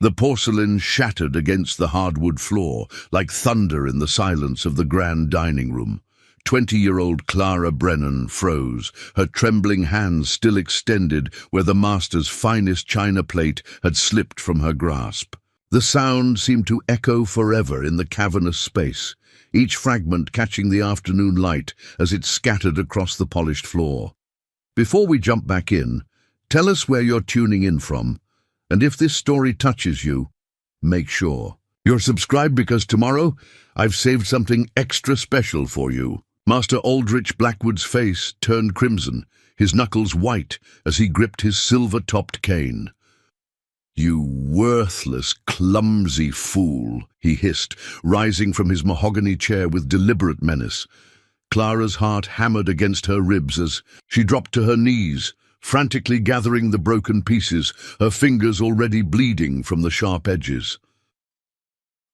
The porcelain shattered against the hardwood floor, like thunder in the silence of the grand dining room. 20-year-old Clara Brennan froze, her trembling hands still extended where the master's finest china plate had slipped from her grasp. The sound seemed to echo forever in the cavernous space, each fragment catching the afternoon light as it scattered across the polished floor. Before we jump back in, tell us where you're tuning in from, and if this story touches you, make sure you're subscribed, because tomorrow I've saved something extra special for you. Master Aldrich Blackwood's face turned crimson, his knuckles white as he gripped his silver-topped cane. "You worthless, clumsy fool," he hissed, rising from his mahogany chair with deliberate menace. Clara's heart hammered against her ribs as she dropped to her knees, frantically gathering the broken pieces, her fingers already bleeding from the sharp edges.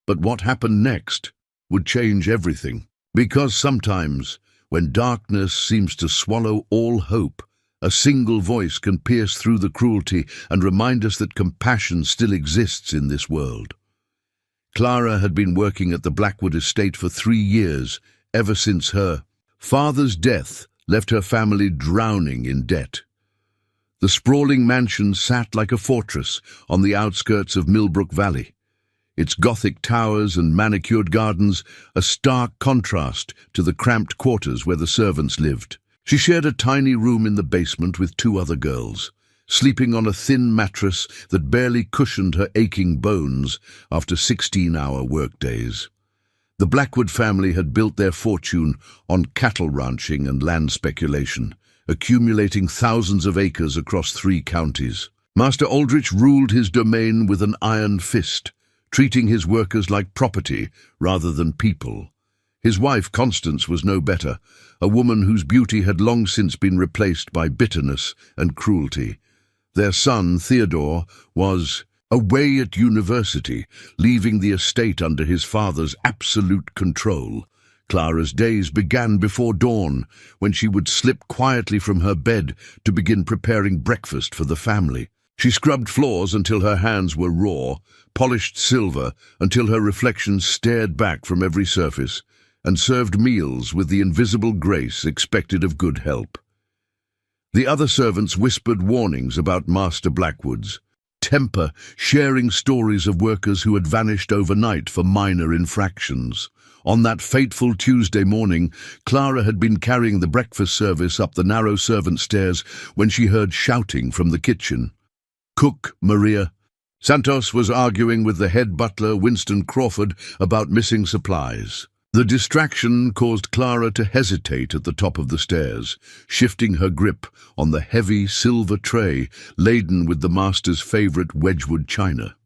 But what happened next would change everything, because sometimes, when darkness seems to swallow all hope, a single voice can pierce through the cruelty and remind us that compassion still exists in this world. Clara had been working at the Blackwood estate for 3 years, ever since her father's death left her family drowning in debt. The sprawling mansion sat like a fortress on the outskirts of Millbrook Valley, its Gothic towers and manicured gardens a stark contrast to the cramped quarters where the servants lived. She shared a tiny room in the basement with 2 other girls, sleeping on a thin mattress that barely cushioned her aching bones after 16-hour workdays. The Blackwood family had built their fortune on cattle ranching and land speculation, accumulating thousands of acres across 3 counties. Master Aldrich ruled his domain with an iron fist, treating his workers like property rather than people. His wife, Constance, was no better, a woman whose beauty had long since been replaced by bitterness and cruelty. Their son, Theodore, was away at university, leaving the estate under his father's absolute control. Clara's days began before dawn, when she would slip quietly from her bed to begin preparing breakfast for the family. She scrubbed floors until her hands were raw, polished silver until her reflection stared back from every surface, and served meals with the invisible grace expected of good help. The other servants whispered warnings about Master Blackwood's temper, sharing stories of workers who had vanished overnight for minor infractions. On that fateful Tuesday morning, Clara had been carrying the breakfast service up the narrow servant stairs when she heard shouting from the kitchen. Cook Maria Santos was arguing with the head butler, Winston Crawford, about missing supplies. The distraction caused Clara to hesitate at the top of the stairs, shifting her grip on the heavy silver tray laden with the master's favorite Wedgwood china.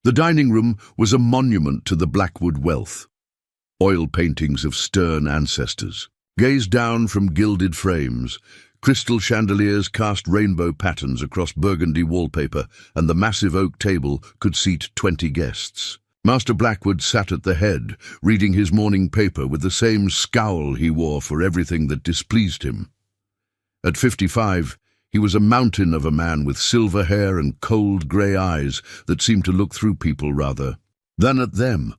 The dining room was a monument to the Blackwood wealth. Oil paintings of stern ancestors gazed down from gilded frames. Crystal chandeliers cast rainbow patterns across burgundy wallpaper, and the massive oak table could seat 20 guests. Master Blackwood sat at the head, reading his morning paper with the same scowl he wore for everything that displeased him. At 55, he was a mountain of a man with silver hair and cold grey eyes that seemed to look through people rather than at them.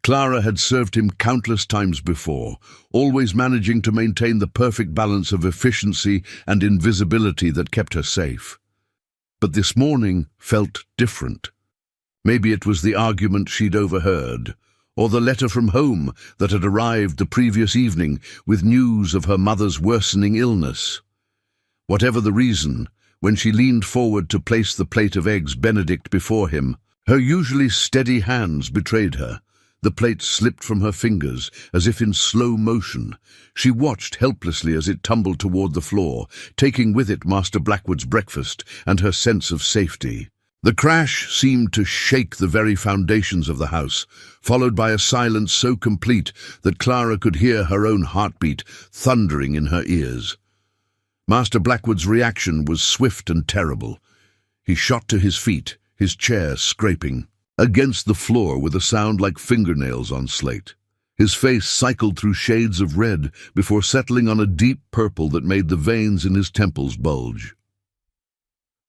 Clara had served him countless times before, always managing to maintain the perfect balance of efficiency and invisibility that kept her safe. But this morning felt different. Maybe it was the argument she'd overheard, or the letter from home that had arrived the previous evening with news of her mother's worsening illness. Whatever the reason, when she leaned forward to place the plate of eggs Benedict before him, her usually steady hands betrayed her. The plate slipped from her fingers, as if in slow motion. She watched helplessly as it tumbled toward the floor, taking with it Master Blackwood's breakfast and her sense of safety. The crash seemed to shake the very foundations of the house, followed by a silence so complete that Clara could hear her own heartbeat thundering in her ears. Master Blackwood's reaction was swift and terrible. He shot to his feet, his chair scraping against the floor with a sound like fingernails on slate. His face cycled through shades of red before settling on a deep purple that made the veins in his temples bulge.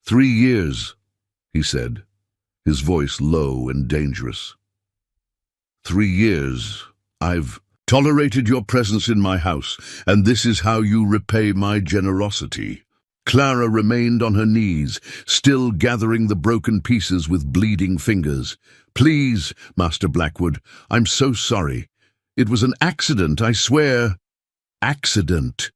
3 years, he said. his voice low and dangerous. 3 years, I've tolerated your presence in my house, and this is how you repay my generosity. Clara remained on her knees, still gathering the broken pieces with bleeding fingers. Please, Master Blackwood, I'm so sorry. It was an accident, I swear. Accident.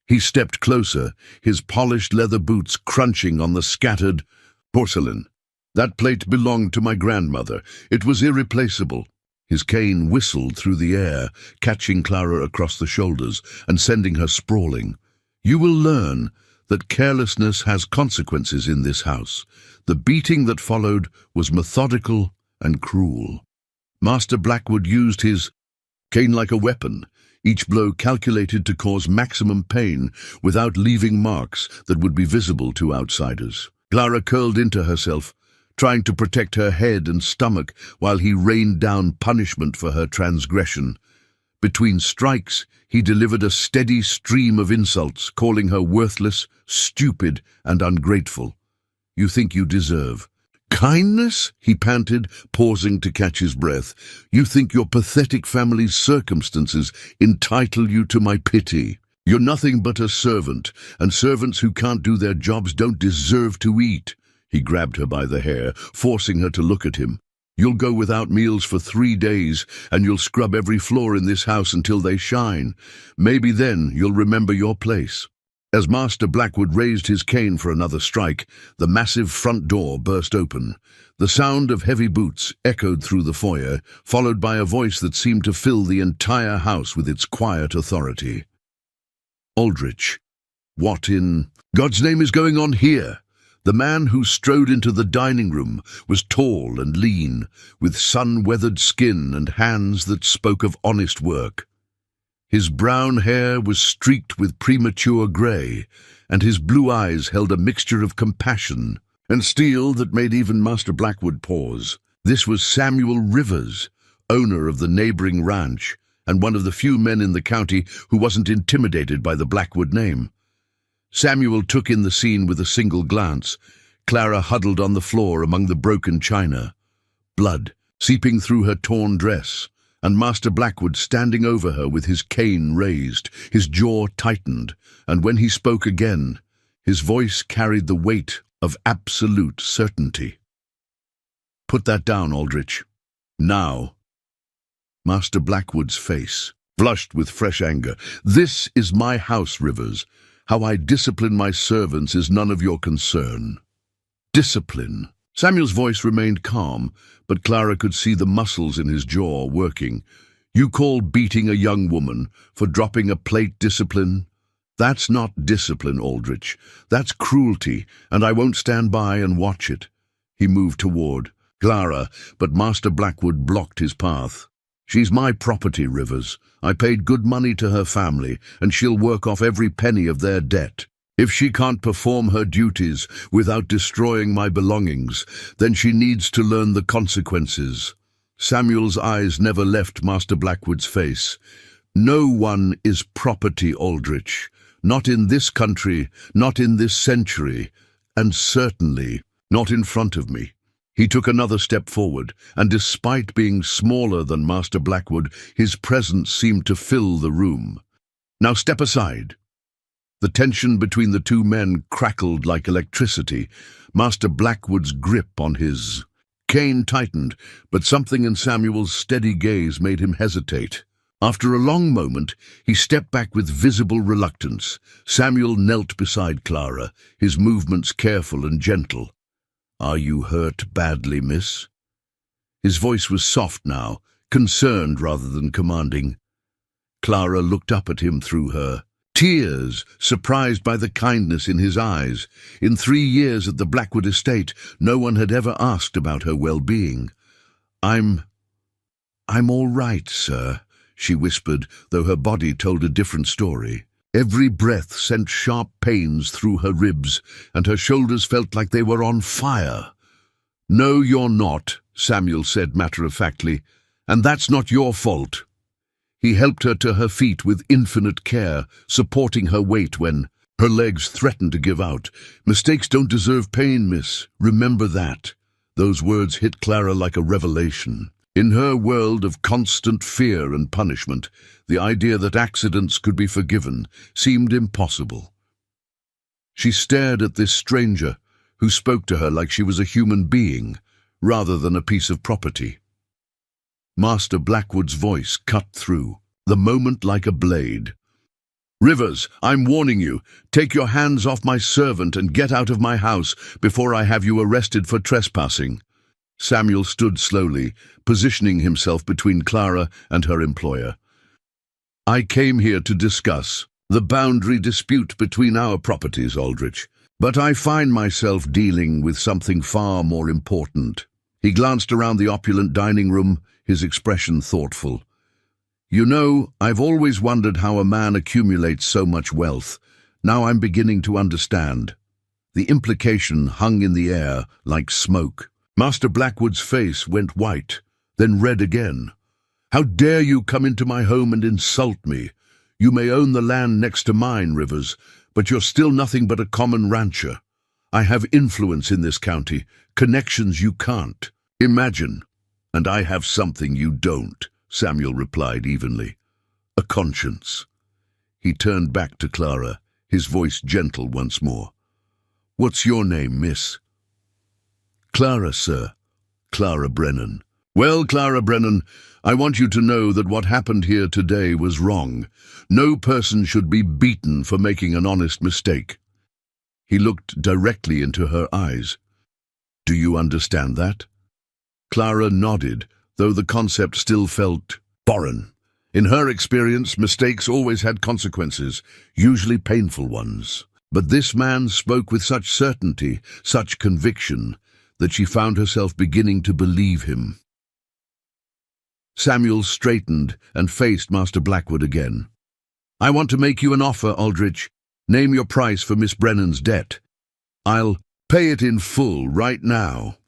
He stepped closer, his polished leather boots crunching on the scattered porcelain. That plate belonged to my grandmother. It was irreplaceable. His cane whistled through the air, catching Clara across the shoulders and sending her sprawling. You will learn that carelessness has consequences in this house. The beating that followed was methodical and cruel. Master Blackwood used his cane like a weapon, each blow calculated to cause maximum pain without leaving marks that would be visible to outsiders. Clara curled into herself, trying to protect her head and stomach while he rained down punishment for her transgression. Between strikes, he delivered a steady stream of insults, calling her worthless, stupid, and ungrateful. You think you deserve kindness? He panted, pausing to catch his breath. You think your pathetic family's circumstances entitle you to my pity. You're nothing but a servant, and servants who can't do their jobs don't deserve to eat. He grabbed her by the hair, forcing her to look at him. You'll go without meals for 3 days, and you'll scrub every floor in this house until they shine. Maybe then you'll remember your place. As Master Blackwood raised his cane for another strike, the massive front door burst open. The sound of heavy boots echoed through the foyer, followed by a voice that seemed to fill the entire house with its quiet authority. Aldrich, what in God's name is going on here? The man who strode into the dining room was tall and lean, with sun-weathered skin and hands that spoke of honest work. His brown hair was streaked with premature grey, and his blue eyes held a mixture of compassion and steel that made even Master Blackwood pause. This was Samuel Rivers, owner of the neighbouring ranch, and one of the few men in the county who wasn't intimidated by the Blackwood name. Samuel took in the scene with a single glance. Clara huddled on the floor among the broken china, blood seeping through her torn dress, and Master Blackwood standing over her with his cane raised, his jaw tightened, and when he spoke again, his voice carried the weight of absolute certainty. Put that down, Aldrich. Now. Master Blackwood's face flushed with fresh anger. This is my house, Rivers. How I discipline my servants is none of your concern. Discipline. Samuel's voice remained calm, but Clara could see the muscles in his jaw working. You call beating a young woman for dropping a plate discipline? That's not discipline, Aldrich. That's cruelty, and I won't stand by and watch it. He moved toward Clara, but Master Blackwood blocked his path. She's my property, Rivers. I paid good money to her family, and she'll work off every penny of their debt. If she can't perform her duties without destroying my belongings, then she needs to learn the consequences. Samuel's eyes never left Master Blackwood's face. No one is property, Aldrich. Not in this country, not in this century, and certainly not in front of me. He took another step forward, and despite being smaller than Master Blackwood, his presence seemed to fill the room. Now step aside. The tension between the two men crackled like electricity. Master Blackwood's grip on his cane tightened, but something in Samuel's steady gaze made him hesitate. After a long moment, he stepped back with visible reluctance. Samuel knelt beside Clara, his movements careful and gentle. Are you hurt badly, miss? His voice was soft now, concerned rather than commanding. Clara looked up at him through her tears, surprised by the kindness in his eyes. In 3 years at the Blackwood estate, no one had ever asked about her well-being. I'm all right, sir, she whispered, though her body told a different story. Every breath sent sharp pains through her ribs, and her shoulders felt like they were on fire. No, you're not, Samuel said matter-of-factly, and that's not your fault. He helped her to her feet with infinite care, supporting her weight when her legs threatened to give out. Mistakes don't deserve pain, miss. Remember that. Those words hit Clara like a revelation. In her world of constant fear and punishment, the idea that accidents could be forgiven seemed impossible. She stared at this stranger, who spoke to her like she was a human being, rather than a piece of property. Master Blackwood's voice cut through, the moment like a blade. "Rivers, I'm warning you. Take your hands off my servant and get out of my house before I have you arrested for trespassing." Samuel stood slowly, positioning himself between Clara and her employer. "I came here to discuss the boundary dispute between our properties, Aldrich, but I find myself dealing with something far more important." He glanced around the opulent dining room, his expression thoughtful. "You know, I've always wondered how a man accumulates so much wealth. Now I'm beginning to understand." The implication hung in the air like smoke. Master Blackwood's face went white, then red again. "How dare you come into my home and insult me? You may own the land next to mine, Rivers, but you're still nothing but a common rancher. I have influence in this county, connections you can't imagine, and I have something you don't," Samuel replied evenly. "A conscience." He turned back to Clara, his voice gentle once more. "What's your name, miss?" "Clara, sir. Clara Brennan." "Well, Clara Brennan, I want you to know that what happened here today was wrong. No person should be beaten for making an honest mistake." He looked directly into her eyes. "Do you understand that?" Clara nodded, though the concept still felt foreign. In her experience, mistakes always had consequences, usually painful ones. But this man spoke with such certainty, such conviction, that she found herself beginning to believe him. Samuel straightened and faced Master Blackwood again. "I want to make you an offer, Aldrich. Name your price for Miss Brennan's debt. I'll pay it in full right now."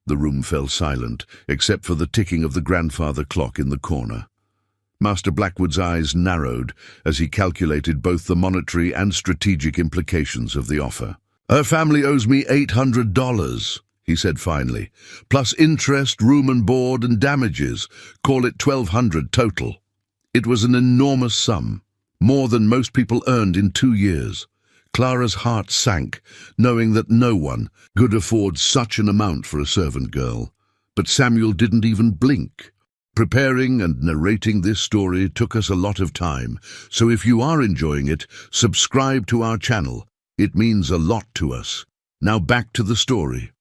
The room fell silent, except for the ticking of the grandfather clock in the corner. Master Blackwood's eyes narrowed as he calculated both the monetary and strategic implications of the offer. "Her family owes me $800, he said finally, "plus interest, room and board, and damages. Call it $1,200 total." It was an enormous sum, more than most people earned in 2 years. Clara's heart sank, knowing that no one could afford such an amount for a servant girl. But Samuel didn't even blink. Preparing and narrating this story took us a lot of time, so if you are enjoying it, subscribe to our channel. It means a lot to us. Now back to the story.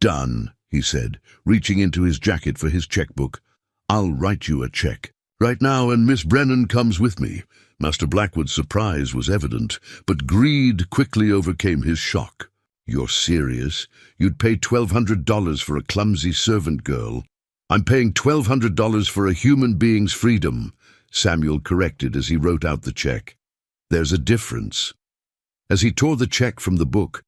"Done," he said, reaching into his jacket for his checkbook. "I'll write you a check right now, and Miss Brennan comes with me." Master Blackwood's surprise was evident, but greed quickly overcame his shock. "You're serious? You'd pay $1,200 for a clumsy servant girl?" "I'm paying $1,200 for a human being's freedom," Samuel corrected as he wrote out the check. "There's a difference." As he tore the check from the book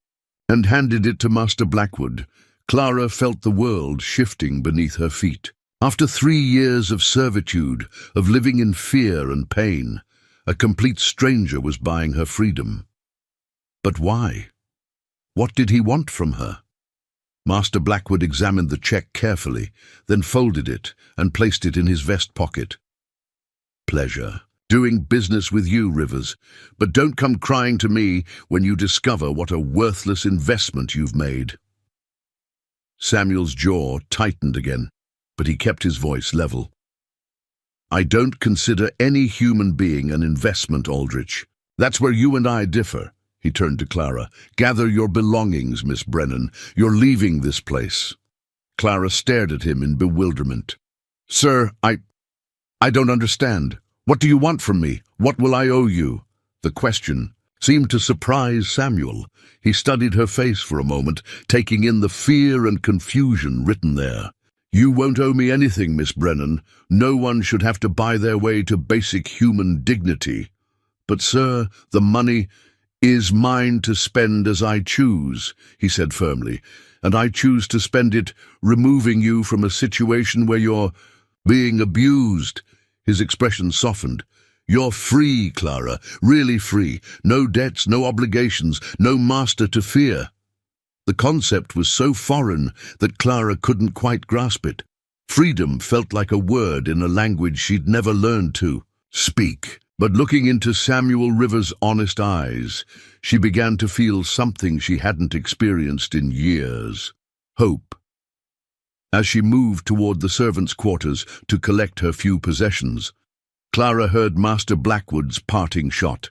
and handed it to Master Blackwood, Clara felt the world shifting beneath her feet. After 3 years of servitude, of living in fear and pain, a complete stranger was buying her freedom. But why? What did he want from her? Master Blackwood examined the check carefully, then folded it and placed it in his vest pocket. "Pleasure doing business with you, Rivers, but don't come crying to me when you discover what a worthless investment you've made." Samuel's jaw tightened again, but he kept his voice level. "I don't consider any human being an investment, Aldrich. That's where you and I differ." He turned to Clara. "Gather your belongings, Miss Brennan. You're leaving this place." Clara stared at him in bewilderment. "Sir, I don't understand. What do you want from me? What will I owe you?" The question seemed to surprise Samuel. He studied her face for a moment, taking in the fear and confusion written there. "You won't owe me anything, Miss Brennan. No one should have to buy their way to basic human dignity. But, sir, the money is mine to spend as I choose," he said firmly, "and I choose to spend it removing you from a situation where you're being abused." His expression softened. "You're free, Clara, really free. No debts, no obligations, no master to fear." The concept was so foreign that Clara couldn't quite grasp it. Freedom felt like a word in a language she'd never learned to speak. But looking into Samuel Rivers' honest eyes, she began to feel something she hadn't experienced in years: hope. As she moved toward the servants' quarters to collect her few possessions, Clara heard Master Blackwood's parting shot.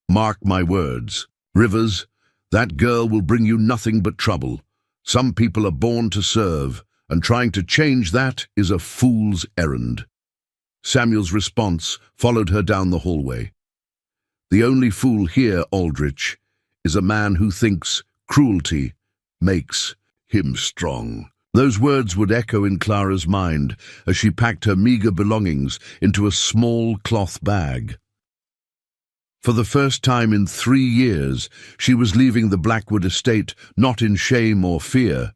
"Mark my words, Rivers, that girl will bring you nothing but trouble. Some people are born to serve, and trying to change that is a fool's errand." Samuel's response followed her down the hallway. "The only fool here, Aldrich, is a man who thinks cruelty makes him strong." Those words would echo in Clara's mind as she packed her meager belongings into a small cloth bag. For the first time in 3 years, she was leaving the Blackwood estate not in shame or fear,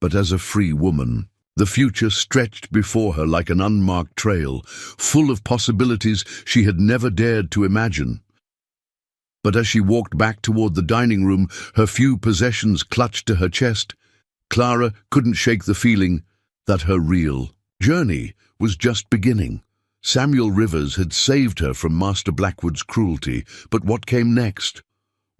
but as a free woman. The future stretched before her like an unmarked trail, full of possibilities she had never dared to imagine. But as she walked back toward the dining room, her few possessions clutched to her chest, Clara couldn't shake the feeling that her real journey was just beginning. Samuel Rivers had saved her from Master Blackwood's cruelty, but what came next?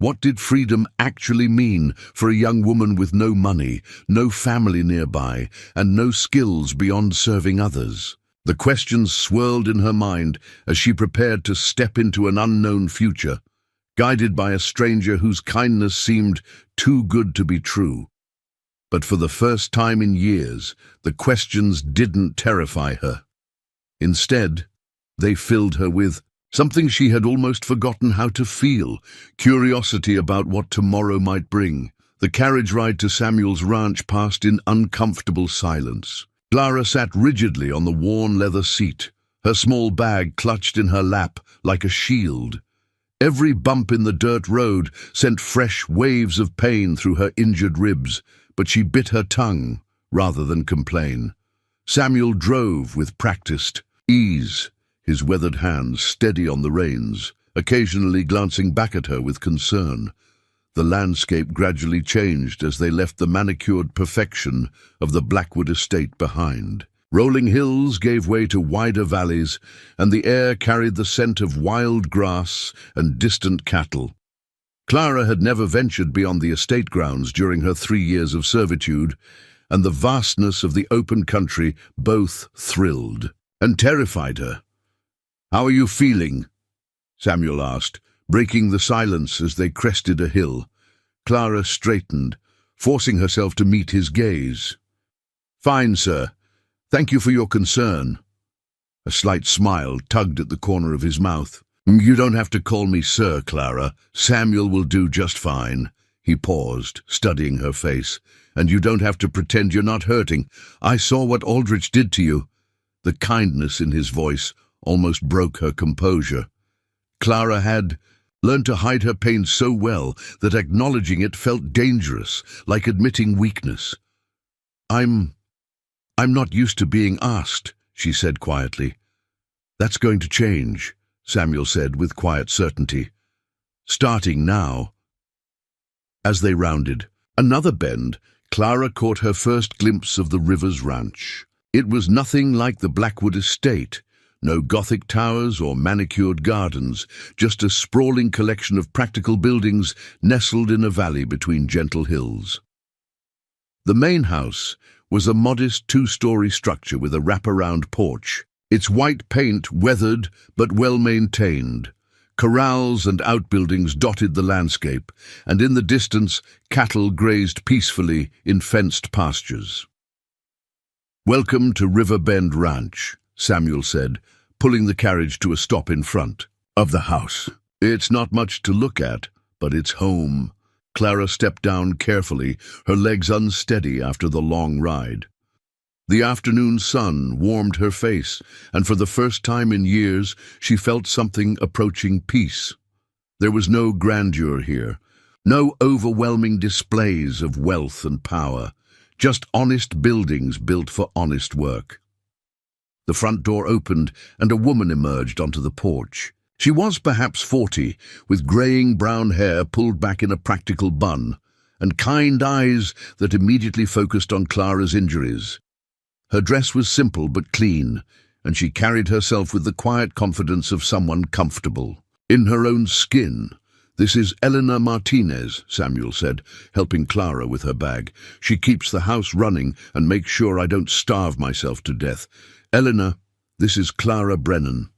What did freedom actually mean for a young woman with no money, no family nearby, and no skills beyond serving others? The questions swirled in her mind as she prepared to step into an unknown future, guided by a stranger whose kindness seemed too good to be true. But for the first time in years, the questions didn't terrify her. Instead, they filled her with something she had almost forgotten how to feel: curiosity about what tomorrow might bring. The carriage ride to Samuel's ranch passed in uncomfortable silence. Clara sat rigidly on the worn leather seat, her small bag clutched in her lap like a shield. Every bump in the dirt road sent fresh waves of pain through her injured ribs, but she bit her tongue rather than complain. Samuel drove with practiced ease, his weathered hands steady on the reins, occasionally glancing back at her with concern. The landscape gradually changed as they left the manicured perfection of the Blackwood estate behind. Rolling hills gave way to wider valleys, and the air carried the scent of wild grass and distant cattle. Clara had never ventured beyond the estate grounds during her 3 years of servitude, and the vastness of the open country both thrilled and terrified her. "How are you feeling?" Samuel asked, breaking the silence as they crested a hill. Clara straightened, forcing herself to meet his gaze. "Fine, sir. Thank you for your concern." A slight smile tugged at the corner of his mouth. "You don't have to call me sir, Clara. Samuel will do just fine." He paused, studying her face. "And you don't have to pretend you're not hurting. I saw what Aldrich did to you." The kindness in his voice almost broke her composure. Clara had learned to hide her pain so well that acknowledging it felt dangerous, like admitting weakness. I'm not used to being asked," she said quietly. "That's going to change," Samuel said with quiet certainty. "Starting now." As they rounded another bend, Clara caught her first glimpse of the Rivers Ranch. It was nothing like the Blackwood estate. No Gothic towers or manicured gardens, just a sprawling collection of practical buildings nestled in a valley between gentle hills. The main house was a modest 2-story structure with a wraparound porch, its white paint weathered but well-maintained. Corrals and outbuildings dotted the landscape, and in the distance cattle grazed peacefully in fenced pastures. "Welcome to Riverbend Ranch," Samuel said, pulling the carriage to a stop in front of the house. "It's not much to look at, but it's home." Clara stepped down carefully, her legs unsteady after the long ride. The afternoon sun warmed her face, and for the first time in years she felt something approaching peace. There was no grandeur here, no overwhelming displays of wealth and power, just honest buildings built for honest work. The front door opened and a woman emerged onto the porch. She was perhaps 40, with graying brown hair pulled back in a practical bun, and kind eyes that immediately focused on Clara's injuries. Her dress was simple but clean, and she carried herself with the quiet confidence of someone comfortable in her own skin. "This is Elena Martinez," Samuel said, helping Clara with her bag. "She keeps the house running and makes sure I don't starve myself to death. Elena, this is Clara Brennan."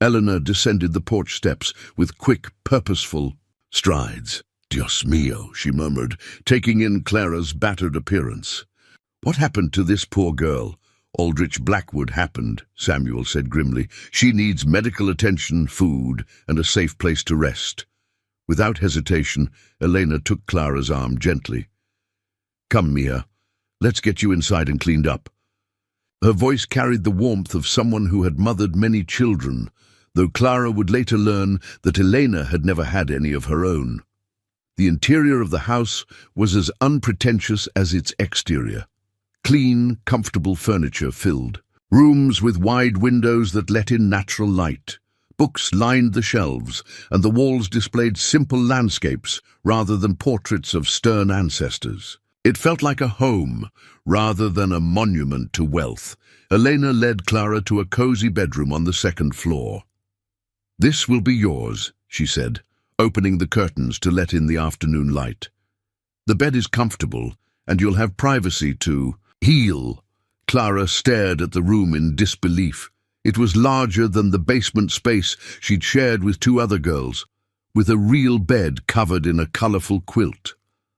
Elena descended the porch steps with quick, purposeful strides. "Dios mío," she murmured, taking in Clara's battered appearance. "What happened to this poor girl?" "Aldrich Blackwood happened," Samuel said grimly. "She needs medical attention, food, and a safe place to rest." Without hesitation, Elena took Clara's arm gently. "Come, Mia. Let's get you inside and cleaned up." Her voice carried the warmth of someone who had mothered many children, though Clara would later learn that Elena had never had any of her own. The interior of the house was as unpretentious as its exterior. Clean, comfortable furniture filled rooms with wide windows that let in natural light. Books lined the shelves, and the walls displayed simple landscapes rather than portraits of stern ancestors. It felt like a home rather than a monument to wealth. Elena led Clara to a cozy bedroom on the second floor. "This will be yours," she said, opening the curtains to let in the afternoon light. "The bed is comfortable, and you'll have privacy to heal." Clara stared at the room in disbelief. It was larger than the basement space she'd shared with two other girls, with a real bed covered in a colorful quilt.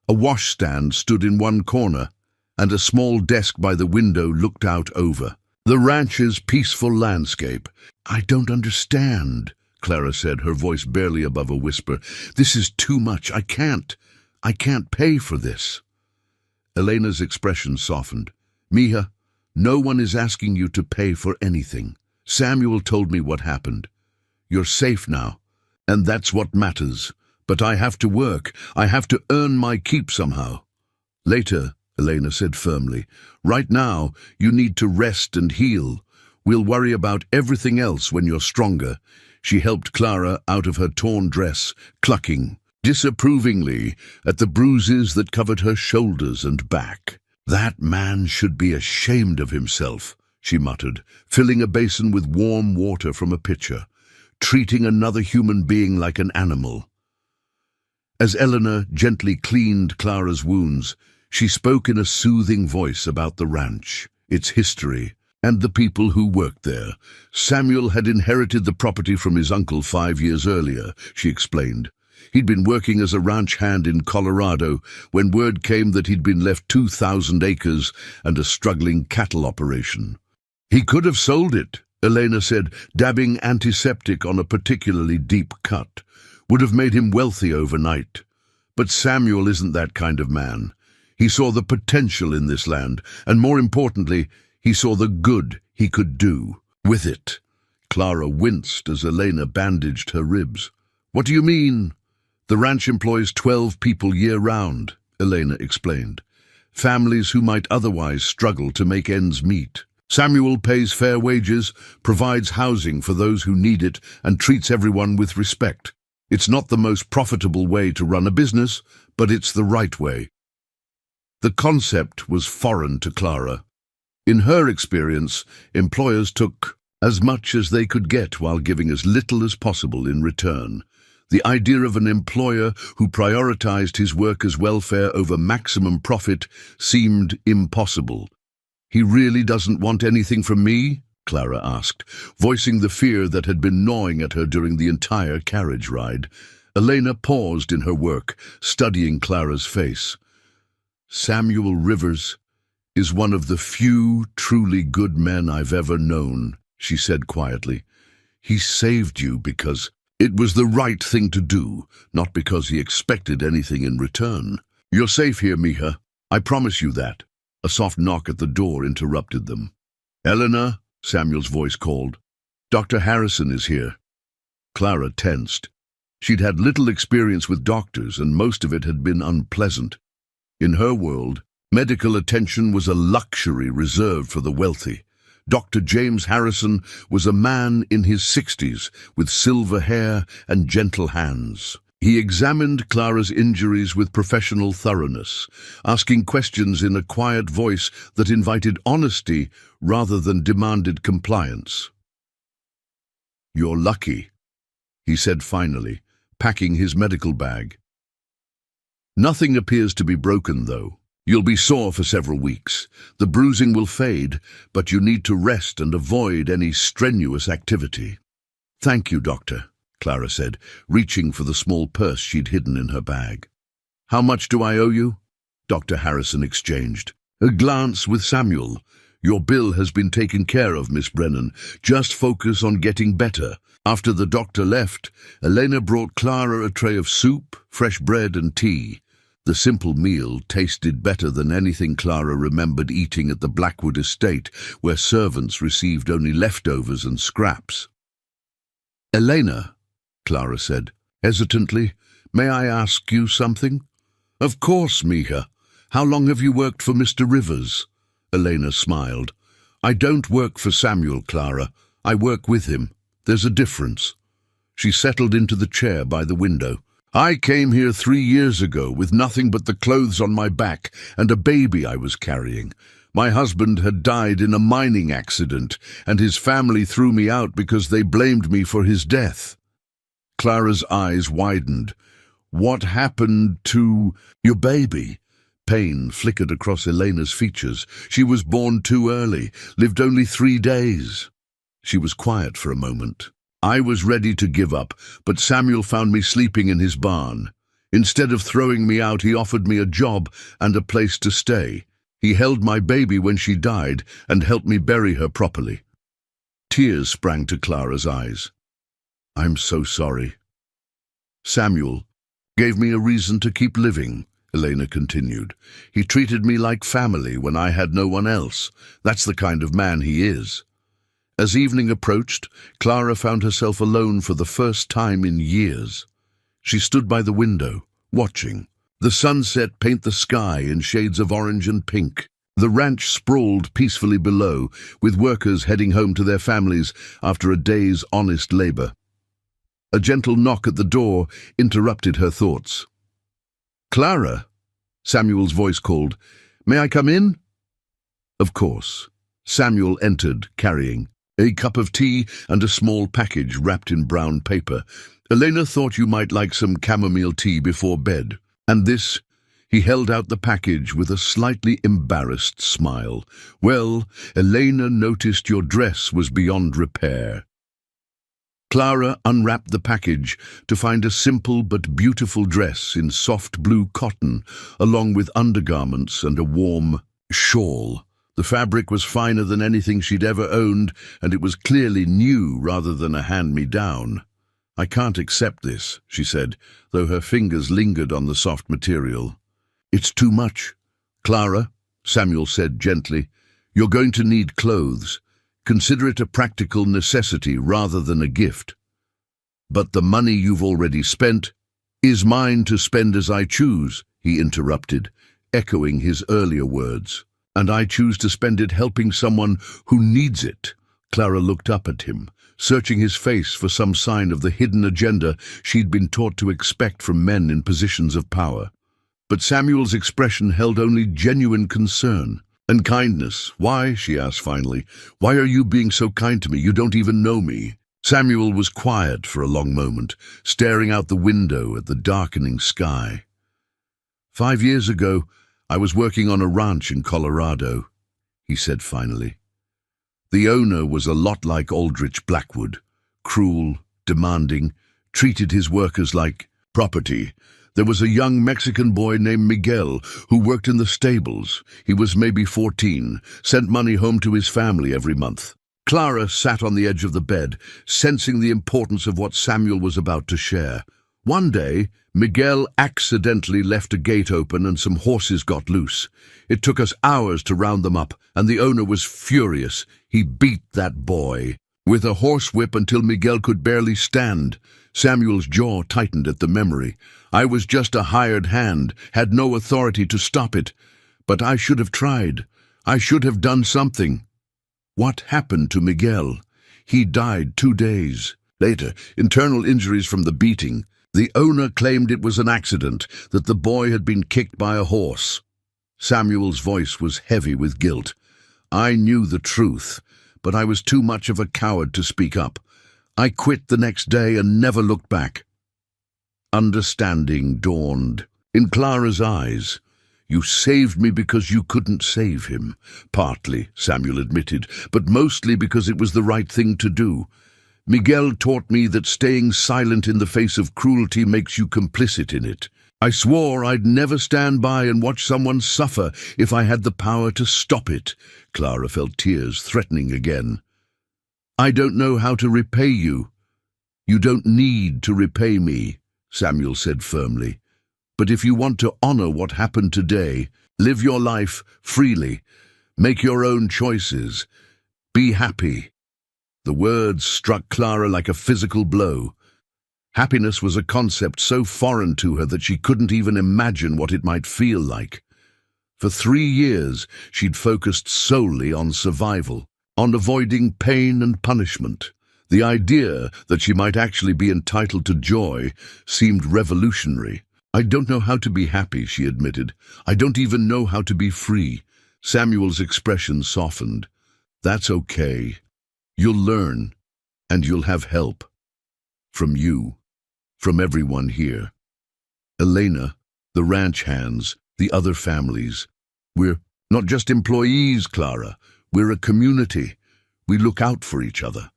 A washstand stood in one corner, and a small desk by the window looked out over the ranch's peaceful landscape. "I don't understand," Clara said, her voice barely above a whisper. "This is too much. I can't pay for this." Elena's expression softened. "Mia, no one is asking you to pay for anything. Samuel told me what happened. You're safe now, and that's what matters. But I have to work. I have to earn my keep somehow." "Later," Elena said firmly. "Right now, you need to rest and heal. We'll worry about everything else when you're stronger." She helped Clara out of her torn dress, clucking disapprovingly at the bruises that covered her shoulders and back. "That man should be ashamed of himself," she muttered, filling a basin with warm water from a pitcher, treating another human being like an animal. As Eleanor gently cleaned Clara's wounds, she spoke in a soothing voice about the ranch, its history, and the people who worked there. Samuel had inherited the property from his uncle 5 years earlier, she explained. He'd been working as a ranch hand in Colorado when word came that he'd been left 2,000 acres and a struggling cattle operation. "He could have sold it," Elena said, dabbing antiseptic on a particularly deep cut. "Would have made him wealthy overnight. But Samuel isn't that kind of man. He saw the potential in this land, and more importantly, he saw the good he could do with it." Clara winced as Elena bandaged her ribs. "What do you mean?" "The ranch employs 12 people year-round," Elena explained. "Families who might otherwise struggle to make ends meet. Samuel pays fair wages, provides housing for those who need it, and treats everyone with respect. It's not the most profitable way to run a business, but it's the right way." The concept was foreign to Clara. In her experience, employers took as much as they could get while giving as little as possible in return. The idea of an employer who prioritized his workers' welfare over maximum profit seemed impossible. "He really doesn't want anything from me?" Clara asked, voicing the fear that had been gnawing at her during the entire carriage ride. Elena paused in her work, studying Clara's face. "Samuel Rivers is one of the few truly good men I've ever known," she said quietly. "He saved you because it was the right thing to do, not because he expected anything in return. You're safe here, Mija. I promise you that." A soft knock at the door interrupted them. "Elena," Samuel's voice called. "Dr. Harrison is here." Clara tensed. She'd had little experience with doctors, and most of it had been unpleasant. In her world, medical attention was a luxury reserved for the wealthy. Dr. James Harrison was a man in his 60s with silver hair and gentle hands. He examined Clara's injuries with professional thoroughness, asking questions in a quiet voice that invited honesty rather than demanded compliance. "You're lucky," he said finally, packing his medical bag. "Nothing appears to be broken, though. You'll be sore for several weeks. The bruising will fade, but you need to rest and avoid any strenuous activity." "Thank you, Doctor," Clara said, reaching for the small purse she'd hidden in her bag. "How much do I owe you?" Dr. Harrison exchanged a glance with Samuel. "Your bill has been taken care of, Miss Brennan. Just focus on getting better." After the doctor left, Elena brought Clara a tray of soup, fresh bread and tea. The simple meal tasted better than anything Clara remembered eating at the Blackwood estate, where servants received only leftovers and scraps. "Elena," Clara said, hesitantly, "may I ask you something?" "Of course, Mija. How long have you worked for Mr. Rivers?" Elena smiled. "I don't work for Samuel, Clara. I work with him. There's a difference." She settled into the chair by the window. "I came here 3 years ago with nothing but the clothes on my back and a baby I was carrying. My husband had died in a mining accident, and his family threw me out because they blamed me for his death." Clara's eyes widened. "What happened to your baby?" Pain flickered across Elena's features. "She was born too early, lived only 3 days. She was quiet for a moment. "I was ready to give up, but Samuel found me sleeping in his barn. Instead of throwing me out, he offered me a job and a place to stay. He held my baby when she died and helped me bury her properly." Tears sprang to Clara's eyes. "I'm so sorry." "Samuel gave me a reason to keep living," Elena continued. "He treated me like family when I had no one else. That's the kind of man he is." As evening approached, Clara found herself alone for the first time in years. She stood by the window, watching. The sunset paint the sky in shades of orange and pink. The ranch sprawled peacefully below, with workers heading home to their families after a day's honest labor. A gentle knock at the door interrupted her thoughts. "Clara," Samuel's voice called. "May I come in?" Of course. Samuel entered, carrying a cup of tea and a small package wrapped in brown paper. "Elena thought you might like some chamomile tea before bed. And this?" He held out the package with a slightly embarrassed smile. "Well, Elena noticed your dress was beyond repair." Clara unwrapped the package to find a simple but beautiful dress in soft blue cotton, along with undergarments and a warm shawl. The fabric was finer than anything she'd ever owned, and it was clearly new rather than a hand-me-down. "I can't accept this," she said, though her fingers lingered on the soft material. "It's too much." "Clara," Samuel said gently, "you're going to need clothes. Consider it a practical necessity rather than a gift." "But the money you've already spent is mine to spend as I choose," he interrupted, echoing his earlier words. "And I choose to spend it helping someone who needs it." Clara looked up at him, searching his face for some sign of the hidden agenda she'd been taught to expect from men in positions of power. But Samuel's expression held only genuine concern and kindness. "Why?" she asked finally. "Why are you being so kind to me? You don't even know me." Samuel was quiet for a long moment, staring out the window at the darkening sky. "5 years ago, I was working on a ranch in Colorado," he said finally. "The owner was a lot like Aldrich Blackwood, cruel, demanding, treated his workers like property. There was a young Mexican boy named Miguel who worked in the stables. He was maybe 14, sent money home to his family every month." Clara sat on the edge of the bed, sensing the importance of what Samuel was about to share. One day, Miguel accidentally left a gate open and some horses got loose. It took us hours to round them up, and the owner was furious. He beat that boy with a horsewhip until Miguel could barely stand. Samuel's jaw tightened at the memory. "I was just a hired hand, had no authority to stop it. But I should have tried. I should have done something." "What happened to Miguel?" "He died 2 days later, internal injuries from the beating. The owner claimed it was an accident, that the boy had been kicked by a horse. Samuel's voice was heavy with guilt. I knew the truth, but I was too much of a coward to speak up. I quit the next day and never looked back. Understanding dawned in Clara's eyes. You saved me because you couldn't save him. Partly, Samuel admitted, but mostly because it was the right thing to do. Miguel taught me that staying silent in the face of cruelty makes you complicit in it. I swore I'd never stand by and watch someone suffer if I had the power to stop it. Clara felt tears threatening again. I don't know how to repay you. You don't need to repay me, Samuel said firmly. But if you want to honor what happened today, live your life freely, make your own choices, be happy. The words struck Clara like a physical blow. Happiness was a concept so foreign to her that she couldn't even imagine what it might feel like. For 3 years, she'd focused solely on survival, on avoiding pain and punishment. The idea that she might actually be entitled to joy seemed revolutionary. I don't know how to be happy, she admitted. I don't even know how to be free. Samuel's expression softened. That's okay. You'll learn, and you'll have help. From you, from everyone here. Elena, the ranch hands, the other families. We're not just employees, Clara. We're a community. We look out for each other.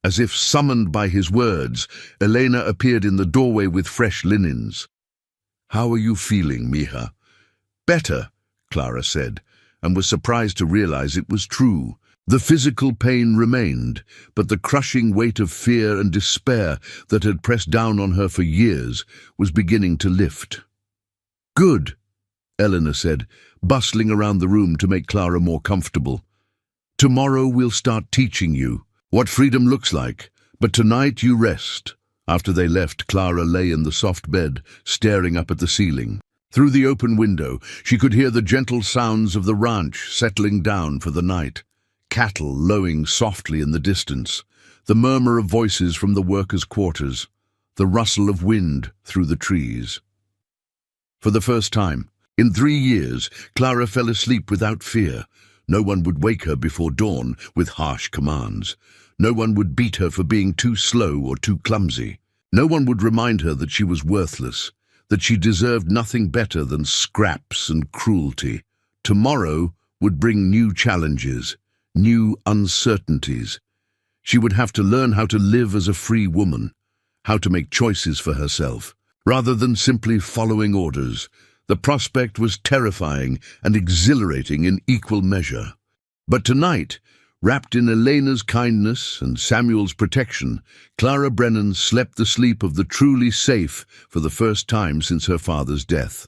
As if summoned by his words, Elena appeared in the doorway with fresh linens. How are you feeling, mija? Better, Clara said, and was surprised to realize it was true. The physical pain remained, but the crushing weight of fear and despair that had pressed down on her for years was beginning to lift. Good, Eleanor said, bustling around the room to make Clara more comfortable. Tomorrow we'll start teaching you what freedom looks like, but tonight you rest. After they left, Clara lay in the soft bed, staring up at the ceiling. Through the open window, she could hear the gentle sounds of the ranch settling down for the night. Cattle lowing softly in the distance, the murmur of voices from the workers' quarters, the rustle of wind through the trees. For the first time, in 3 years, Clara fell asleep without fear. No one would wake her before dawn with harsh commands. No one would beat her for being too slow or too clumsy. No one would remind her that she was worthless, that she deserved nothing better than scraps and cruelty. Tomorrow would bring new challenges, new uncertainties. She would have to learn how to live as a free woman, how to make choices for herself, rather than simply following orders. The prospect was terrifying and exhilarating in equal measure. But tonight, wrapped in Elena's kindness and Samuel's protection, Clara Brennan slept the sleep of the truly safe for the first time since her father's death.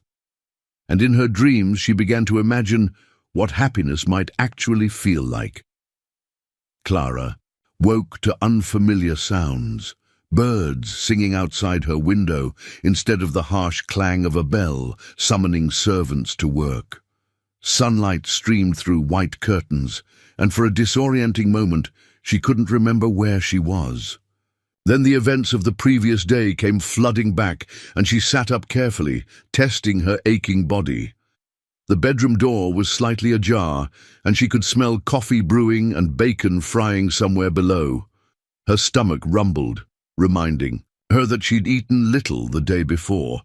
And in her dreams she began to imagine what happiness might actually feel like. Clara woke to unfamiliar sounds, birds singing outside her window instead of the harsh clang of a bell summoning servants to work. Sunlight streamed through white curtains, and for a disorienting moment she couldn't remember where she was. Then the events of the previous day came flooding back, and she sat up carefully, testing her aching body. The bedroom door was slightly ajar, and she could smell coffee brewing and bacon frying somewhere below. Her stomach rumbled, reminding her that she'd eaten little the day before.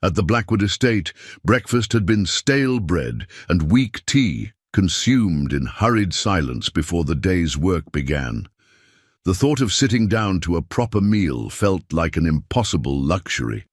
At the Blackwood estate, breakfast had been stale bread and weak tea, consumed in hurried silence before the day's work began. The thought of sitting down to a proper meal felt like an impossible luxury.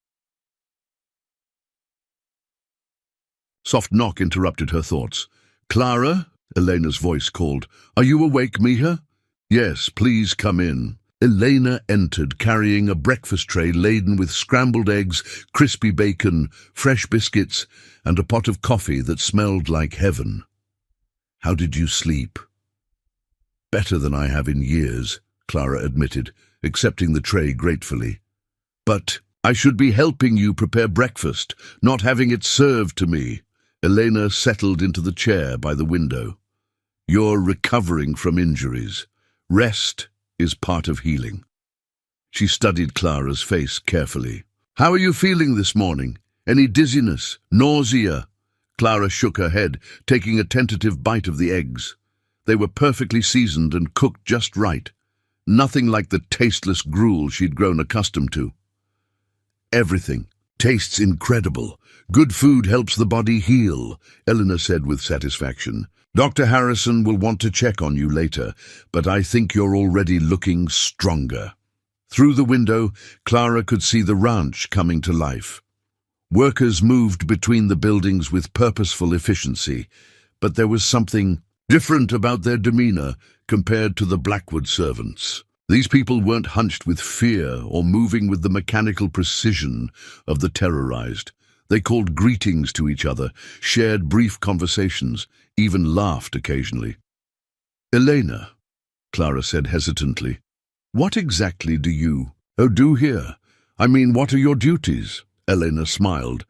Soft knock interrupted her thoughts. "Clara?" Elena's voice called. "Are you awake, mija?" "Yes, please come in." Elena entered, carrying a breakfast tray laden with scrambled eggs, crispy bacon, fresh biscuits, and a pot of coffee that smelled like heaven. "How did you sleep?" "Better than I have in years," Clara admitted, accepting the tray gratefully. "But I should be helping you prepare breakfast, not having it served to me." Elena settled into the chair by the window. "You're recovering from injuries. Rest is part of healing." She studied Clara's face carefully. How are you feeling this morning? Any dizziness? Nausea? Clara shook her head, taking a tentative bite of the eggs. They were perfectly seasoned and cooked just right. Nothing like the tasteless gruel she'd grown accustomed to. Everything tastes incredible. Good food helps the body heal, Eleanor said with satisfaction. Dr. Harrison will want to check on you later, but I think you're already looking stronger. Through the window, Clara could see the ranch coming to life. Workers moved between the buildings with purposeful efficiency, but there was something different about their demeanor compared to the Blackwood servants. These people weren't hunched with fear or moving with the mechanical precision of the terrorized. They called greetings to each other, shared brief conversations, even laughed occasionally. "Elena," Clara said hesitantly, "what exactly do you do here? I mean, what are your duties?" Elena smiled.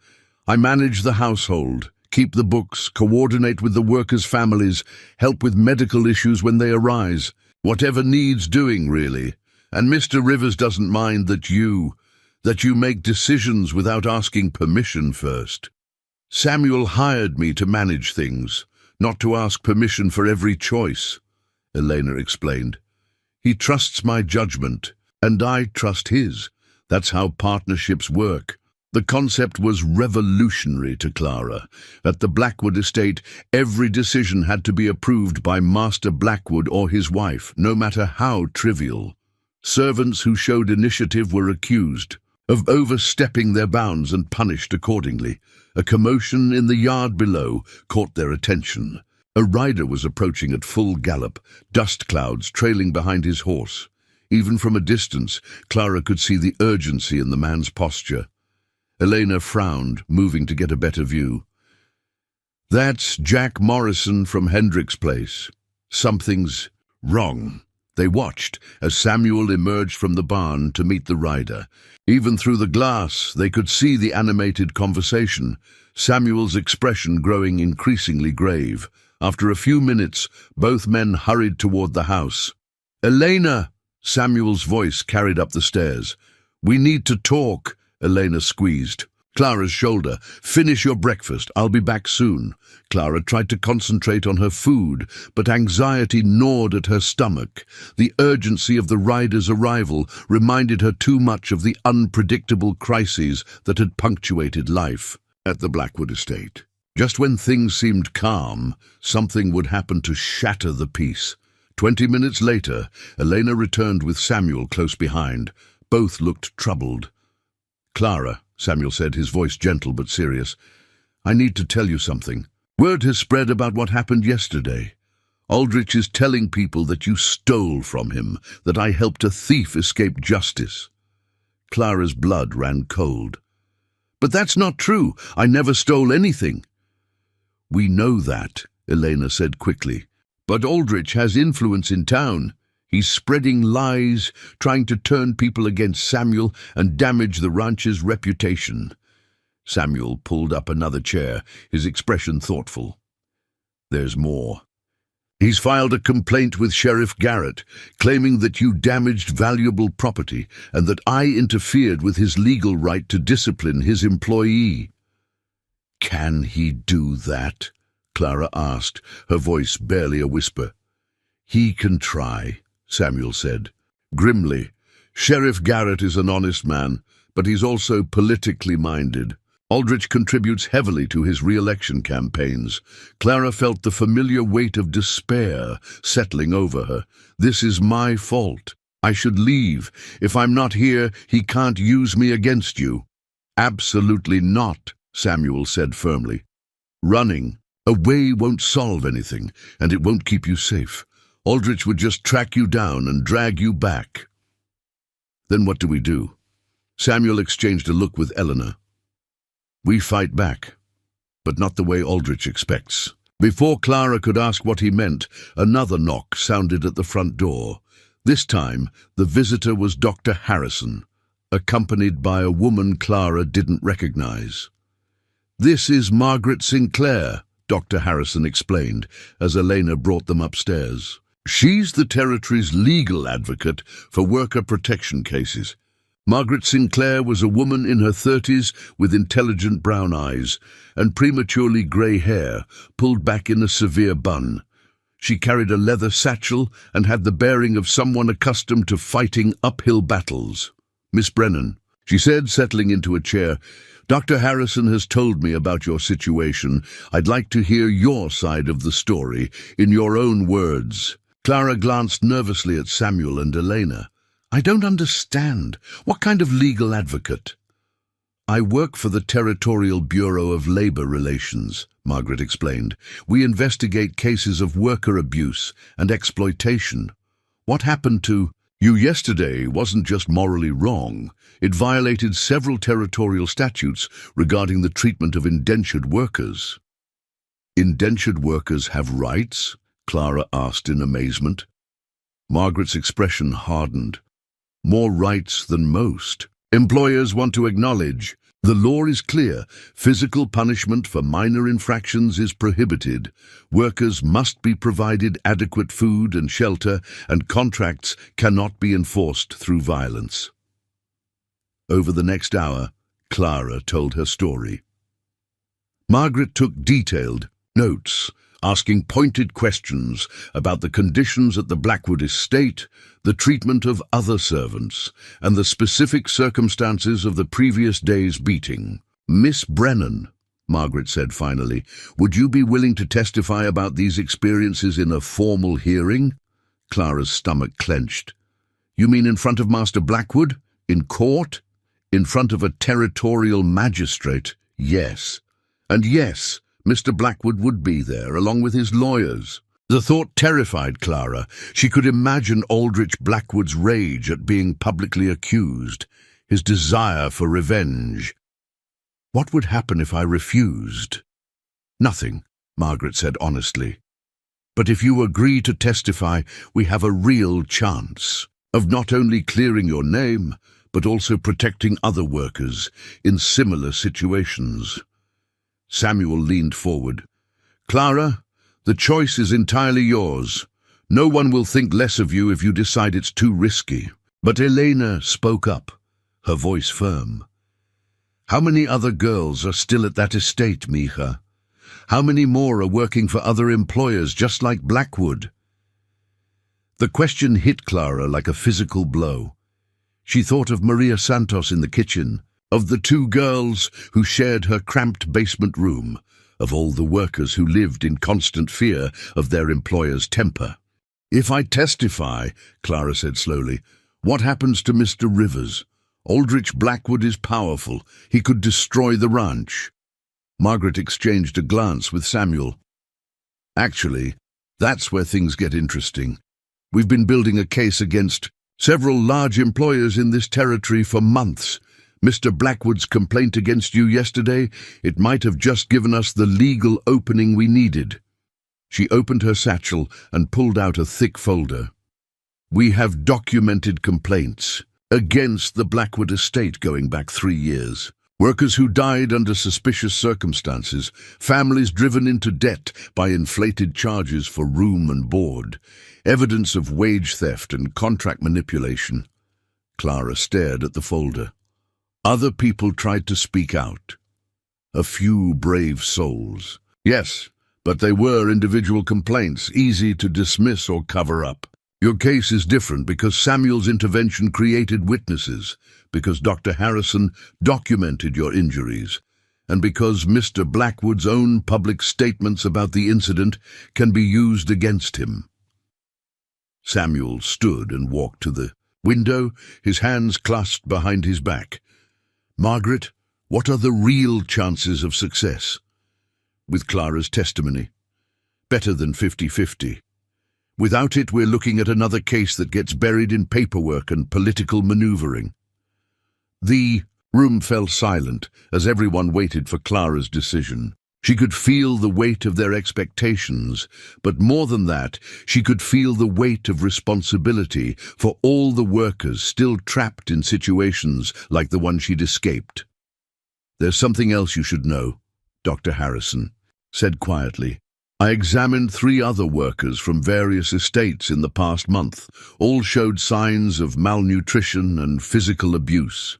"I manage the household, keep the books, coordinate with the workers' families, help with medical issues when they arise. Whatever needs doing, really. And Mr. Rivers doesn't mind that you make decisions without asking permission first. Samuel hired me to manage things, not to ask permission for every choice," Elena explained. "He trusts my judgment, and I trust his. That's how partnerships work." The concept was revolutionary to Clara. At the Blackwood estate, every decision had to be approved by Master Blackwood or his wife, no matter how trivial. Servants who showed initiative were accused of overstepping their bounds and punished accordingly. A commotion in the yard below caught their attention. A rider was approaching at full gallop, dust clouds trailing behind his horse. Even from a distance, Clara could see the urgency in the man's posture. Elena frowned, moving to get a better view. "That's Jack Morrison from Hendrick's place. Something's wrong." They watched as Samuel emerged from the barn to meet the rider. Even through the glass, they could see the animated conversation, Samuel's expression growing increasingly grave. After a few minutes, both men hurried toward the house. "Elena!" Samuel's voice carried up the stairs. "We need to talk." Elena squeezed Clara's shoulder. "Finish your breakfast. I'll be back soon." Clara tried to concentrate on her food, but anxiety gnawed at her stomach. The urgency of the rider's arrival reminded her too much of the unpredictable crises that had punctuated life at the Blackwood estate. Just when things seemed calm, something would happen to shatter the peace. 20 minutes later, Elena returned with Samuel close behind. Both looked troubled. "Clara," Samuel said, his voice gentle but serious, "I need to tell you something. Word has spread about what happened yesterday. Aldrich is telling people that you stole from him, that I helped a thief escape justice." Clara's blood ran cold. "But that's not true. I never stole anything." "We know that," Elena said quickly. "But Aldrich has influence in town. He's spreading lies, trying to turn people against Samuel and damage the ranch's reputation." Samuel pulled up another chair, his expression thoughtful. "There's more. He's filed a complaint with Sheriff Garrett, claiming that you damaged valuable property and that I interfered with his legal right to discipline his employee." "Can he do that?" Clara asked, her voice barely a whisper. "He can try," Samuel said. Grimly, "Sheriff Garrett is an honest man, but he's also politically minded. Aldrich contributes heavily to his re-election campaigns." Clara felt the familiar weight of despair settling over her. "This is my fault. I should leave. If I'm not here, he can't use me against you." "Absolutely not," Samuel said firmly. "Running away won't solve anything, and it won't keep you safe. Aldrich would just track you down and drag you back." "Then what do we do?" Samuel exchanged a look with Eleanor. "We fight back, but not the way Aldrich expects." Before Clara could ask what he meant, another knock sounded at the front door. This time, the visitor was Dr. Harrison, accompanied by a woman Clara didn't recognize. "This is Margaret Sinclair," Dr. Harrison explained as Elena brought them upstairs. "She's the territory's legal advocate for worker protection cases. Margaret Sinclair was a woman in her 30s with intelligent brown eyes and prematurely grey hair pulled back in a severe bun. She carried a leather satchel and had the bearing of someone accustomed to fighting uphill battles. "Miss Brennan," she said, settling into a chair, "Dr. Harrison has told me about your situation. I'd like to hear your side of the story, in your own words." Clara glanced nervously at Samuel and Elena. "I don't understand. What kind of legal advocate?" "I work for the Territorial Bureau of Labor Relations," Margaret explained. "We investigate cases of worker abuse and exploitation. What happened to you yesterday wasn't just morally wrong. It violated several territorial statutes regarding the treatment of indentured workers." "Indentured workers have rights?" Clara asked in amazement. Margaret's expression hardened. "More rights than most. Employers want to acknowledge. The law is clear. Physical punishment for minor infractions is prohibited. Workers must be provided adequate food and shelter, and contracts cannot be enforced through violence." Over the next hour, Clara told her story. Margaret took detailed notes, asking pointed questions about the conditions at the Blackwood estate, the treatment of other servants, and the specific circumstances of the previous day's beating. "Miss Brennan," Margaret said finally, "would you be willing to testify about these experiences in a formal hearing?" Clara's stomach clenched. "You mean in front of Master Blackwood? In court? In front of a territorial magistrate?" "Yes. And yes, Mr. Blackwood would be there, along with his lawyers." The thought terrified Clara. She could imagine Aldrich Blackwood's rage at being publicly accused, his desire for revenge. "What would happen if I refused?" "Nothing," Margaret said honestly. "But if you agree to testify, we have a real chance of not only clearing your name, but also protecting other workers in similar situations." Samuel leaned forward. "Clara, the choice is entirely yours. No one will think less of you if you decide it's too risky." But Elena spoke up, her voice firm. "How many other girls are still at that estate, Mija? How many more are working for other employers just like Blackwood?" The question hit Clara like a physical blow. She thought of Maria Santos in the kitchen, of the two girls who shared her cramped basement room, of all the workers who lived in constant fear of their employer's temper. "If I testify," Clara said slowly, "what happens to Mr. Rivers? Aldrich Blackwood is powerful. He could destroy the ranch." Margaret exchanged a glance with Samuel. "Actually, that's where things get interesting. We've been building a case against several large employers in this territory for months. Mr. Blackwood's complaint against you yesterday, it might have just given us the legal opening we needed." She opened her satchel and pulled out a thick folder. "We have documented complaints against the Blackwood estate going back 3 years. Workers who died under suspicious circumstances, families driven into debt by inflated charges for room and board, evidence of wage theft and contract manipulation." Clara stared at the folder. Other people tried to speak out. A few brave souls. Yes, but they were individual complaints, easy to dismiss or cover up. Your case is different because Samuel's intervention created witnesses, because Dr. Harrison documented your injuries, and because Mr. Blackwood's own public statements about the incident can be used against him. Samuel stood and walked to the window, his hands clasped behind his back. "Margaret, what are the real chances of success with Clara's testimony? Better than 50-50. Without it, we're looking at another case that gets buried in paperwork and political maneuvering." The room fell silent as everyone waited for Clara's decision. She could feel the weight of their expectations, but more than that, she could feel the weight of responsibility for all the workers still trapped in situations like the one she'd escaped. "There's something else you should know," Dr. Harrison said quietly. I examined 3 other workers from various estates in the past month. All showed signs of malnutrition and physical abuse.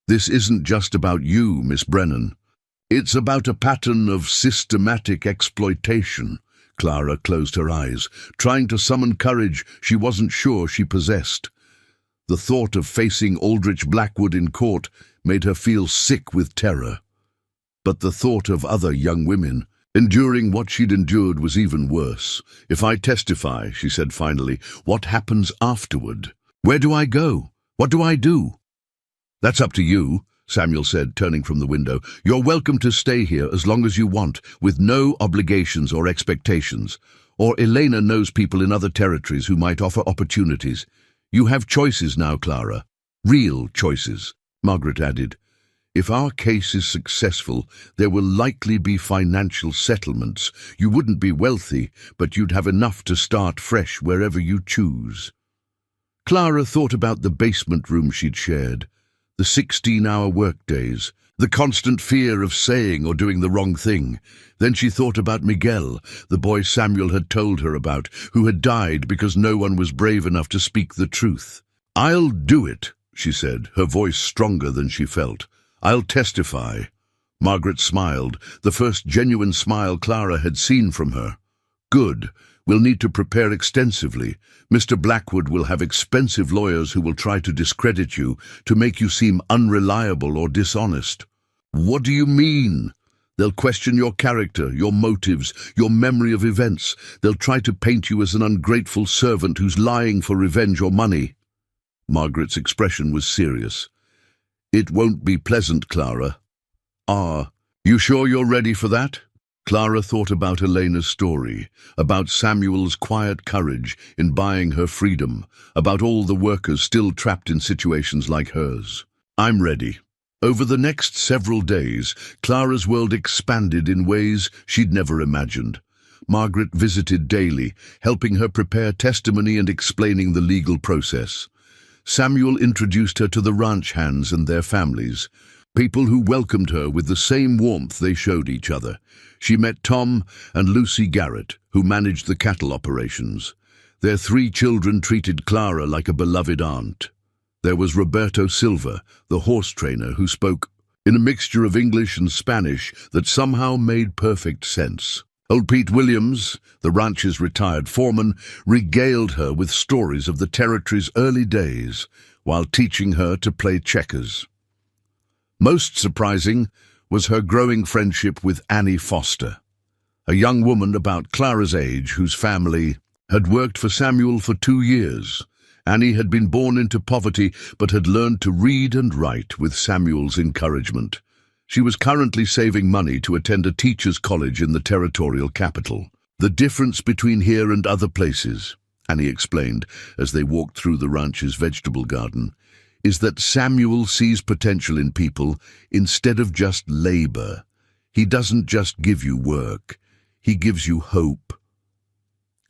This isn't just about you, Miss Brennan. It's about a pattern of systematic exploitation. Clara closed her eyes, trying to summon courage she wasn't sure she possessed. The thought of facing Aldrich Blackwood in court made her feel sick with terror. But the thought of other young women enduring what she'd endured was even worse. If I testify, she said finally, what happens afterward? Where do I go? What do I do? That's up to you, Samuel said, turning from the window. You're welcome to stay here as long as you want, with no obligations or expectations. Or Elena knows people in other territories who might offer opportunities. You have choices now, Clara. Real choices, Margaret added. If our case is successful, there will likely be financial settlements. You wouldn't be wealthy, but you'd have enough to start fresh wherever you choose. Clara thought about the basement room she'd shared, the 16-hour workdays, the constant fear of saying or doing the wrong thing. Then she thought about Miguel, the boy Samuel had told her about, who had died because no one was brave enough to speak the truth. I'll do it, she said, her voice stronger than she felt. I'll testify. Margaret smiled, the first genuine smile Clara had seen from her. Good. We'll need to prepare extensively. Mr. Blackwood will have expensive lawyers who will try to discredit you, to make you seem unreliable or dishonest. What do you mean? They'll question your character, your motives, your memory of events. They'll try to paint you as an ungrateful servant who's lying for revenge or money. Margaret's expression was serious. It won't be pleasant, Clara. You sure you're ready for that? Clara thought about Elena's story, about Samuel's quiet courage in buying her freedom, about all the workers still trapped in situations like hers. I'm ready. Over the next several days, Clara's world expanded in ways she'd never imagined. Margaret visited daily, helping her prepare testimony and explaining the legal process. Samuel introduced her to the ranch hands and their families, people who welcomed her with the same warmth they showed each other. She met Tom and Lucy Garrett, who managed the cattle operations. Their 3 children treated Clara like a beloved aunt. There was Roberto Silva, the horse trainer, who spoke in a mixture of English and Spanish that somehow made perfect sense. Old Pete Williams, the ranch's retired foreman, regaled her with stories of the territory's early days while teaching her to play checkers. Most surprising was her growing friendship with Annie Foster, a young woman about Clara's age whose family had worked for Samuel for 2 years. Annie had been born into poverty but had learned to read and write with Samuel's encouragement. She was currently saving money to attend a teacher's college in the territorial capital. The difference between here and other places, Annie explained as they walked through the ranch's vegetable garden, is that Samuel sees potential in people instead of just labor. He doesn't just give you work, he gives you hope.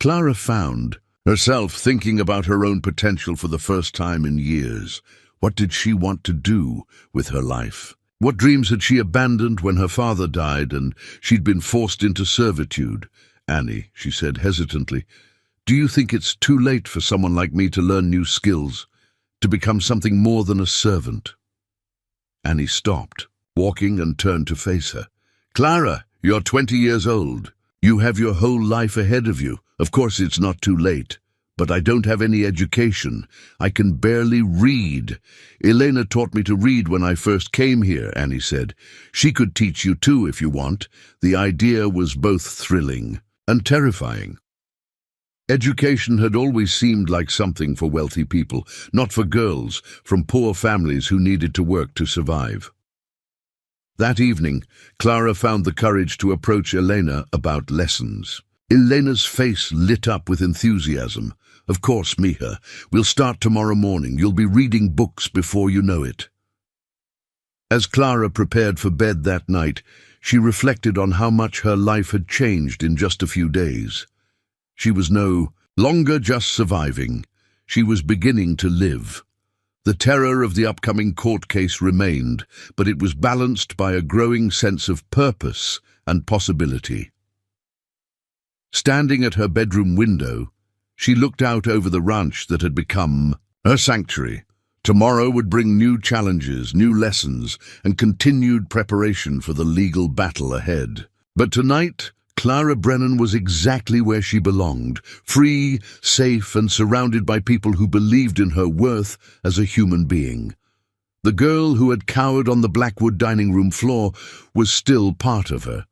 Clara found herself thinking about her own potential for the first time in years. What did she want to do with her life? What dreams had she abandoned when her father died and she'd been forced into servitude? Annie, she said hesitantly, do you think it's too late for someone like me to learn new skills, to become something more than a servant? Annie stopped, walking, and turned to face her. Clara, you're 20 years old. You have your whole life ahead of you. Of course it's not too late. But I don't have any education. I can barely read. Elena taught me to read when I first came here, Annie said. She could teach you too if you want. The idea was both thrilling and terrifying. Education had always seemed like something for wealthy people, not for girls from poor families who needed to work to survive. That evening, Clara found the courage to approach Elena about lessons. Elena's face lit up with enthusiasm. Of course, Mija. We'll start tomorrow morning. You'll be reading books before you know it. As Clara prepared for bed that night, she reflected on how much her life had changed in just a few days. She was no longer just surviving. She was beginning to live. The terror of the upcoming court case remained, but it was balanced by a growing sense of purpose and possibility. Standing at her bedroom window, she looked out over the ranch that had become her sanctuary. Tomorrow would bring new challenges, new lessons, and continued preparation for the legal battle ahead. But tonight, Clara Brennan was exactly where she belonged, free, safe, and surrounded by people who believed in her worth as a human being. The girl who had cowered on the Blackwood dining room floor was still part of her,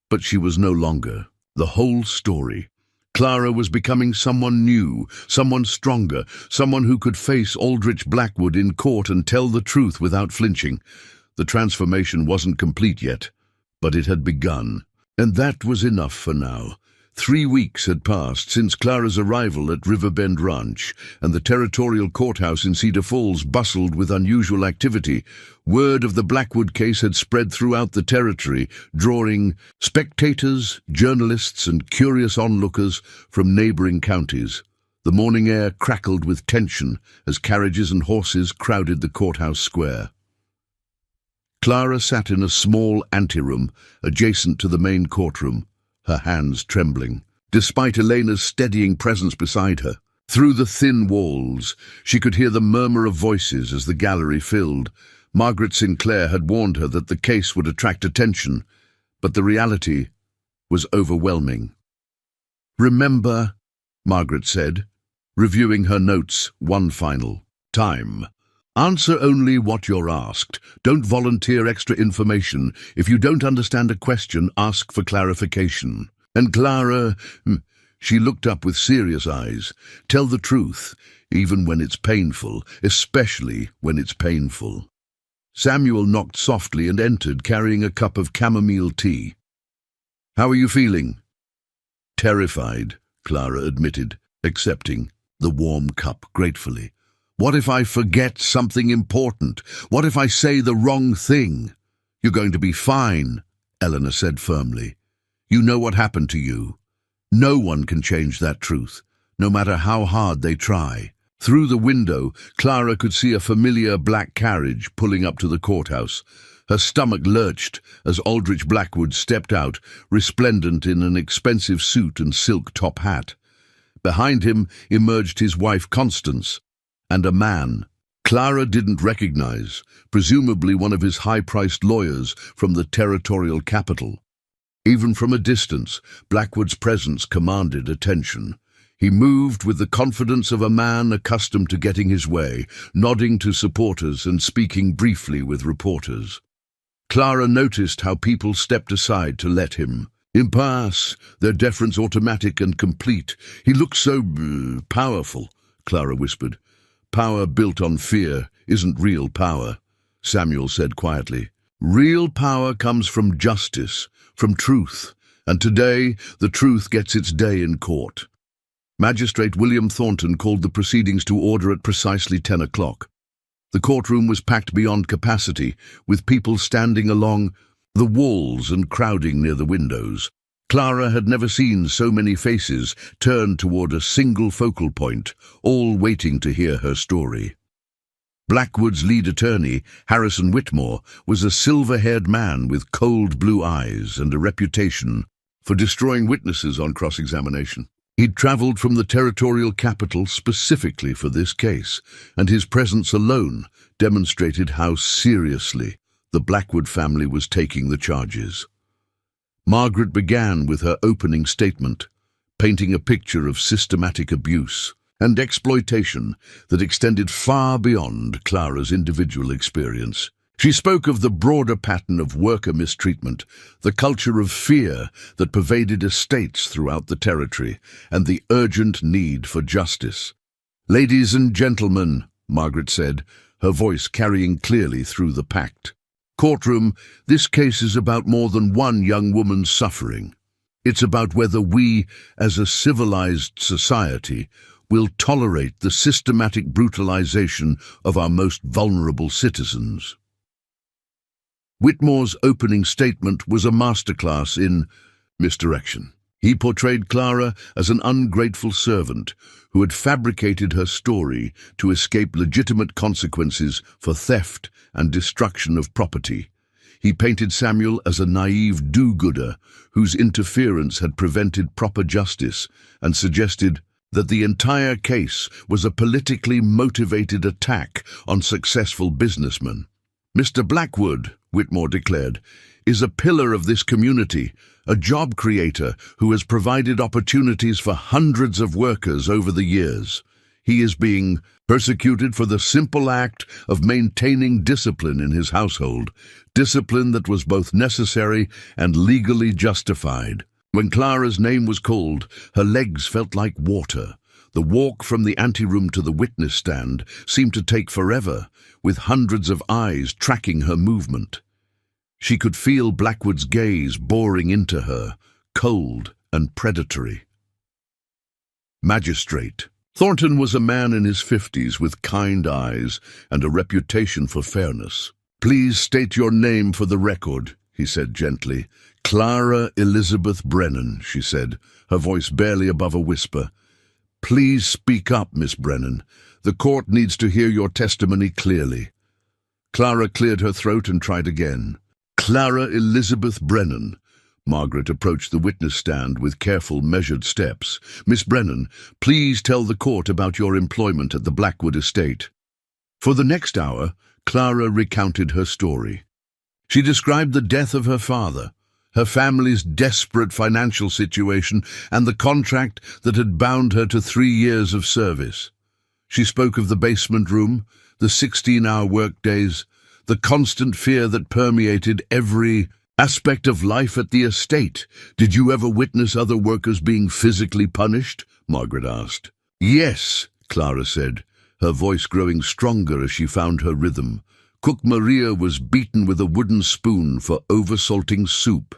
but she was no longer the whole story. Clara was becoming someone new, someone stronger, someone who could face Aldrich Blackwood in court and tell the truth without flinching. The transformation wasn't complete yet, but it had begun. And that was enough for now. 3 weeks had passed since Clara's arrival at Riverbend Ranch, and the territorial courthouse in Cedar Falls bustled with unusual activity. Word of the Blackwood case had spread throughout the territory, drawing spectators, journalists, and curious onlookers from neighboring counties. The morning air crackled with tension as carriages and horses crowded the courthouse square. Clara sat in a small anteroom adjacent to the main courtroom, her hands trembling, despite Elena's steadying presence beside her. Through the thin walls, she could hear the murmur of voices as the gallery filled. Margaret Sinclair had warned her that the case would attract attention, but the reality was overwhelming. "Remember," Margaret said, reviewing her notes one final time. "Answer only what you're asked. Don't volunteer extra information. If you don't understand a question, ask for clarification." And Clara, she looked up with serious eyes. "Tell the truth, even when it's painful, especially when it's painful." Samuel knocked softly and entered, carrying a cup of chamomile tea. "How are you feeling?" "Terrified," Clara admitted, accepting the warm cup gratefully. "What if I forget something important? What if I say the wrong thing?" "You're going to be fine," Eleanor said firmly. "You know what happened to you. No one can change that truth, no matter how hard they try." Through the window, Clara could see a familiar black carriage pulling up to the courthouse. Her stomach lurched as Aldrich Blackwood stepped out, resplendent in an expensive suit and silk top hat. Behind him emerged his wife Constance, and a man Clara didn't recognize, presumably one of his high-priced lawyers from the territorial capital. Even from a distance, Blackwood's presence commanded attention. He moved with the confidence of a man accustomed to getting his way, nodding to supporters and speaking briefly with reporters. Clara noticed how people stepped aside to let him pass, their deference automatic and complete. "He looks so powerful," Clara whispered. "Power built on fear isn't real power," Samuel said quietly. "Real power comes from justice, from truth, and today the truth gets its day in court." Magistrate William Thornton called the proceedings to order at precisely 10 o'clock. The courtroom was packed beyond capacity, with people standing along the walls and crowding near the windows. Clara had never seen so many faces turned toward a single focal point, all waiting to hear her story. Blackwood's lead attorney, Harrison Whitmore, was a silver-haired man with cold blue eyes and a reputation for destroying witnesses on cross-examination. He'd traveled from the territorial capital specifically for this case, and his presence alone demonstrated how seriously the Blackwood family was taking the charges. Margaret began with her opening statement, painting a picture of systematic abuse and exploitation that extended far beyond Clara's individual experience. She spoke of the broader pattern of worker mistreatment, the culture of fear that pervaded estates throughout the territory, and the urgent need for justice. "Ladies and gentlemen," Margaret said, her voice carrying clearly through the packed courtroom, "this case is about more than one young woman's suffering. It's about whether we, as a civilized society, will tolerate the systematic brutalization of our most vulnerable citizens." Whitmore's opening statement was a masterclass in misdirection. He portrayed Clara as an ungrateful servant who had fabricated her story to escape legitimate consequences for theft and destruction of property. He painted Samuel as a naive do-gooder whose interference had prevented proper justice and suggested that the entire case was a politically motivated attack on successful businessmen. "Mr. Blackwood," Whitmore declared, "is a pillar of this community, a job creator who has provided opportunities for hundreds of workers over the years. He is being persecuted for the simple act of maintaining discipline in his household, discipline that was both necessary and legally justified." When Clara's name was called, her legs felt like water. The walk from the anteroom to the witness stand seemed to take forever, with hundreds of eyes tracking her movement. She could feel Blackwood's gaze boring into her, cold and predatory. Magistrate. Thornton was a man in his 50s with kind eyes and a reputation for fairness. "Please state your name for the record," he said gently. "Clara Elizabeth Brennan," she said, her voice barely above a whisper. "Please speak up, Miss Brennan. The court needs to hear your testimony clearly." Clara cleared her throat and tried again. "Clara Elizabeth Brennan." Margaret approached the witness stand with careful, measured steps. "Miss Brennan, please tell the court about your employment at the Blackwood estate." For the next hour, Clara recounted her story. She described the death of her father, her family's desperate financial situation, and the contract that had bound her to 3 years of service. She spoke of the basement room, the 16-hour workdays, the constant fear that permeated every aspect of life at the estate. "Did you ever witness other workers being physically punished?" Margaret asked. "Yes," Clara said, her voice growing stronger as she found her rhythm. "Cook Maria was beaten with a wooden spoon for oversalting soup.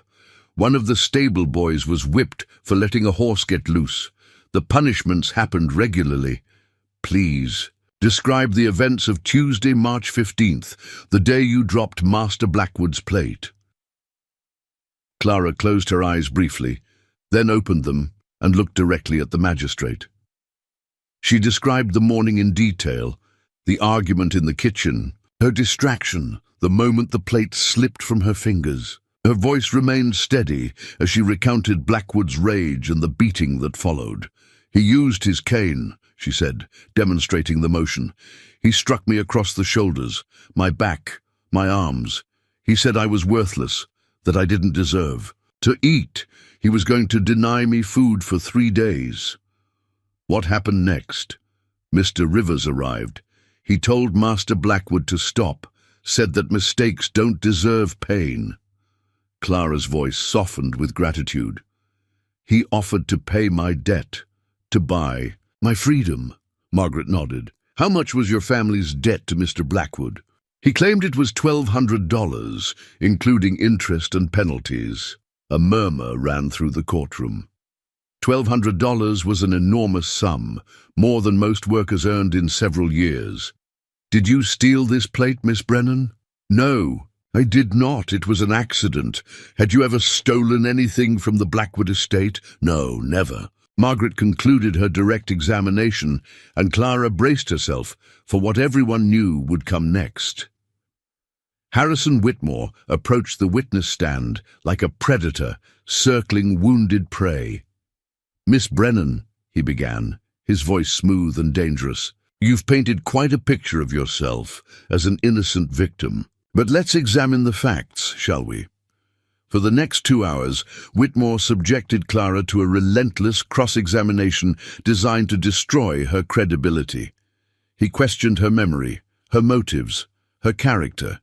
One of the stable boys was whipped for letting a horse get loose. The punishments happened regularly." "Please, describe the events of Tuesday, March 15th, the day you dropped Master Blackwood's plate." Clara closed her eyes briefly, then opened them and looked directly at the magistrate. She described the morning in detail, the argument in the kitchen, her distraction, the moment the plate slipped from her fingers. Her voice remained steady as she recounted Blackwood's rage and the beating that followed. "He used his cane," she said, demonstrating the motion. "He struck me across the shoulders, my back, my arms. He said I was worthless, that I didn't deserve to eat. He was going to deny me food for 3 days. What happened next? Mr. Rivers arrived. He told Master Blackwood to stop, said that mistakes don't deserve pain." Clara's voice softened with gratitude. "He offered to pay my debt, to buy my freedom." Margaret nodded. "How much was your family's debt to Mr. Blackwood?" "He claimed it was $1,200, including interest and penalties." A murmur ran through the courtroom. $1,200 was an enormous sum, more than most workers earned in several years. "Did you steal this plate, Miss Brennan?" "No, I did not. It was an accident. Had you ever stolen anything from the Blackwood estate?" "No, never." Margaret concluded her direct examination, and Clara braced herself for what everyone knew would come next. Harrison Whitmore approached the witness stand like a predator circling wounded prey. "Miss Brennan," he began, his voice smooth and dangerous, "you've painted quite a picture of yourself as an innocent victim. But let's examine the facts, shall we?" For the next 2 hours, Whitmore subjected Clara to a relentless cross-examination designed to destroy her credibility. He questioned her memory, her motives, her character.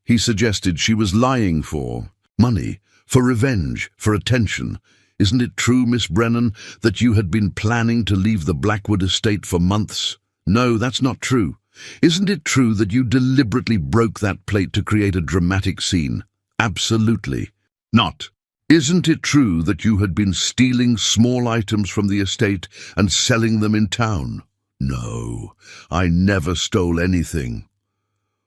He suggested she was lying for money, for revenge, for attention. "Isn't it true, Miss Brennan, that you had been planning to leave the Blackwood estate for months?" "No, that's not true." "Isn't it true that you deliberately broke that plate to create a dramatic scene?" "Absolutely not." "Isn't it true that you had been stealing small items from the estate and selling them in town?" "No, I never stole anything."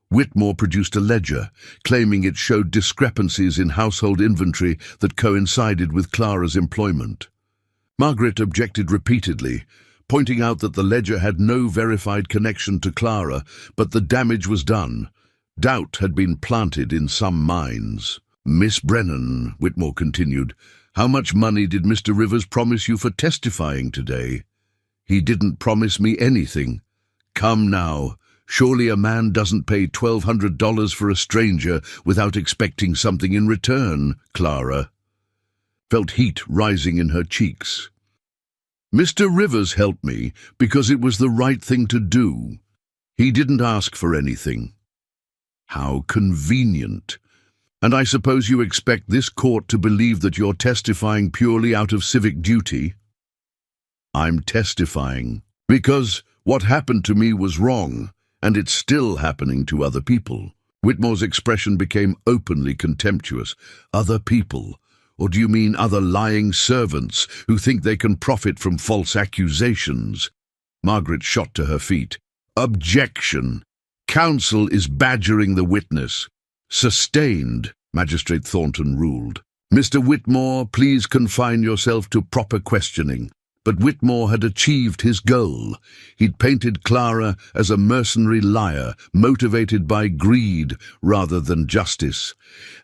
Whitmore produced a ledger, claiming it showed discrepancies in household inventory that coincided with Clara's employment. Margaret objected repeatedly, pointing out that the ledger had no verified connection to Clara, but the damage was done. Doubt had been planted in some minds. "Miss Brennan," Whitmore continued, "how much money did Mr. Rivers promise you for testifying today?" "He didn't promise me anything." "Come now, surely a man doesn't pay $1,200 for a stranger without expecting something in return." Clara felt heat rising in her cheeks. "Mr. Rivers helped me because it was the right thing to do. He didn't ask for anything." "How convenient. And I suppose you expect this court to believe that you're testifying purely out of civic duty?" "I'm testifying because what happened to me was wrong, and it's still happening to other people." Whitmore's expression became openly contemptuous. "Other people? Or do you mean other lying servants who think they can profit from false accusations?" Margaret shot to her feet. "Objection! Counsel is badgering the witness." "Sustained," Magistrate Thornton ruled. "Mr. Whitmore, please confine yourself to proper questioning." But Whitmore had achieved his goal. He'd painted Clara as a mercenary liar, motivated by greed rather than justice.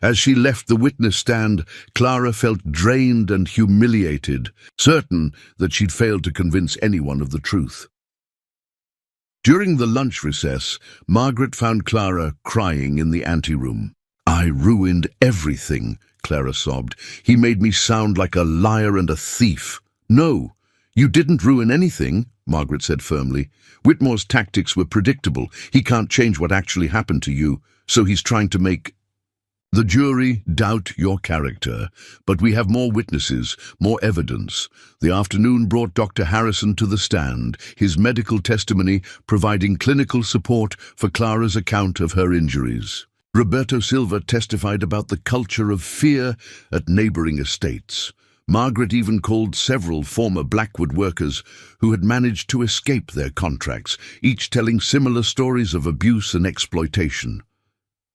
As she left the witness stand, Clara felt drained and humiliated, certain that she'd failed to convince anyone of the truth. During the lunch recess, Margaret found Clara crying in the anteroom. "I ruined everything," Clara sobbed. "He made me sound like a liar and a thief." "No, you didn't ruin anything," Margaret said firmly. "Whitmore's tactics were predictable. He can't change what actually happened to you, so he's trying to make the jury doubt your character. But we have more witnesses, more evidence." The afternoon brought Dr. Harrison to the stand, his medical testimony providing clinical support for Clara's account of her injuries. Roberto Silva testified about the culture of fear at neighboring estates. Margaret even called several former Blackwood workers who had managed to escape their contracts, each telling similar stories of abuse and exploitation.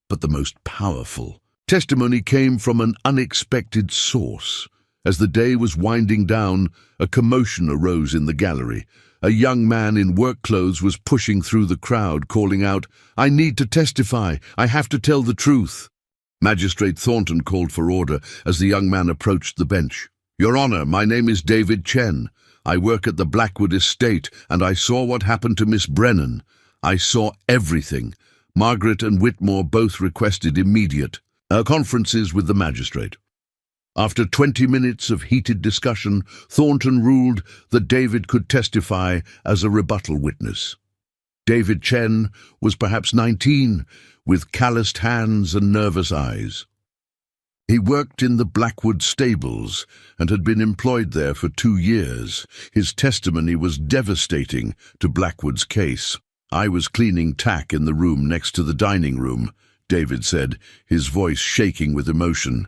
But the most powerful testimony came from an unexpected source. As the day was winding down, a commotion arose in the gallery. A young man in work clothes was pushing through the crowd, calling out, "I need to testify. I have to tell the truth." Magistrate Thornton called for order as the young man approached the bench. "Your Honor, my name is David Chen. I work at the Blackwood estate, and I saw what happened to Miss Brennan. I saw everything." Margaret and Whitmore both requested immediate conferences with the magistrate. After 20 minutes of heated discussion, Thornton ruled that David could testify as a rebuttal witness. David Chen was perhaps 19, with calloused hands and nervous eyes. He worked in the Blackwood stables and had been employed there for 2 years. His testimony was devastating to Blackwood's case. "I was cleaning tack in the room next to the dining room," David said, his voice shaking with emotion.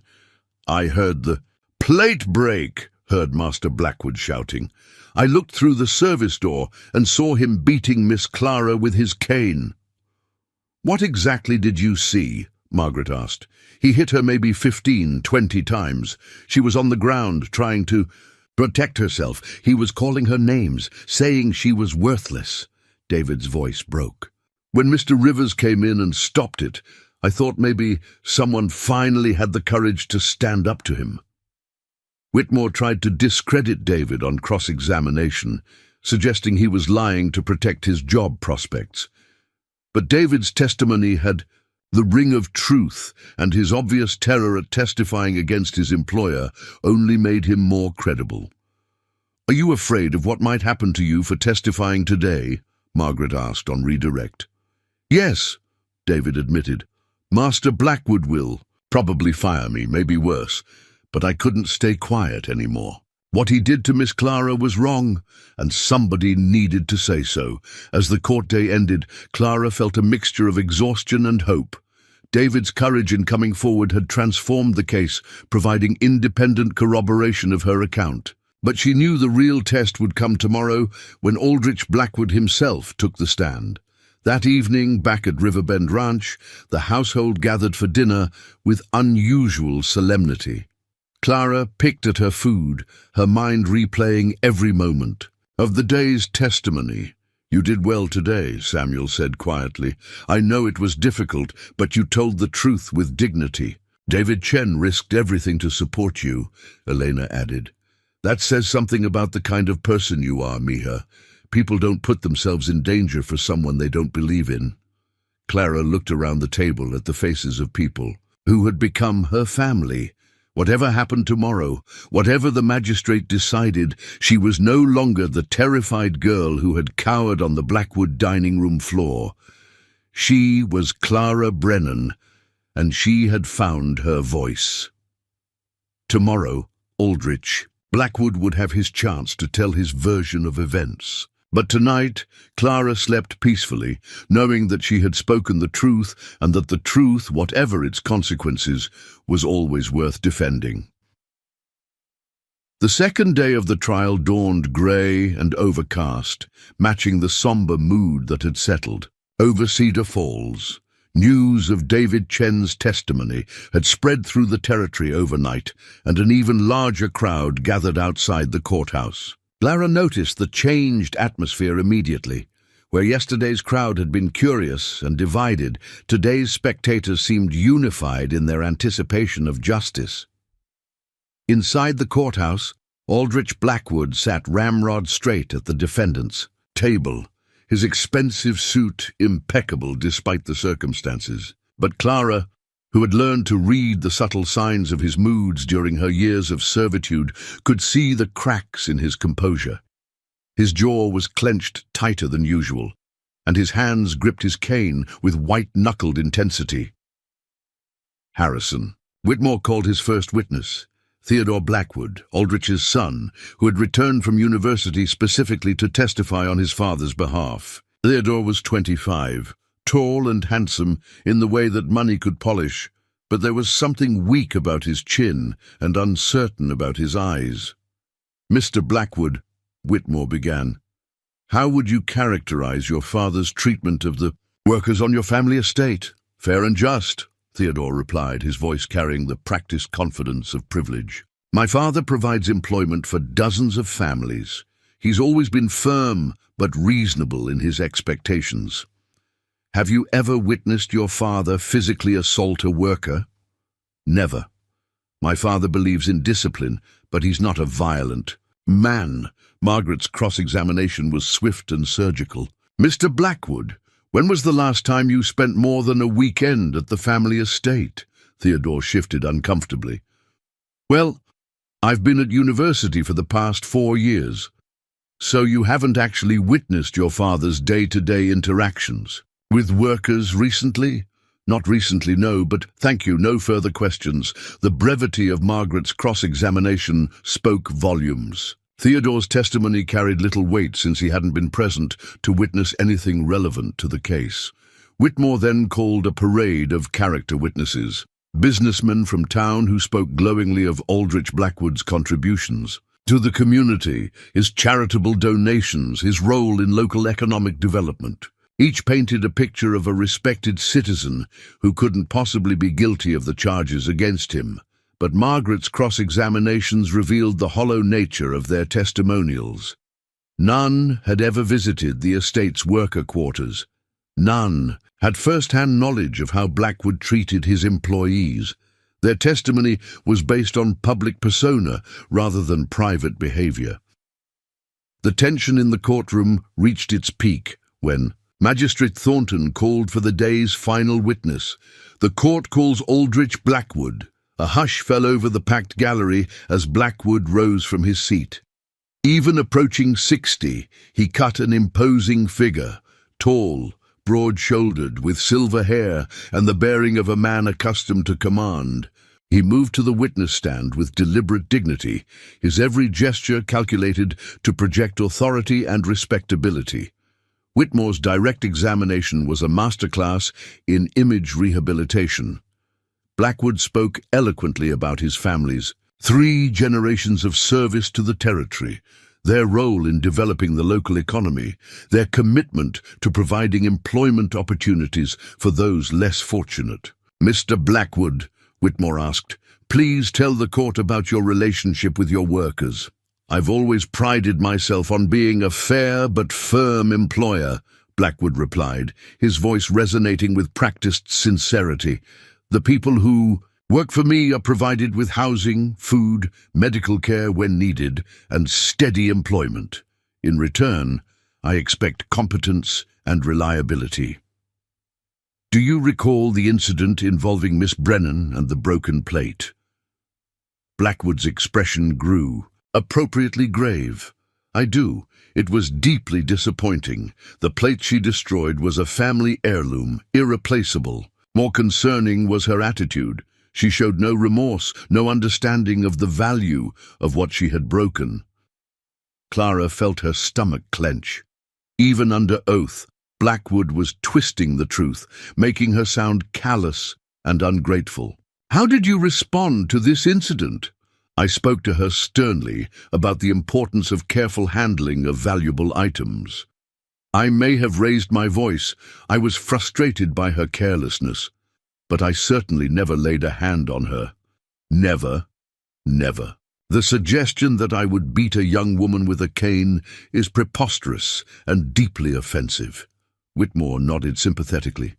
"I heard the plate break," heard Master Blackwood shouting. "I looked through the service door and saw him beating Miss Clara with his cane." "What exactly did you see?" Margaret asked. "He hit her maybe 15, 20 times. She was on the ground trying to protect herself. He was calling her names, saying she was worthless." David's voice broke. "When Mr. Rivers came in and stopped it, I thought maybe someone finally had the courage to stand up to him." Whitmore tried to discredit David on cross-examination, suggesting he was lying to protect his job prospects. But David's testimony had the ring of truth, and his obvious terror at testifying against his employer only made him more credible. "Are you afraid of what might happen to you for testifying today?" Margaret asked on redirect. "Yes," David admitted. "Master Blackwood will probably fire me, maybe worse, but I couldn't stay quiet anymore. What he did to Miss Clara was wrong, and somebody needed to say so." As the court day ended, Clara felt a mixture of exhaustion and hope. David's courage in coming forward had transformed the case, providing independent corroboration of her account. But she knew the real test would come tomorrow when Aldrich Blackwood himself took the stand. That evening, back at Riverbend Ranch, the household gathered for dinner with unusual solemnity. Clara picked at her food, her mind replaying every moment of the day's testimony. "You did well today," Samuel said quietly. "I know it was difficult, but you told the truth with dignity." "David Chen risked everything to support you," Elena added. "That says something about the kind of person you are, Miha. People don't put themselves in danger for someone they don't believe in." Clara looked around the table at the faces of people who had become her family. Whatever happened tomorrow, whatever the magistrate decided, she was no longer the terrified girl who had cowered on the Blackwood dining room floor. She was Clara Brennan, and she had found her voice. Tomorrow, Aldrich, Blackwood would have his chance to tell his version of events. But tonight, Clara slept peacefully, knowing that she had spoken the truth and that the truth, whatever its consequences, was always worth defending. The second day of the trial dawned grey and overcast, matching the somber mood that had settled over Cedar Falls. News of David Chen's testimony had spread through the territory overnight, and an even larger crowd gathered outside the courthouse. Clara noticed the changed atmosphere immediately. Where yesterday's crowd had been curious and divided, today's spectators seemed unified in their anticipation of justice. Inside the courthouse, Aldrich Blackwood sat ramrod straight at the defendant's table, his expensive suit impeccable despite the circumstances. But Clara, who had learned to read the subtle signs of his moods during her years of servitude, could see the cracks in his composure. His jaw was clenched tighter than usual, and his hands gripped his cane with white-knuckled intensity. Harrison. Whitmore called his first witness, Theodore Blackwood, Aldrich's son, who had returned from university specifically to testify on his father's behalf. Theodore was 25. Tall and handsome in the way that money could polish, but there was something weak about his chin and uncertain about his eyes. "Mr. Blackwood," Whitmore began, "how would you characterize your father's treatment of the workers on your family estate?" "Fair and just," Theodore replied, his voice carrying the practiced confidence of privilege. "My father provides employment for dozens of families. He's always been firm but reasonable in his expectations." "Have you ever witnessed your father physically assault a worker?" "Never. My father believes in discipline, but he's not a violent man." Margaret's cross-examination was swift and surgical. "Mr. Blackwood, when was the last time you spent more than a weekend at the family estate?" Theodore shifted uncomfortably. "Well, I've been at university for the past 4 years. So you haven't actually witnessed your father's day-to-day interactions with workers recently?" "Not recently, no, but thank you, no further questions." The brevity of Margaret's cross-examination spoke volumes. Theodore's testimony carried little weight since he hadn't been present to witness anything relevant to the case. Whitmore then called a parade of character witnesses, businessmen from town who spoke glowingly of Aldrich Blackwood's contributions to the community, his charitable donations, his role in local economic development. Each painted a picture of a respected citizen who couldn't possibly be guilty of the charges against him. But Margaret's cross-examinations revealed the hollow nature of their testimonials. None had ever visited the estate's worker quarters. None had first-hand knowledge of how Blackwood treated his employees. Their testimony was based on public persona rather than private behavior. The tension in the courtroom reached its peak when Magistrate Thornton called for the day's final witness. "The court calls Aldrich Blackwood." A hush fell over the packed gallery as Blackwood rose from his seat. Even approaching 60, he cut an imposing figure, tall, broad-shouldered, with silver hair and the bearing of a man accustomed to command. He moved to the witness stand with deliberate dignity, his every gesture calculated to project authority and respectability. Whitmore's direct examination was a masterclass in image rehabilitation. Blackwood spoke eloquently about his family's 3 generations of service to the territory, their role in developing the local economy, their commitment to providing employment opportunities for those less fortunate. "Mr. Blackwood," Whitmore asked, "please tell the court about your relationship with your workers." "I've always prided myself on being a fair but firm employer," Blackwood replied, his voice resonating with practiced sincerity. "The people who work for me are provided with housing, food, medical care when needed, and steady employment. In return, I expect competence and reliability." "Do you recall the incident involving Miss Brennan and the broken plate?" Blackwood's expression grew, appropriately grave. "I do. It was deeply disappointing. The plate she destroyed was a family heirloom, irreplaceable. More concerning was her attitude. She showed no remorse, no understanding of the value of what she had broken." Clara felt her stomach clench. Even under oath, Blackwood was twisting the truth, making her sound callous and ungrateful. "How did you respond to this incident?" "I spoke to her sternly about the importance of careful handling of valuable items. I may have raised my voice. I was frustrated by her carelessness. But I certainly never laid a hand on her. Never, never. The suggestion that I would beat a young woman with a cane is preposterous and deeply offensive." Whitmore nodded sympathetically.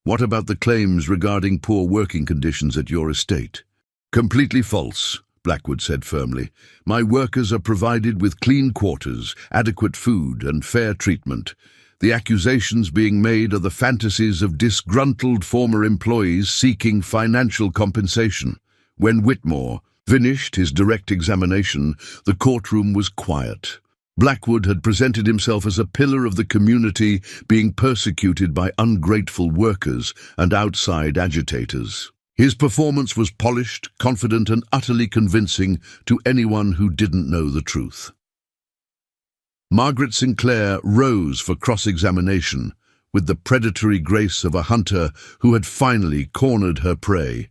"What about the claims regarding poor working conditions at your estate?" "Completely false," Blackwood said firmly. "My workers are provided with clean quarters, adequate food, and fair treatment. The accusations being made are the fantasies of disgruntled former employees seeking financial compensation." When Whitmore finished his direct examination, the courtroom was quiet. Blackwood had presented himself as a pillar of the community being persecuted by ungrateful workers and outside agitators. His performance was polished, confident, and utterly convincing to anyone who didn't know the truth. Margaret Sinclair rose for cross-examination with the predatory grace of a hunter who had finally cornered her prey.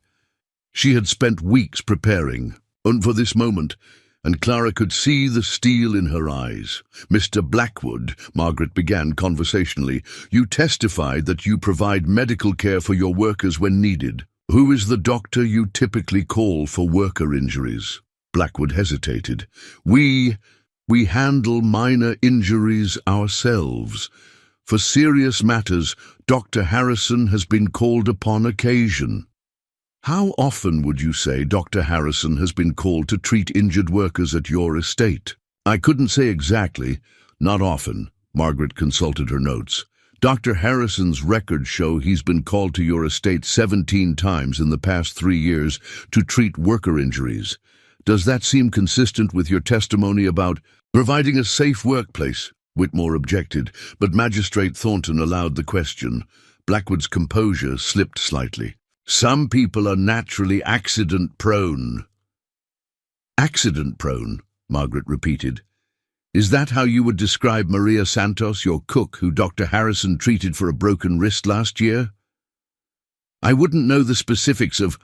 She had spent weeks preparing for this moment, and Clara could see the steel in her eyes. "Mr. Blackwood," Margaret began conversationally, "you testified that you provide medical care for your workers when needed. Who is the doctor you typically call for worker injuries?" Blackwood hesitated. We handle minor injuries ourselves. For serious matters, Dr. Harrison has been called upon occasion." "How often would you say Dr. Harrison has been called to treat injured workers at your estate?" "I couldn't say exactly. Not often." Margaret consulted her notes. "Dr. Harrison's records show he's been called to your estate 17 times in the past 3 years to treat worker injuries. Does that seem consistent with your testimony about providing a safe workplace?" Whitmore objected, but Magistrate Thornton allowed the question. Blackwood's composure slipped slightly. "Some people are naturally accident-prone." "Accident-prone," Margaret repeated. "Is that how you would describe Maria Santos, your cook, who Dr. Harrison treated for a broken wrist last year?" "I wouldn't know the specifics of—"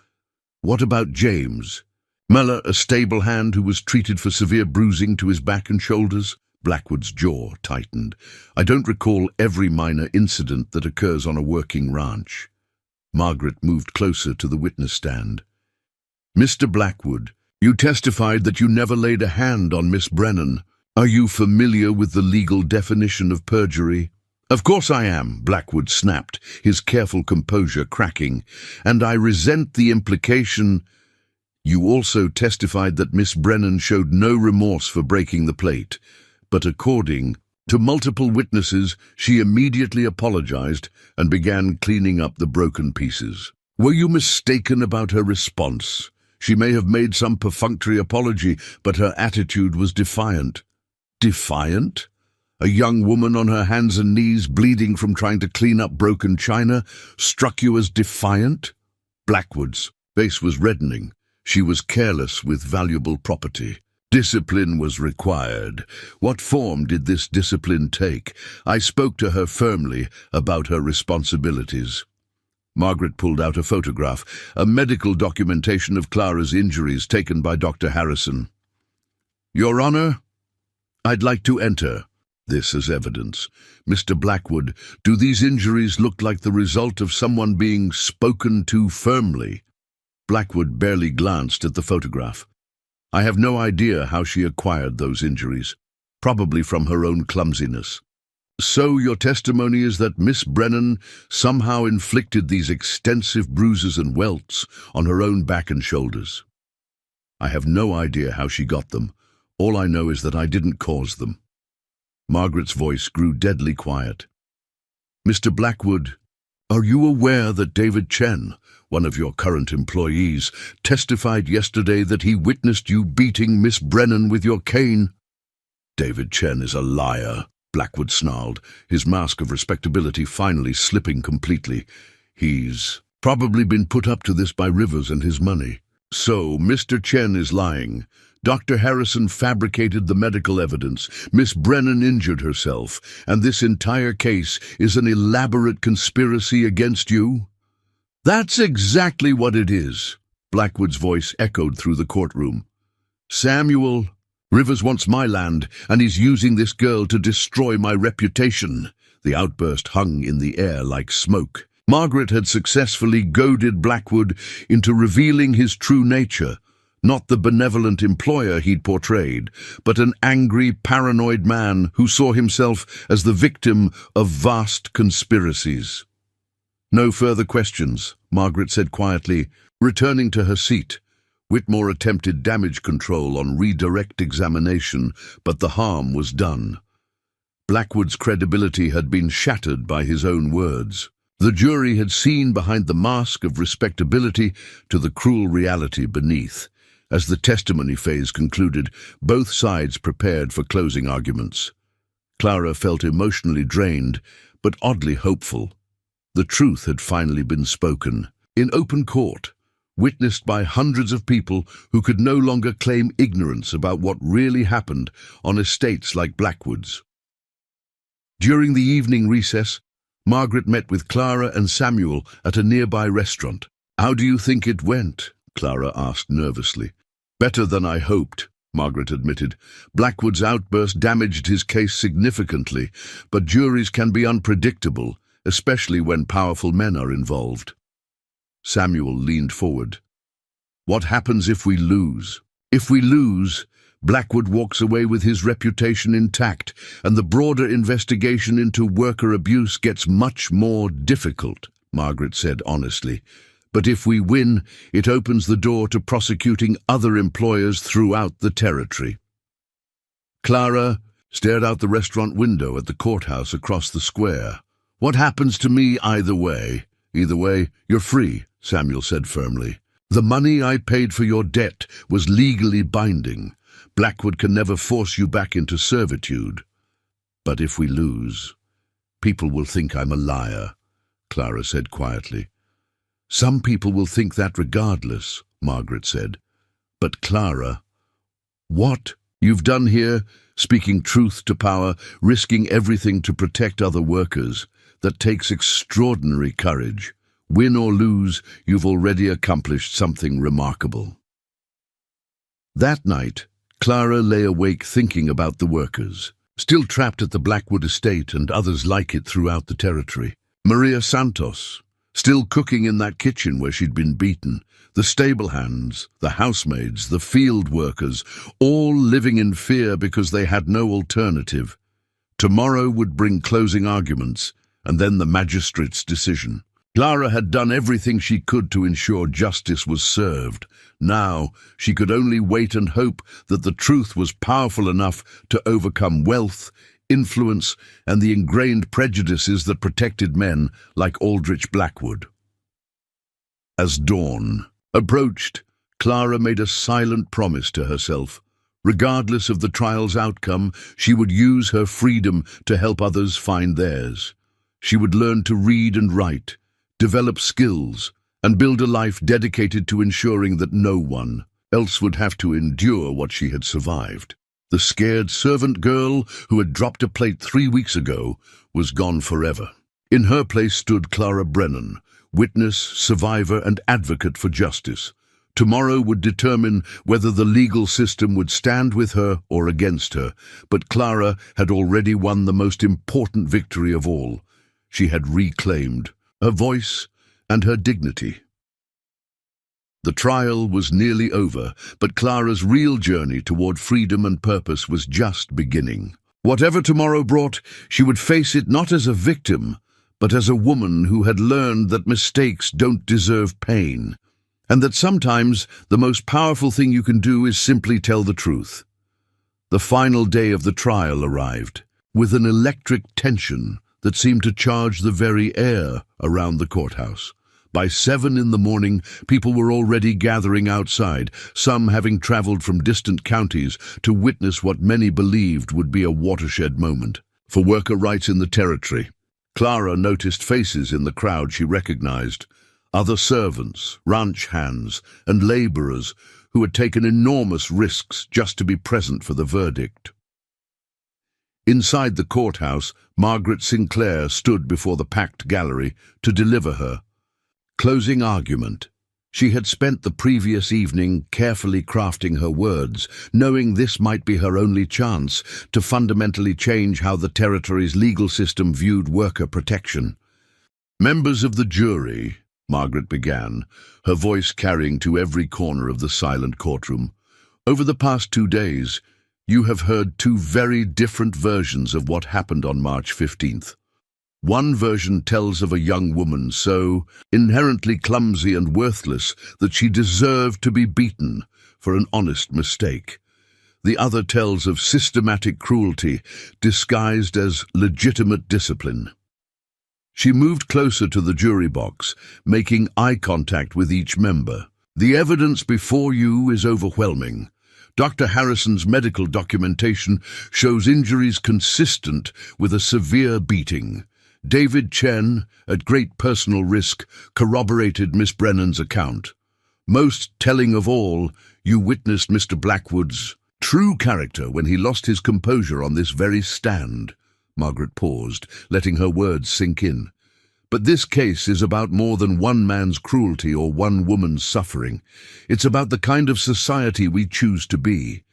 "What about James Mellor, a stable hand who was treated for severe bruising to his back and shoulders?" Blackwood's jaw tightened. "I don't recall every minor incident that occurs on a working ranch." Margaret moved closer to the witness stand. "Mr. Blackwood, you testified that you never laid a hand on Miss Brennan. Are you familiar with the legal definition of perjury?" "Of course I am," Blackwood snapped, his careful composure cracking. "And I resent the implication—" "You also testified that Miss Brennan showed no remorse for breaking the plate, but according to multiple witnesses, she immediately apologized and began cleaning up the broken pieces. Were you mistaken about her response? She may have made some perfunctory apology, but her attitude was defiant." "Defiant? A young woman on her hands and knees, bleeding from trying to clean up broken china, struck you as defiant?" Blackwood's face was reddening. She was careless with valuable property. Discipline was required. What form did this discipline take? I spoke to her firmly about her responsibilities. Margaret pulled out a photograph, a medical documentation of Clara's injuries taken by Dr. Harrison. "Your Honor, I'd like to enter this as evidence. Mr. Blackwood, do these injuries look like the result of someone being spoken to firmly?" Blackwood barely glanced at the photograph. I have no idea how she acquired those injuries, probably from her own clumsiness. So your testimony is that Miss Brennan somehow inflicted these extensive bruises and welts on her own back and shoulders. I have no idea how she got them. All I know is that I didn't cause them. Margaret's voice grew deadly quiet. Mr. Blackwood, are you aware that David Chen, one of your current employees, testified yesterday that he witnessed you beating Miss Brennan with your cane? David Chen is a liar, Blackwood snarled, his mask of respectability finally slipping completely. He's probably been put up to this by Rivers and his money. So, Mr. Chen is lying. Dr. Harrison fabricated the medical evidence. Miss Brennan injured herself, and this entire case is an elaborate conspiracy against you? That's exactly what it is, Blackwood's voice echoed through the courtroom. Samuel, Rivers wants my land, and he's using this girl to destroy my reputation. The outburst hung in the air like smoke. Margaret had successfully goaded Blackwood into revealing his true nature, not the benevolent employer he'd portrayed, but an angry, paranoid man who saw himself as the victim of vast conspiracies. No further questions, Margaret said quietly, returning to her seat. Whitmore attempted damage control on redirect examination, but the harm was done. Blackwood's credibility had been shattered by his own words. The jury had seen behind the mask of respectability to the cruel reality beneath. As the testimony phase concluded, both sides prepared for closing arguments. Clara felt emotionally drained, but oddly hopeful. The truth had finally been spoken, in open court, witnessed by hundreds of people who could no longer claim ignorance about what really happened on estates like Blackwood's. During the evening recess, Margaret met with Clara and Samuel at a nearby restaurant. "How do you think it went?" Clara asked nervously. "Better than I hoped," Margaret admitted. "Blackwood's outburst damaged his case significantly, but juries can be unpredictable, especially when powerful men are involved." Samuel leaned forward. "What happens if we lose? If we lose, Blackwood walks away with his reputation intact, and the broader investigation into worker abuse gets much more difficult," Margaret said honestly. "But if we win, it opens the door to prosecuting other employers throughout the territory." Clara stared out the restaurant window at the courthouse across the square. "What happens to me either way? Either way, you're free," Samuel said firmly. "The money I paid for your debt was legally binding. Blackwood can never force you back into servitude. But if we lose, people will think I'm a liar," Clara said quietly. "Some people will think that regardless," Margaret said. "But Clara, what you've done here, speaking truth to power, risking everything to protect other workers, that takes extraordinary courage. Win or lose, you've already accomplished something remarkable." That night, Clara lay awake thinking about the workers, still trapped at the Blackwood estate and others like it throughout the territory. Maria Santos, still cooking in that kitchen where she'd been beaten. The stable hands, the housemaids, the field workers, all living in fear because they had no alternative. Tomorrow would bring closing arguments, and then the magistrate's decision. Clara had done everything she could to ensure justice was served. Now she could only wait and hope that the truth was powerful enough to overcome wealth, influence, and the ingrained prejudices that protected men like Aldrich Blackwood. As dawn approached, Clara made a silent promise to herself. Regardless of the trial's outcome, she would use her freedom to help others find theirs. She would learn to read and write, develop skills, and build a life dedicated to ensuring that no one else would have to endure what she had survived. The scared servant girl who had dropped a plate 3 weeks ago was gone forever. In her place stood Clara Brennan, witness, survivor, and advocate for justice. Tomorrow would determine whether the legal system would stand with her or against her, but Clara had already won the most important victory of all. She had reclaimed her voice and her dignity. The trial was nearly over, but Clara's real journey toward freedom and purpose was just beginning. Whatever tomorrow brought, she would face it not as a victim, but as a woman who had learned that mistakes don't deserve pain, and that sometimes the most powerful thing you can do is simply tell the truth. The final day of the trial arrived, with an electric tension that seemed to charge the very air around the courthouse. By 7 in the morning, people were already gathering outside, some having traveled from distant counties to witness what many believed would be a watershed moment for worker rights in the territory. Clara noticed faces in the crowd she recognized, other servants, ranch hands, and laborers who had taken enormous risks just to be present for the verdict. Inside the courthouse, Margaret Sinclair stood before the packed gallery to deliver her closing argument. She had spent the previous evening carefully crafting her words, knowing this might be her only chance to fundamentally change how the territory's legal system viewed worker protection. "Members of the jury," Margaret began, her voice carrying to every corner of the silent courtroom, "over the past 2 days, you have heard 2 very different versions of what happened on March 15th. One version tells of a young woman so inherently clumsy and worthless that she deserved to be beaten for an honest mistake. The other tells of systematic cruelty disguised as legitimate discipline." She moved closer to the jury box, making eye contact with each member. "The evidence before you is overwhelming. Dr. Harrison's medical documentation shows injuries consistent with a severe beating. David Chen, at great personal risk, corroborated Miss Brennan's account. Most telling of all, you witnessed Mr. Blackwood's true character when he lost his composure on this very stand." Margaret paused, letting her words sink in. "But this case is about more than one man's cruelty or one woman's suffering. It's about the kind of society we choose to be.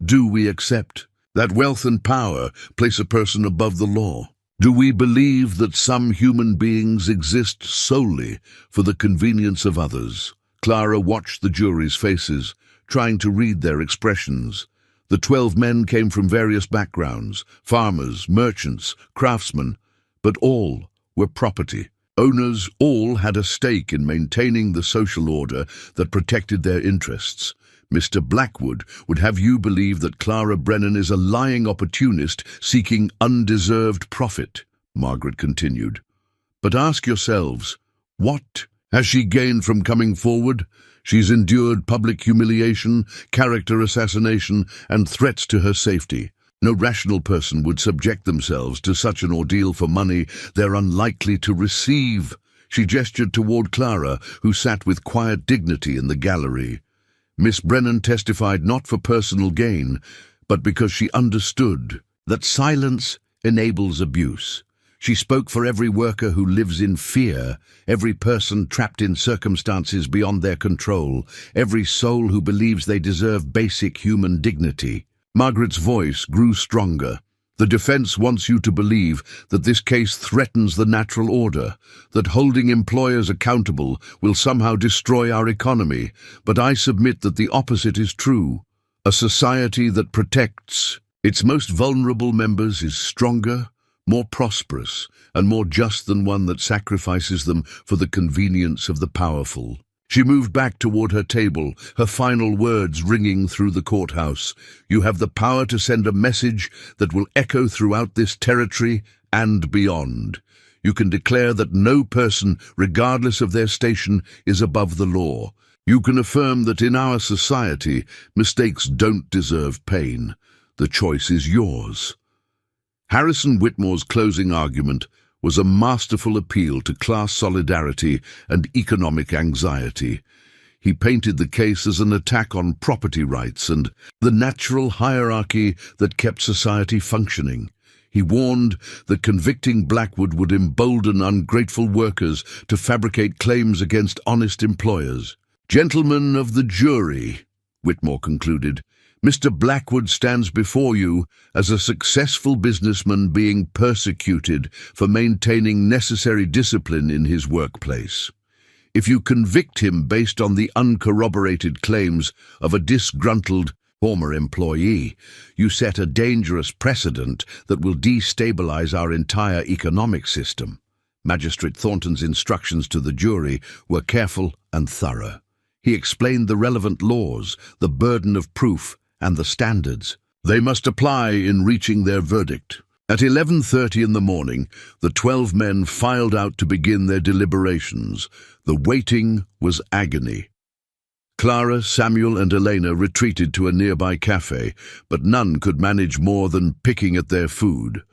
Do we accept that wealth and power place a person above the law? Do we believe that some human beings exist solely for the convenience of others?" Clara watched the jury's faces, trying to read their expressions. The 12 men came from various backgrounds, farmers, merchants, craftsmen, but all were property owners. All had a stake in maintaining the social order that protected their interests. "Mr. Blackwood would have you believe that Clara Brennan is a lying opportunist seeking undeserved profit," Margaret continued. "But ask yourselves, what has she gained from coming forward? She's endured public humiliation, character assassination, and threats to her safety. No rational person would subject themselves to such an ordeal for money they're unlikely to receive." She gestured toward Clara, who sat with quiet dignity in the gallery. Miss Brennan testified not for personal gain, but because she understood that silence enables abuse. She spoke for every worker who lives in fear, every person trapped in circumstances beyond their control, every soul who believes they deserve basic human dignity. Margaret's voice grew stronger. "The defense wants you to believe that this case threatens the natural order, that holding employers accountable will somehow destroy our economy, but I submit that the opposite is true. A society that protects its most vulnerable members is stronger, more prosperous, and more just than one that sacrifices them for the convenience of the powerful." She moved back toward her table, her final words ringing through the courthouse. "You have the power to send a message that will echo throughout this territory and beyond. You can declare that no person, regardless of their station, is above the law. You can affirm that in our society, mistakes don't deserve pain. The choice is yours." Harrison Whitmore's closing argument was a masterful appeal to class solidarity and economic anxiety. He painted the case as an attack on property rights and the natural hierarchy that kept society functioning. He warned that convicting Blackwood would embolden ungrateful workers to fabricate claims against honest employers. "Gentlemen of the jury," Whitmore concluded, "Mr. Blackwood stands before you as a successful businessman being persecuted for maintaining necessary discipline in his workplace. If you convict him based on the uncorroborated claims of a disgruntled former employee, you set a dangerous precedent that will destabilize our entire economic system. Magistrate Thornton's instructions to the jury were careful and thorough. He explained the relevant laws, the burden of proof, and the standards they must apply in reaching their verdict. At 11:30 in the morning, the 12 men filed out to begin their deliberations. The waiting was agony. Clara, Samuel, and Elena retreated to a nearby cafe, but none could manage more than picking at their food.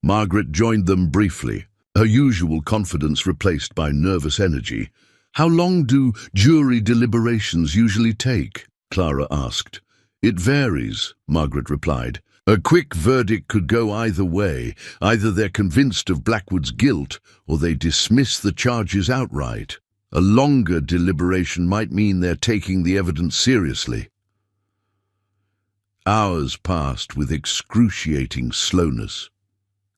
Margaret joined them briefly, her usual confidence replaced by nervous energy. "How long do jury deliberations usually take?" Clara asked. "It varies," Margaret replied. "A quick verdict could go either way. Either they're convinced of Blackwood's guilt, or they dismiss the charges outright. A longer deliberation might mean they're taking the evidence seriously." Hours passed with excruciating slowness.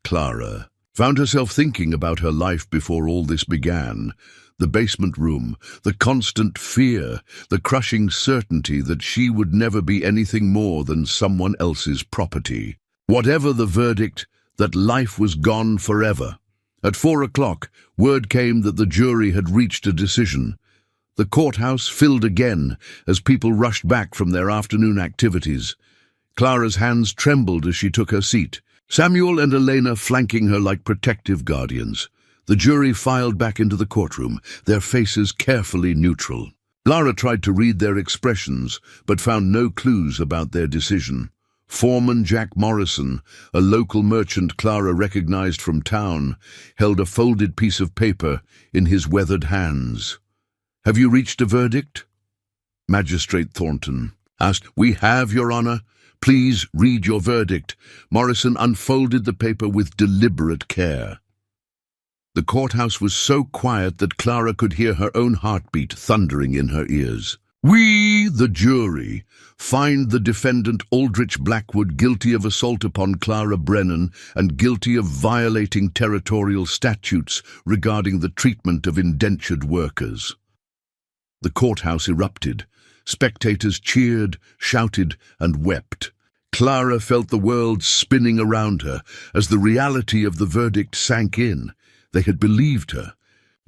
Clara found herself thinking about her life before all this began. The basement room, the constant fear, the crushing certainty that she would never be anything more than someone else's property. Whatever the verdict, that life was gone forever. At 4 o'clock, word came that the jury had reached a decision. The courthouse filled again as people rushed back from their afternoon activities. Clara's hands trembled as she took her seat, Samuel and Elena flanking her like protective guardians. The jury filed back into the courtroom, their faces carefully neutral. Clara tried to read their expressions, but found no clues about their decision. Foreman Jack Morrison, a local merchant Clara recognized from town, held a folded piece of paper in his weathered hands. "Have you reached a verdict?" Magistrate Thornton asked. "We have, Your Honor. Please read your verdict." Morrison unfolded the paper with deliberate care. The courthouse was so quiet that Clara could hear her own heartbeat thundering in her ears. "We, the jury, find the defendant Aldrich Blackwood guilty of assault upon Clara Brennan and guilty of violating territorial statutes regarding the treatment of indentured workers." The courthouse erupted. Spectators cheered, shouted, and wept. Clara felt the world spinning around her as the reality of the verdict sank in. They had believed her.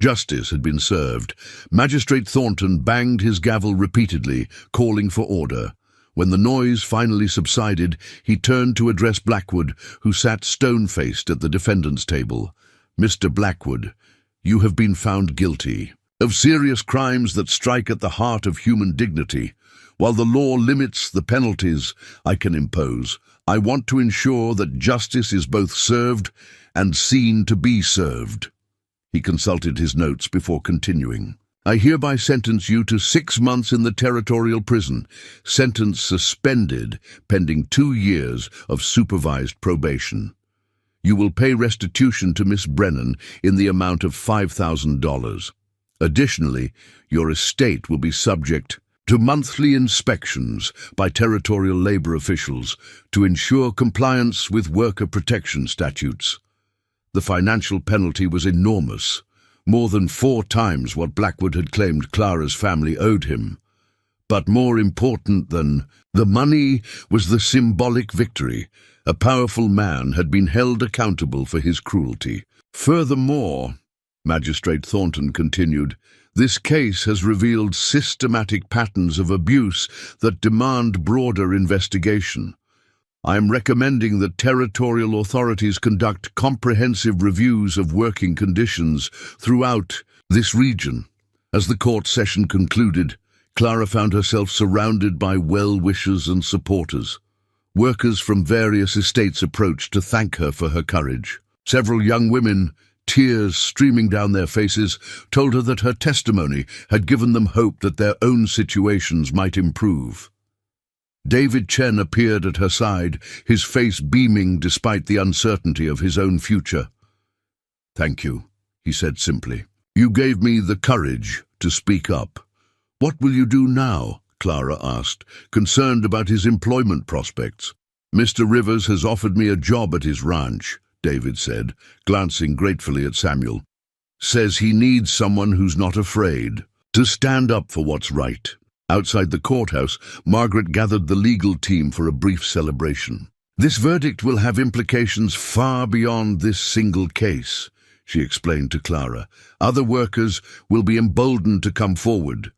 Justice had been served. Magistrate Thornton banged his gavel repeatedly, calling for order. When the noise finally subsided, he turned to address Blackwood, who sat stone-faced at the defendant's table. "Mr. Blackwood, you have been found guilty of serious crimes that strike at the heart of human dignity. While the law limits the penalties I can impose, I want to ensure that justice is both served and seen to be served." He consulted his notes before continuing. "I hereby sentence you to 6 months in the territorial prison, sentence suspended pending 2 years of supervised probation. You will pay restitution to Miss Brennan in the amount of $5,000. Additionally, your estate will be subject to monthly inspections by territorial labor officials to ensure compliance with worker protection statutes." The financial penalty was enormous, more than 4 times what Blackwood had claimed Clara's family owed him. But more important than the money was the symbolic victory. A powerful man had been held accountable for his cruelty. "Furthermore," Magistrate Thornton continued, "this case has revealed systematic patterns of abuse that demand broader investigation. I am recommending that territorial authorities conduct comprehensive reviews of working conditions throughout this region." As the court session concluded, Clara found herself surrounded by well-wishers and supporters. Workers from various estates approached to thank her for her courage. Several young women, tears streaming down their faces, told her that her testimony had given them hope that their own situations might improve. David Chen appeared at her side, his face beaming despite the uncertainty of his own future. "Thank you," he said simply. "You gave me the courage to speak up." "What will you do now?" Clara asked, concerned about his employment prospects. "Mr. Rivers has offered me a job at his ranch," David said, glancing gratefully at Samuel. says he needs someone who's not afraid to stand up for what's right. Outside the courthouse, Margaret gathered the legal team for a brief celebration. This verdict will have implications far beyond this single case, she explained to Clara. Other workers will be emboldened to come forward.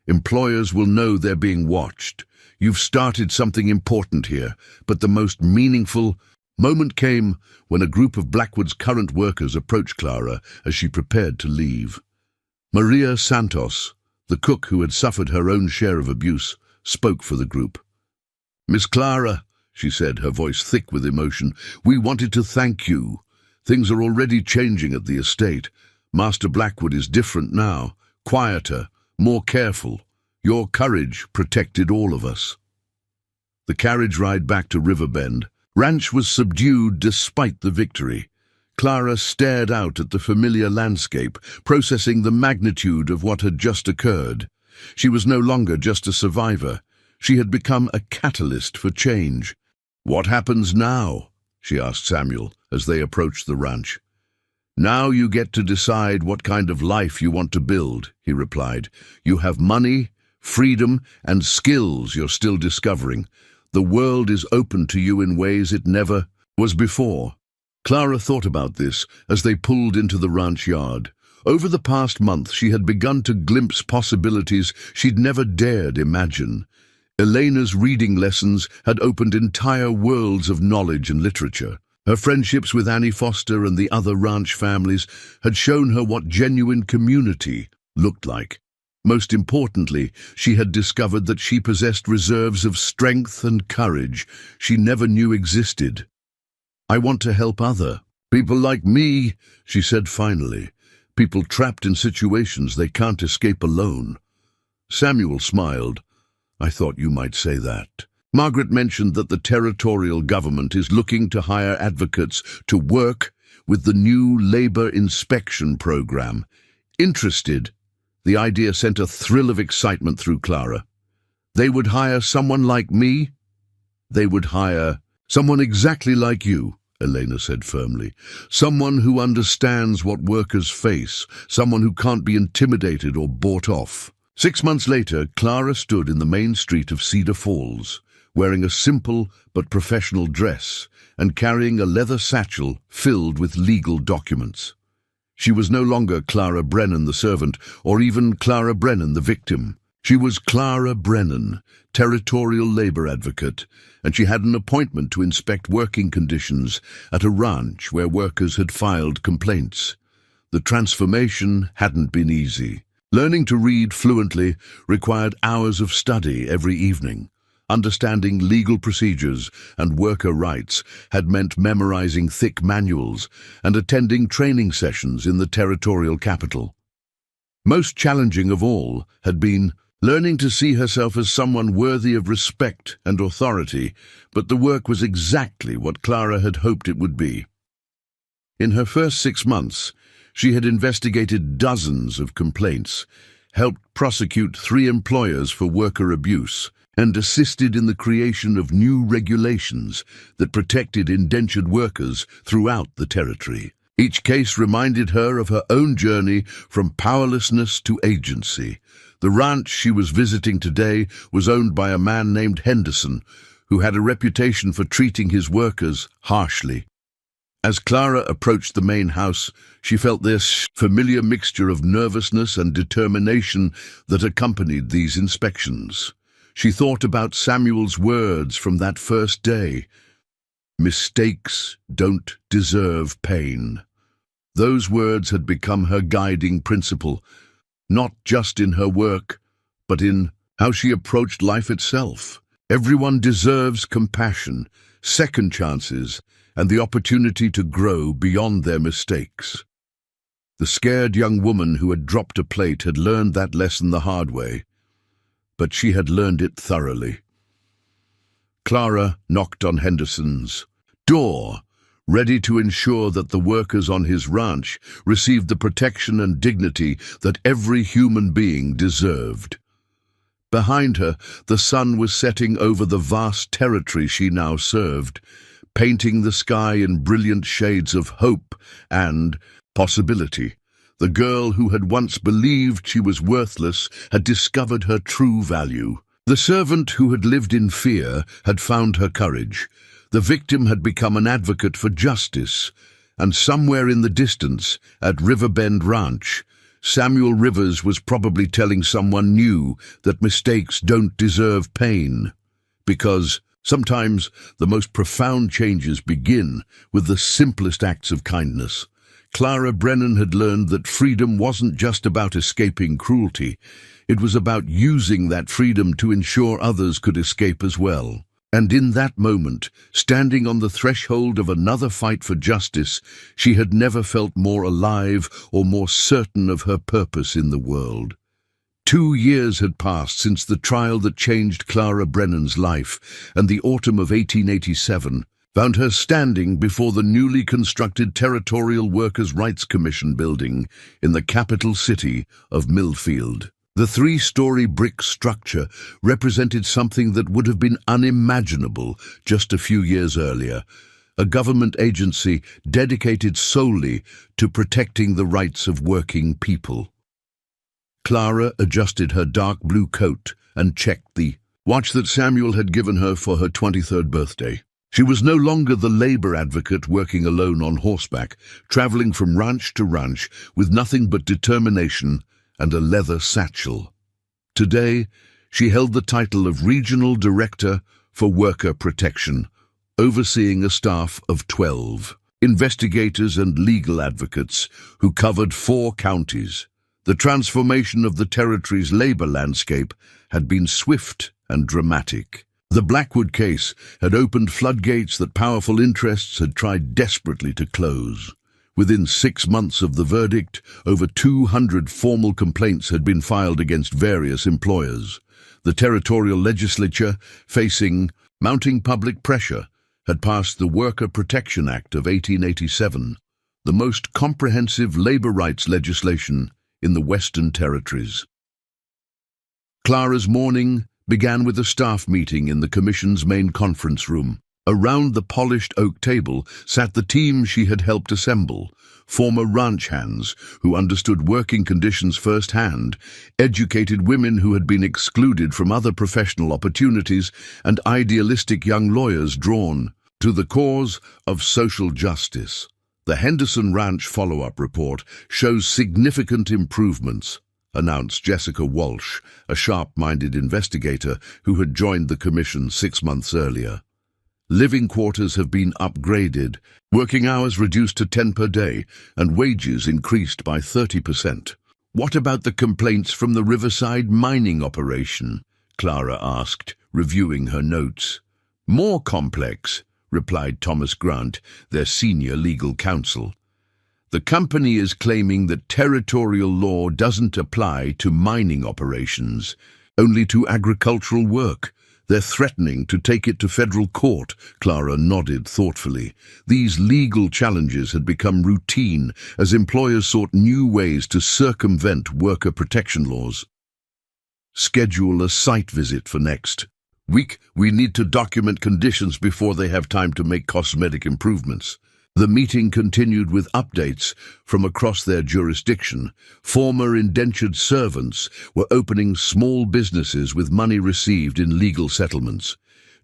Employers will know they're being watched. You've started something important here, but the most meaningful moment came when a group of Blackwood's current workers approached Clara as she prepared to leave. Maria Santos, the cook who had suffered her own share of abuse, spoke for the group. "Miss Clara," she said, her voice thick with emotion, "we wanted to thank you. Things are already changing at the estate. Master Blackwood is different now, quieter, more careful. Your courage protected all of us." The carriage ride back to Riverbend Ranch was subdued despite the victory. Clara stared out at the familiar landscape, processing the magnitude of what had just occurred. She was no longer just a survivor. She had become a catalyst for change. "What happens now?" she asked Samuel as they approached the ranch. "Now you get to decide what kind of life you want to build," he replied. "You have money, freedom, and skills you're still discovering. The world is open to you in ways it never was before." Clara thought about this as they pulled into the ranch yard. Over the past month, she had begun to glimpse possibilities she'd never dared imagine. Elena's reading lessons had opened entire worlds of knowledge and literature. Her friendships with Annie Foster and the other ranch families had shown her what genuine community looked like. Most importantly, she had discovered that she possessed reserves of strength and courage she never knew existed. "I want to help other people like me," she said finally. "People trapped in situations they can't escape alone." Samuel smiled. "I thought you might say that." Margaret mentioned that the territorial government is looking to hire advocates to work with the new labor inspection program. Interested? The idea sent a thrill of excitement through Clara. "They would hire someone like me?" "They would hire someone exactly like you," Elena said firmly. "Someone who understands what workers face, someone who can't be intimidated or bought off." 6 months later, Clara stood in the main street of Cedar Falls, wearing a simple but professional dress and carrying a leather satchel filled with legal documents. She was no longer Clara Brennan the servant, or even Clara Brennan the victim. She was Clara Brennan, territorial labor advocate, and she had an appointment to inspect working conditions at a ranch where workers had filed complaints. The transformation hadn't been easy. Learning to read fluently required hours of study every evening. Understanding legal procedures and worker rights had meant memorizing thick manuals and attending training sessions in the territorial capital. Most challenging of all had been learning to see herself as someone worthy of respect and authority, but the work was exactly what Clara had hoped it would be. In her first 6 months, she had investigated dozens of complaints, helped prosecute 3 employers for worker abuse, and assisted in the creation of new regulations that protected indentured workers throughout the territory. Each case reminded her of her own journey from powerlessness to agency. The ranch she was visiting today was owned by a man named Henderson, who had a reputation for treating his workers harshly. As Clara approached the main house, she felt this familiar mixture of nervousness and determination that accompanied these inspections. She thought about Samuel's words from that first day. "Mistakes don't deserve pain." Those words had become her guiding principle, not just in her work, but in how she approached life itself. Everyone deserves compassion, second chances, and the opportunity to grow beyond their mistakes. The scared young woman who had dropped a plate had learned that lesson the hard way, but she had learned it thoroughly. Clara knocked on Henderson's door, ready to ensure that the workers on his ranch received the protection and dignity that every human being deserved. Behind her, the sun was setting over the vast territory she now served, painting the sky in brilliant shades of hope and possibility. The girl who had once believed she was worthless had discovered her true value. The servant who had lived in fear had found her courage. The victim had become an advocate for justice. And somewhere in the distance, at Riverbend Ranch, Samuel Rivers was probably telling someone new that mistakes don't deserve pain. Because sometimes the most profound changes begin with the simplest acts of kindness. Clara Brennan had learned that freedom wasn't just about escaping cruelty. It was about using that freedom to ensure others could escape as well. And in that moment, standing on the threshold of another fight for justice, she had never felt more alive or more certain of her purpose in the world. 2 years had passed since the trial that changed Clara Brennan's life, and the autumn of 1887 found her standing before the newly constructed Territorial Workers' Rights Commission building in the capital city of Millfield. The 3-story brick structure represented something that would have been unimaginable just a few years earlier, a government agency dedicated solely to protecting the rights of working people. Clara adjusted her dark blue coat and checked the watch that Samuel had given her for her 23rd birthday. She was no longer the labor advocate working alone on horseback, traveling from ranch to ranch with nothing but determination and a leather satchel. Today, she held the title of Regional Director for Worker Protection, overseeing a staff of 12 investigators and legal advocates who covered 4 counties. The transformation of the territory's labor landscape had been swift and dramatic. The Blackwood case had opened floodgates that powerful interests had tried desperately to close. Within 6 months of the verdict, over 200 formal complaints had been filed against various employers. The territorial legislature, facing mounting public pressure, had passed the Worker Protection Act of 1887, the most comprehensive labor rights legislation in the Western Territories. Clara's morning began with a staff meeting in the Commission's main conference room. Around the polished oak table sat the team she had helped assemble, former ranch hands who understood working conditions firsthand, educated women who had been excluded from other professional opportunities, and idealistic young lawyers drawn to the cause of social justice. The Henderson Ranch follow-up report shows significant improvements, announced Jessica Walsh, a sharp-minded investigator who had joined the commission 6 months earlier. Living quarters have been upgraded, working hours reduced to 10 per day, and wages increased by 30%. What about the complaints from the Riverside mining operation? Clara asked, reviewing her notes. More complex, replied Thomas Grant, their senior legal counsel. The company is claiming that territorial law doesn't apply to mining operations, only to agricultural work. They're threatening to take it to federal court. Clara nodded thoughtfully. These legal challenges had become routine as employers sought new ways to circumvent worker protection laws. Schedule a site visit for next week. We need to document conditions before they have time to make cosmetic improvements. The meeting continued with updates from across their jurisdiction. Former indentured servants were opening small businesses with money received in legal settlements.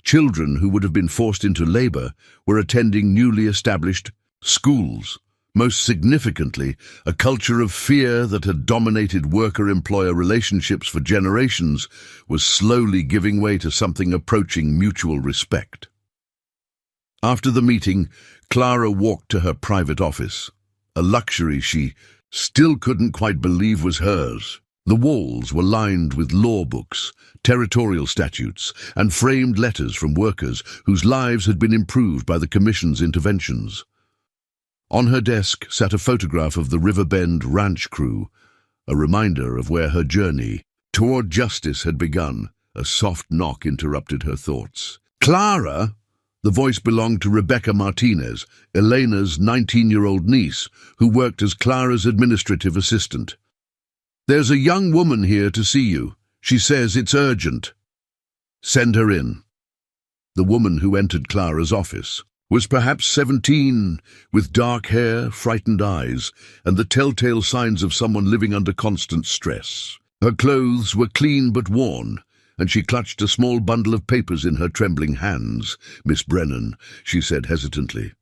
Children who would have been forced into labor were attending newly established schools. Most significantly, a culture of fear that had dominated worker-employer relationships for generations was slowly giving way to something approaching mutual respect. After the meeting, Clara walked to her private office, a luxury she still couldn't quite believe was hers. The walls were lined with law books, territorial statutes, and framed letters from workers whose lives had been improved by the Commission's interventions. On her desk sat a photograph of the Riverbend Ranch crew, a reminder of where her journey toward justice had begun. A soft knock interrupted her thoughts. "Clara?" The voice belonged to Rebecca Martinez, Elena's 19-year-old niece, who worked as Clara's administrative assistant. "There's a young woman here to see you. She says it's urgent." "Send her in." The woman who entered Clara's office was perhaps 17, with dark hair, frightened eyes, and the telltale signs of someone living under constant stress. Her clothes were clean but worn, and she clutched a small bundle of papers in her trembling hands. "Miss Brennan," she said hesitantly,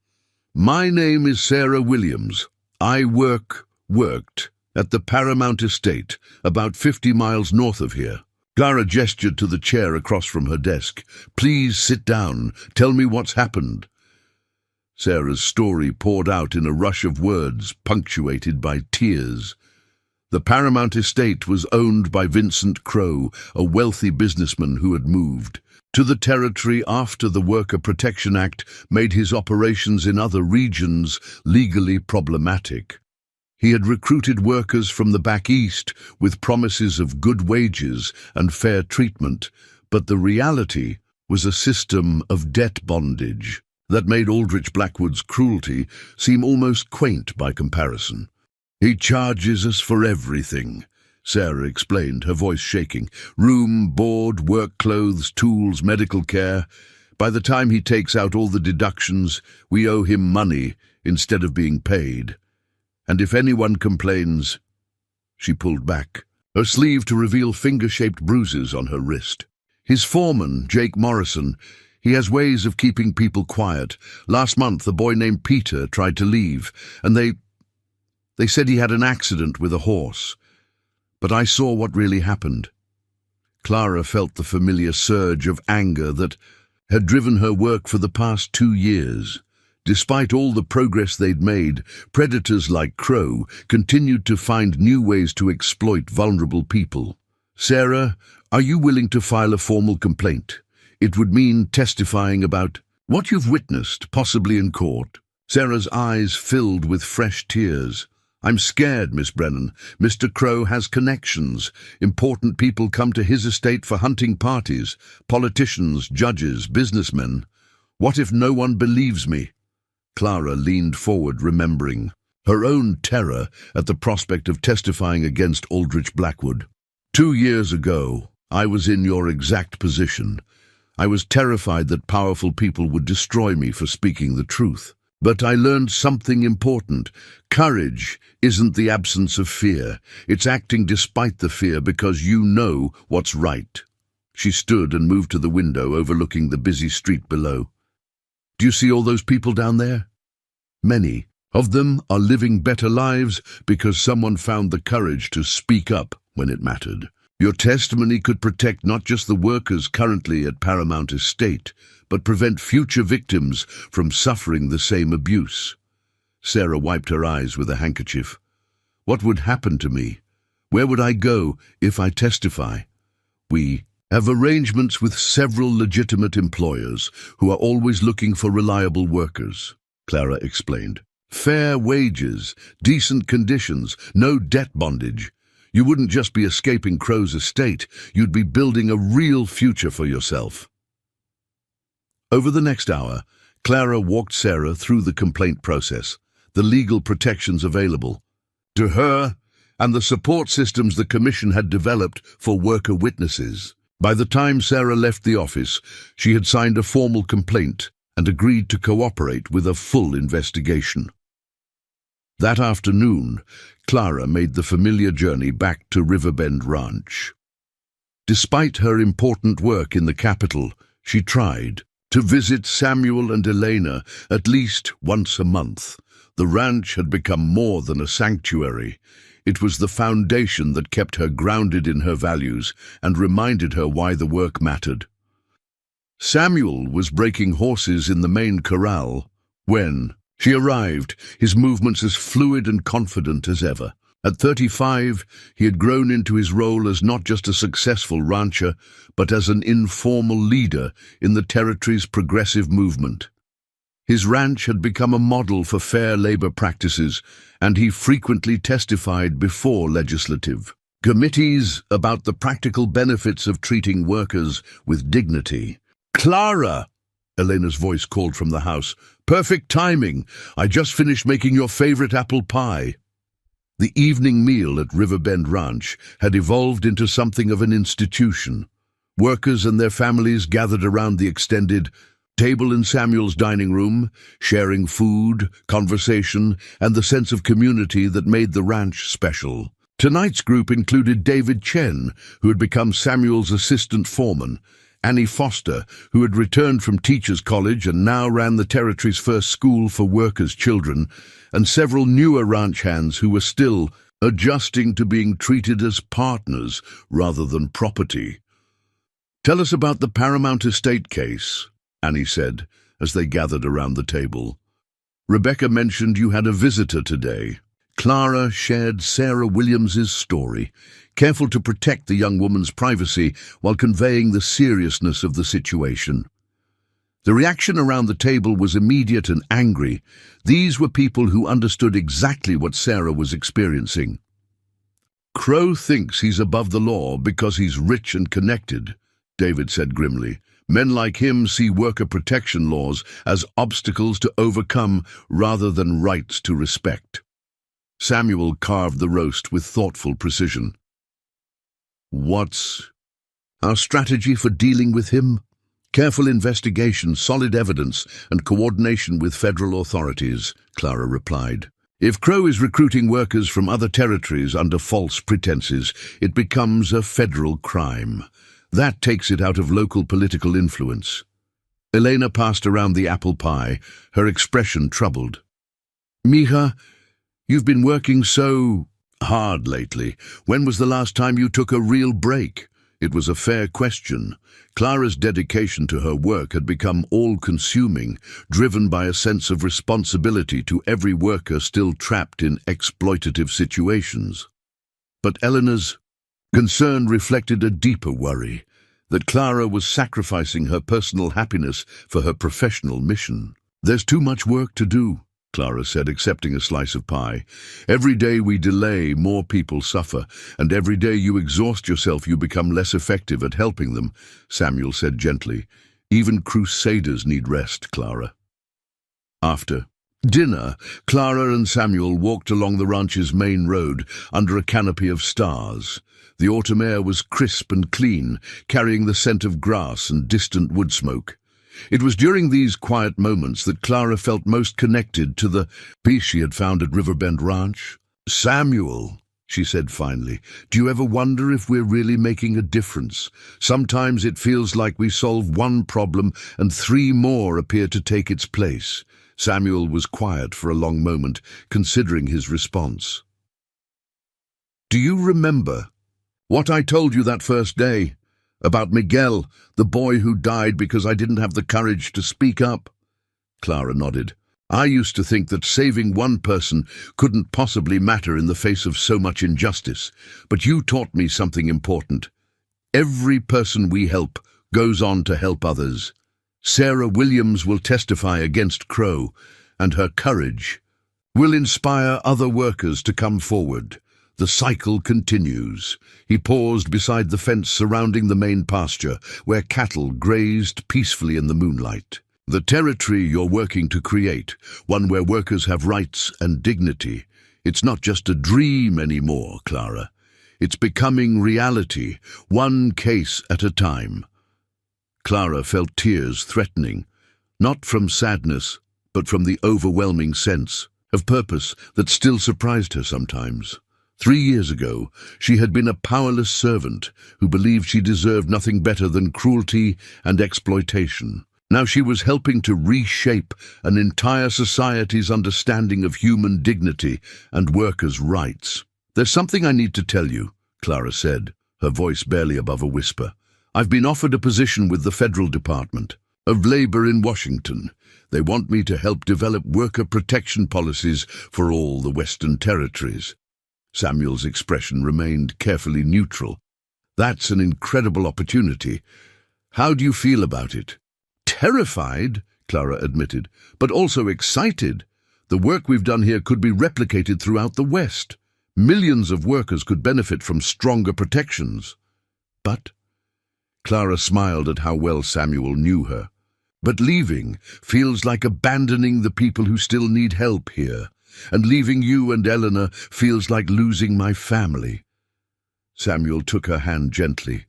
"my name is Sarah Williams. I worked at the Paramount Estate, about 50 miles north of here." Clara gestured to the chair across from her desk. "Please sit down. Tell me what's happened." Sarah's story poured out in a rush of words, punctuated by tears. The Paramount Estate was owned by Vincent Crowe, a wealthy businessman who had moved to the territory after the Worker Protection Act made his operations in other regions legally problematic. He had recruited workers from the back east with promises of good wages and fair treatment, but the reality was a system of debt bondage that made Aldrich Blackwood's cruelty seem almost quaint by comparison. "He charges us for everything," Sarah explained, her voice shaking. "Room, board, work clothes, tools, medical care. By the time he takes out all the deductions, we owe him money instead of being paid. And if anyone complains—" She pulled back, her sleeve to reveal finger-shaped bruises on her wrist. "His foreman, Jake Morrison, he has ways of keeping people quiet. Last month, a boy named Peter tried to leave, and they said he had an accident with a horse. But I saw what really happened." Clara felt the familiar surge of anger that had driven her work for the past 2 years. Despite all the progress they'd made, predators like Crowe continued to find new ways to exploit vulnerable people. "Sarah, are you willing to file a formal complaint? It would mean testifying about what you've witnessed, possibly in court." Sarah's eyes filled with fresh tears. "I'm scared, Miss Brennan. Mr. Crowe has connections. Important people come to his estate for hunting parties, politicians, judges, businessmen. What if no one believes me?" Clara leaned forward, remembering her own terror at the prospect of testifying against Aldrich Blackwood. 2 years ago, I was in your exact position. I was terrified that powerful people would destroy me for speaking the truth. But I learned something important. Courage isn't the absence of fear. It's acting despite the fear because you know what's right." She stood and moved to the window overlooking the busy street below. "Do you see all those people down there? Many of them are living better lives because someone found the courage to speak up when it mattered. Your testimony could protect not just the workers currently at Paramount Estate, but prevent future victims from suffering the same abuse." Sarah wiped her eyes with a handkerchief. "What would happen to me? Where would I go if I testify?" "We have arrangements with several legitimate employers who are always looking for reliable workers," Clara explained. "Fair wages, decent conditions, no debt bondage. You wouldn't just be escaping Crowe's estate, you'd be building a real future for yourself." Over the next hour, Clara walked Sarah through the complaint process, the legal protections available to her, and the support systems the Commission had developed for worker witnesses. By the time Sarah left the office, she had signed a formal complaint and agreed to cooperate with a full investigation. That afternoon, Clara made the familiar journey back to Riverbend Ranch. Despite her important work in the capital, she tried to visit Samuel and Elena at least once a month. The ranch had become more than a sanctuary. It was the foundation that kept her grounded in her values and reminded her why the work mattered. Samuel was breaking horses in the main corral when she arrived, his movements as fluid and confident as ever. At 35, he had grown into his role as not just a successful rancher, but as an informal leader in the territory's progressive movement. His ranch had become a model for fair labor practices, and he frequently testified before legislative committees about the practical benefits of treating workers with dignity. "Clara!" Elena's voice called from the house. "Perfect timing. I just finished making your favorite apple pie." The evening meal at Riverbend Ranch had evolved into something of an institution. Workers and their families gathered around the extended Table in Samuel's dining room, sharing food, conversation, and the sense of community that made the ranch special. Tonight's group included David Chen, who had become Samuel's assistant foreman, Annie Foster, who had returned from Teachers College and now ran the territory's first school for workers' children, and several newer ranch hands who were still adjusting to being treated as partners rather than property. "Tell us about the Paramount Estate case," Annie said, as they gathered around the table. "Rebecca mentioned you had a visitor today." Clara shared Sarah Williams's story, careful to protect the young woman's privacy while conveying the seriousness of the situation. The reaction around the table was immediate and angry. These were people who understood exactly what Sarah was experiencing. "Crow thinks he's above the law because he's rich and connected," David said grimly. "Men like him see worker protection laws as obstacles to overcome rather than rights to respect." Samuel carved the roast with thoughtful precision. "What's our strategy for dealing with him? Careful investigation, solid evidence, and coordination with federal authorities," Clara replied. "If Crow is recruiting workers from other territories under false pretenses, it becomes a federal crime. That takes it out of local political influence." Elena passed around the apple pie, her expression troubled. "Mija, you've been working so hard lately. When was the last time you took a real break?" It was a fair question. Clara's dedication to her work had become all-consuming, driven by a sense of responsibility to every worker still trapped in exploitative situations. But Eleanor's concern reflected a deeper worry, that Clara was sacrificing her personal happiness for her professional mission. "There's too much work to do," Clara said, accepting a slice of pie. "Every day we delay, more people suffer, and every day you exhaust yourself, you become less effective at helping them," Samuel said gently. "Even crusaders need rest, Clara." After dinner, Clara and Samuel walked along the ranch's main road under a canopy of stars. The autumn air was crisp and clean, carrying the scent of grass and distant wood smoke. It was during these quiet moments that Clara felt most connected to the peace she had found at Riverbend Ranch. "Samuel," she said finally, "do you ever wonder if we're really making a difference? Sometimes it feels like we solve one problem and three more appear to take its place." Samuel was quiet for a long moment, considering his response. "Do you remember what I told you that first day? About Miguel, the boy who died because I didn't have the courage to speak up?" Clara nodded. "I used to think that saving one person couldn't possibly matter in the face of so much injustice, but you taught me something important. Every person we help goes on to help others. Sarah Williams will testify against Crow, and her courage will inspire other workers to come forward. The cycle continues." He paused beside the fence surrounding the main pasture, where cattle grazed peacefully in the moonlight. "The territory you're working to create, one where workers have rights and dignity, it's not just a dream anymore, Clara. It's becoming reality, one case at a time." Clara felt tears threatening, not from sadness, but from the overwhelming sense of purpose that still surprised her sometimes. 3 years ago, she had been a powerless servant who believed she deserved nothing better than cruelty and exploitation. Now she was helping to reshape an entire society's understanding of human dignity and workers' rights. "There's something I need to tell you," Clara said, her voice barely above a whisper. "I've been offered a position with the Federal Department of Labor in Washington. They want me to help develop worker protection policies for all the Western territories." Samuel's expression remained carefully neutral. "That's an incredible opportunity. How do you feel about it?" "Terrified," Clara admitted, "but also excited. The work we've done here could be replicated throughout the West. Millions of workers could benefit from stronger protections." "But," Clara smiled at how well Samuel knew her, "but leaving feels like abandoning the people who still need help here. And leaving you and Eleanor feels like losing my family." Samuel took her hand gently.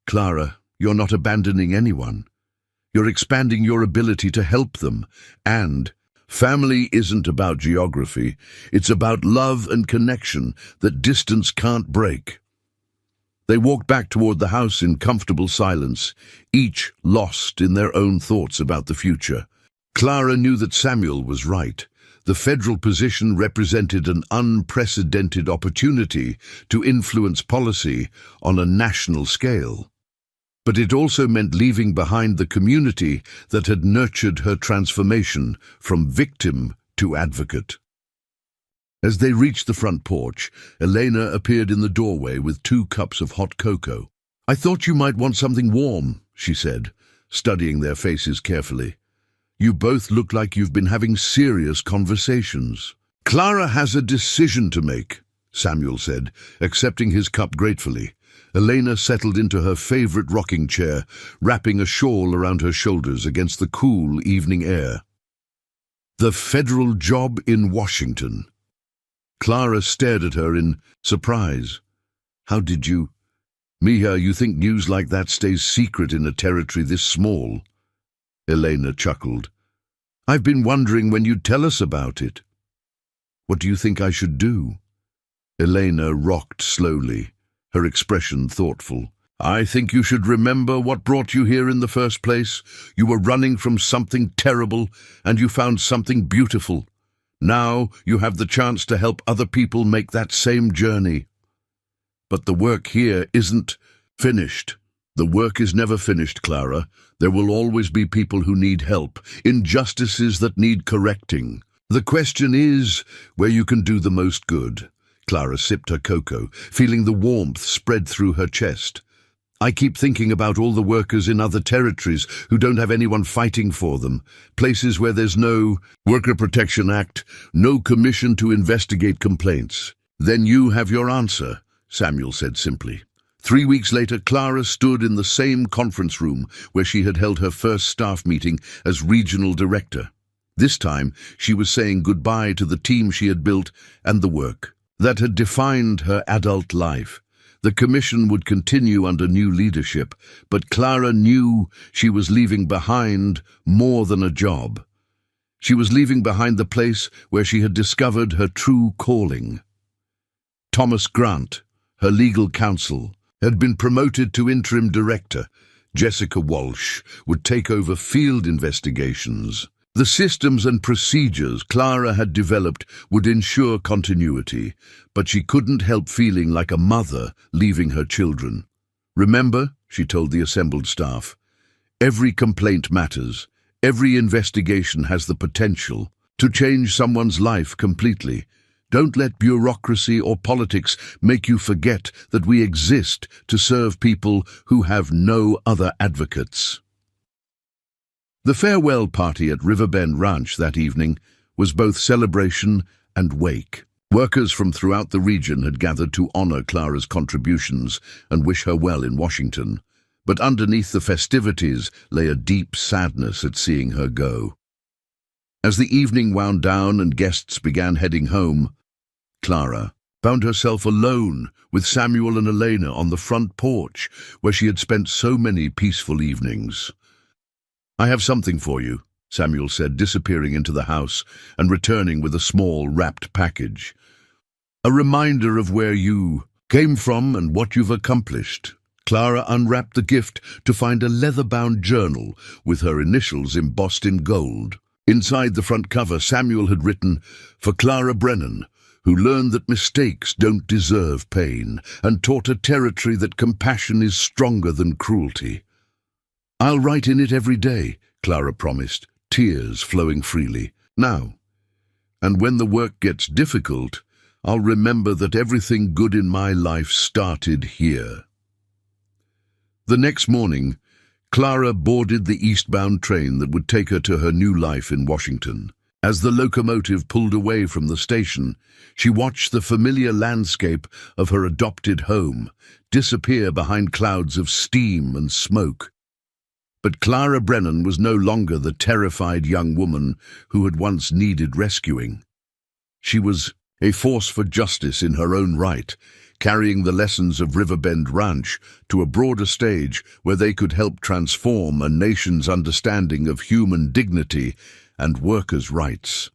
"Clara, you're not abandoning anyone. You're expanding your ability to help them. And family isn't about geography. It's about love and connection that distance can't break. They walked back toward the house in comfortable silence, each lost in their own thoughts about the future. Clara knew that Samuel was right. The federal position represented an unprecedented opportunity to influence policy on a national scale. But it also meant leaving behind the community that had nurtured her transformation from victim to advocate. As they reached the front porch, Elena appeared in the doorway with 2 cups of hot cocoa. "I thought you might want something warm," she said, studying their faces carefully. "You both look like you've been having serious conversations." "Clara has a decision to make," Samuel said, accepting his cup gratefully. Elena settled into her favorite rocking chair, wrapping a shawl around her shoulders against the cool evening air. "The federal job in Washington." Clara stared at her in surprise. "How did you—" "Mija, you think news like that stays secret in a territory this small?" Elena chuckled. "I've been wondering when you'd tell us about it." "What do you think I should do?" Elena rocked slowly, her expression thoughtful. "I think you should remember what brought you here in the first place. You were running from something terrible, and you found something beautiful. Now you have the chance to help other people make that same journey. But the work here isn't finished." "The work is never finished, Clara. There will always be people who need help, injustices that need correcting. The question is where you can do the most good." Clara sipped her cocoa, feeling the warmth spread through her chest. "I keep thinking about all the workers in other territories who don't have anyone fighting for them, places where there's no Worker Protection Act, no commission to investigate complaints." "Then you have your answer," Samuel said simply. 3 weeks later, Clara stood in the same conference room where she had held her first staff meeting as regional director. This time, she was saying goodbye to the team she had built and the work that had defined her adult life. The commission would continue under new leadership, but Clara knew she was leaving behind more than a job. She was leaving behind the place where she had discovered her true calling. Thomas Grant, her legal counsel, had been promoted to interim director. Jessica Walsh would take over field investigations. The systems and procedures Clara had developed would ensure continuity, but she couldn't help feeling like a mother leaving her children. "Remember," she told the assembled staff, "every complaint matters. Every investigation has the potential to change someone's life completely. Don't let bureaucracy or politics make you forget that we exist to serve people who have no other advocates." The farewell party at Riverbend Ranch that evening was both celebration and wake. Workers from throughout the region had gathered to honor Clara's contributions and wish her well in Washington. But underneath the festivities lay a deep sadness at seeing her go. As the evening wound down and guests began heading home, Clara found herself alone with Samuel and Elena on the front porch where she had spent so many peaceful evenings. "I have something for you," Samuel said, disappearing into the house and returning with a small wrapped package. "A reminder of where you came from and what you've accomplished." Clara unwrapped the gift to find a leather-bound journal with her initials embossed in gold. Inside the front cover, Samuel had written, "For Clara Brennan, who learned that mistakes don't deserve pain and taught a territory that compassion is stronger than cruelty." "I'll write in it every day," Clara promised, tears flowing freely. "Now, and when the work gets difficult, I'll remember that everything good in my life started here." The next morning, Clara boarded the eastbound train that would take her to her new life in Washington. As the locomotive pulled away from the station, she watched the familiar landscape of her adopted home disappear behind clouds of steam and smoke. But Clara Brennan was no longer the terrified young woman who had once needed rescuing. She was a force for justice in her own right, carrying the lessons of Riverbend Ranch to a broader stage where they could help transform a nation's understanding of human dignity and workers' rights.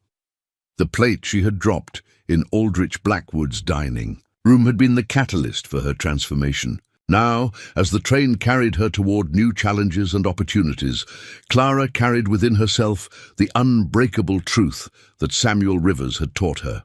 The plate she had dropped in Aldrich Blackwood's dining room had been the catalyst for her transformation. Now, as the train carried her toward new challenges and opportunities, Clara carried within herself the unbreakable truth that Samuel Rivers had taught her.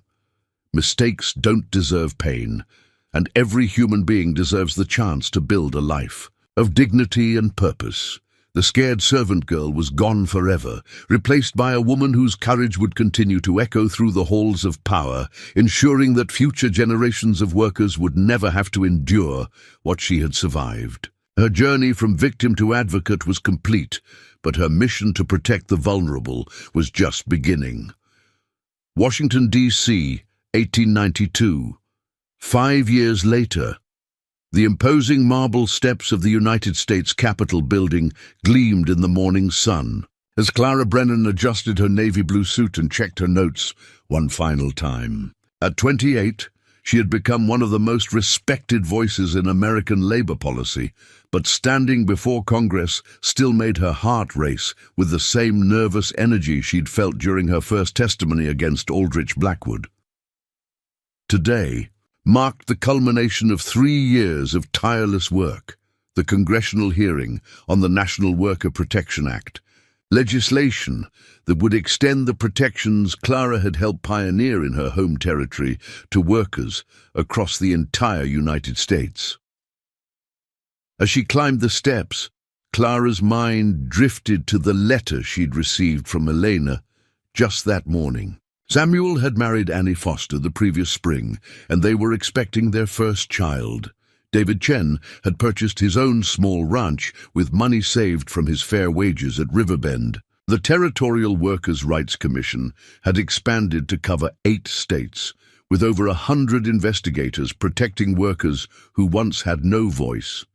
Mistakes don't deserve pain, and every human being deserves the chance to build a life of dignity and purpose. The scared servant girl was gone forever, replaced by a woman whose courage would continue to echo through the halls of power, ensuring that future generations of workers would never have to endure what she had survived. Her journey from victim to advocate was complete, but her mission to protect the vulnerable was just beginning. Washington, D.C., 1892. 5 years later, the imposing marble steps of the United States Capitol building gleamed in the morning sun, as Clara Brennan adjusted her navy blue suit and checked her notes one final time. At 28, she had become one of the most respected voices in American labor policy, but standing before Congress still made her heart race with the same nervous energy she'd felt during her first testimony against Aldrich Blackwood. Today marked the culmination of 3 years of tireless work, the congressional hearing on the National Worker Protection Act, legislation that would extend the protections Clara had helped pioneer in her home territory to workers across the entire United States. As she climbed the steps, Clara's mind drifted to the letter she'd received from Elena just that morning. Samuel had married Annie Foster the previous spring, and they were expecting their first child. David Chen had purchased his own small ranch with money saved from his fair wages at Riverbend. The Territorial Workers' Rights Commission had expanded to cover 8 states, with over 100 investigators protecting workers who once had no voice.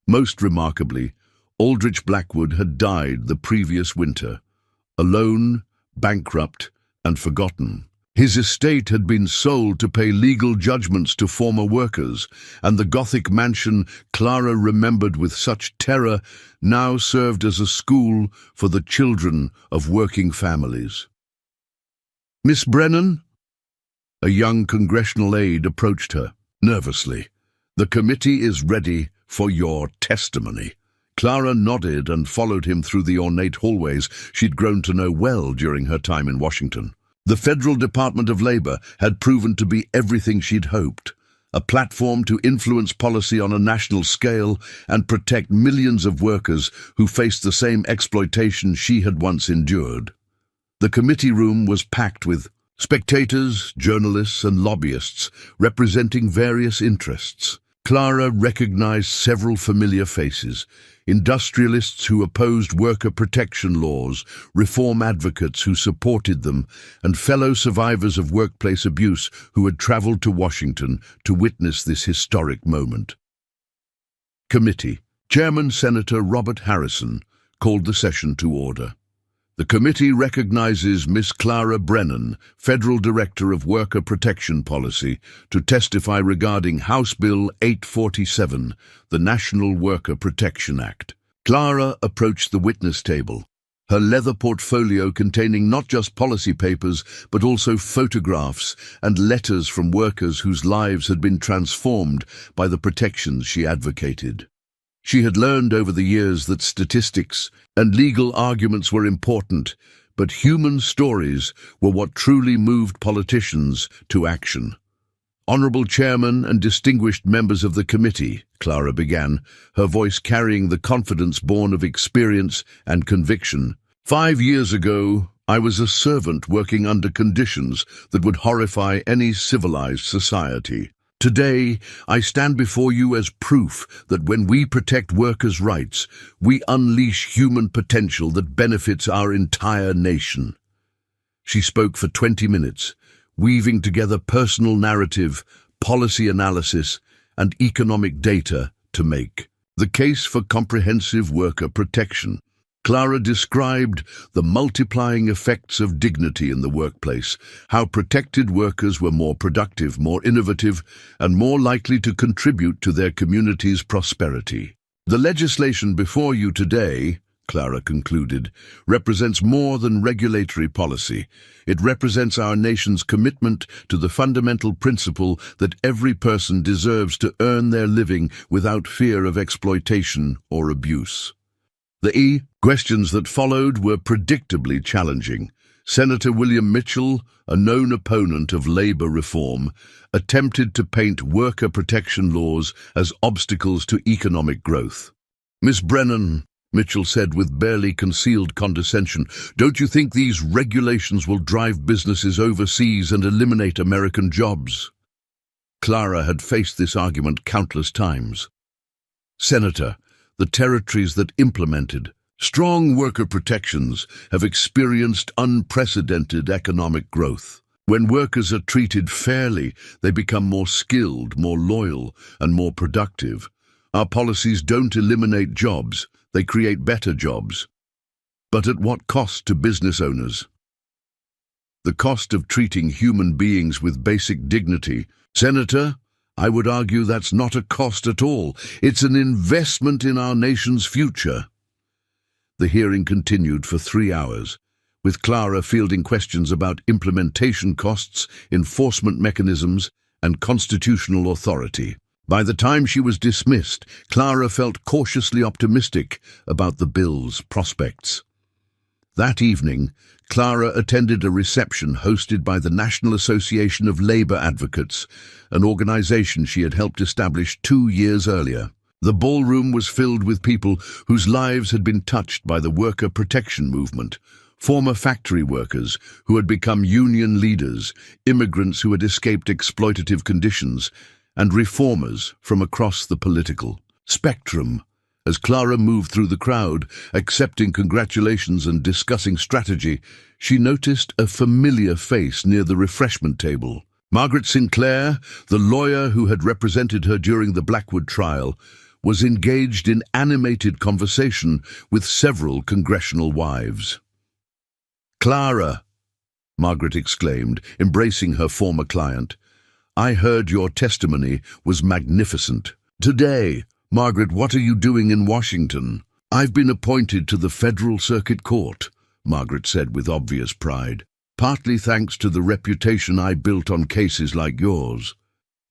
Most remarkably, Aldrich Blackwood had died the previous winter, alone, bankrupt, and forgotten. His estate had been sold to pay legal judgments to former workers, and the Gothic mansion Clara remembered with such terror now served as a school for the children of working families. "Miss Brennan?" A young congressional aide approached her, nervously. "The committee is ready for your testimony." Clara nodded and followed him through the ornate hallways she'd grown to know well during her time in Washington. The Federal Department of Labor had proven to be everything she'd hoped, a platform to influence policy on a national scale and protect millions of workers who faced the same exploitation she had once endured. The committee room was packed with spectators, journalists, and lobbyists representing various interests. Clara recognized several familiar faces: industrialists who opposed worker protection laws, reform advocates who supported them, and fellow survivors of workplace abuse who had traveled to Washington to witness this historic moment. Committee. Chairman Senator Robert Harrison called the session to order. The committee recognizes Miss Clara Brennan, Federal Director of Worker Protection Policy, to testify regarding House Bill 847, the National Worker Protection Act. Clara approached the witness table, her leather portfolio containing not just policy papers, but also photographs and letters from workers whose lives had been transformed by the protections she advocated. She had learned over the years that statistics and legal arguments were important, but human stories were what truly moved politicians to action. "Honorable Chairman and distinguished members of the committee," Clara began, her voice carrying the confidence born of experience and conviction. "5 years ago, I was a servant working under conditions that would horrify any civilized society. Today, I stand before you as proof that when we protect workers' rights, we unleash human potential that benefits our entire nation." She spoke for 20 minutes, weaving together personal narrative, policy analysis, and economic data to make the case for comprehensive worker protection. Clara described the multiplying effects of dignity in the workplace, how protected workers were more productive, more innovative, and more likely to contribute to their community's prosperity. The legislation before you today, Clara concluded, represents more than regulatory policy. It represents our nation's commitment to the fundamental principle that every person deserves to earn their living without fear of exploitation or abuse. The questions that followed were predictably challenging. Senator William Mitchell, a known opponent of labor reform, attempted to paint worker protection laws as obstacles to economic growth. "Miss Brennan," Mitchell said with barely concealed condescension, "don't you think these regulations will drive businesses overseas and eliminate American jobs?" Clara had faced this argument countless times. "Senator, the territories that implemented strong worker protections have experienced unprecedented economic growth. When workers are treated fairly, they become more skilled, more loyal, and more productive. Our policies don't eliminate jobs, they create better jobs. But at what cost to business owners? The cost of treating human beings with basic dignity. Senator, I would argue that's not a cost at all. It's an investment in our nation's future." The hearing continued for 3 hours, with Clara fielding questions about implementation costs, enforcement mechanisms, and constitutional authority. By the time she was dismissed, Clara felt cautiously optimistic about the bill's prospects. That evening, Clara attended a reception hosted by the National Association of Labor Advocates, an organization she had helped establish 2 years earlier. The ballroom was filled with people whose lives had been touched by the worker protection movement, former factory workers who had become union leaders, immigrants who had escaped exploitative conditions, and reformers from across the political spectrum. As Clara moved through the crowd, accepting congratulations and discussing strategy, she noticed a familiar face near the refreshment table. Margaret Sinclair, the lawyer who had represented her during the Blackwood trial, was engaged in animated conversation with several congressional wives. "Clara," Margaret exclaimed, embracing her former client, "I heard your testimony was magnificent. Today, Margaret, what are you doing in Washington?" "I've been appointed to the Federal Circuit Court," Margaret said with obvious pride, "partly thanks to the reputation I built on cases like yours.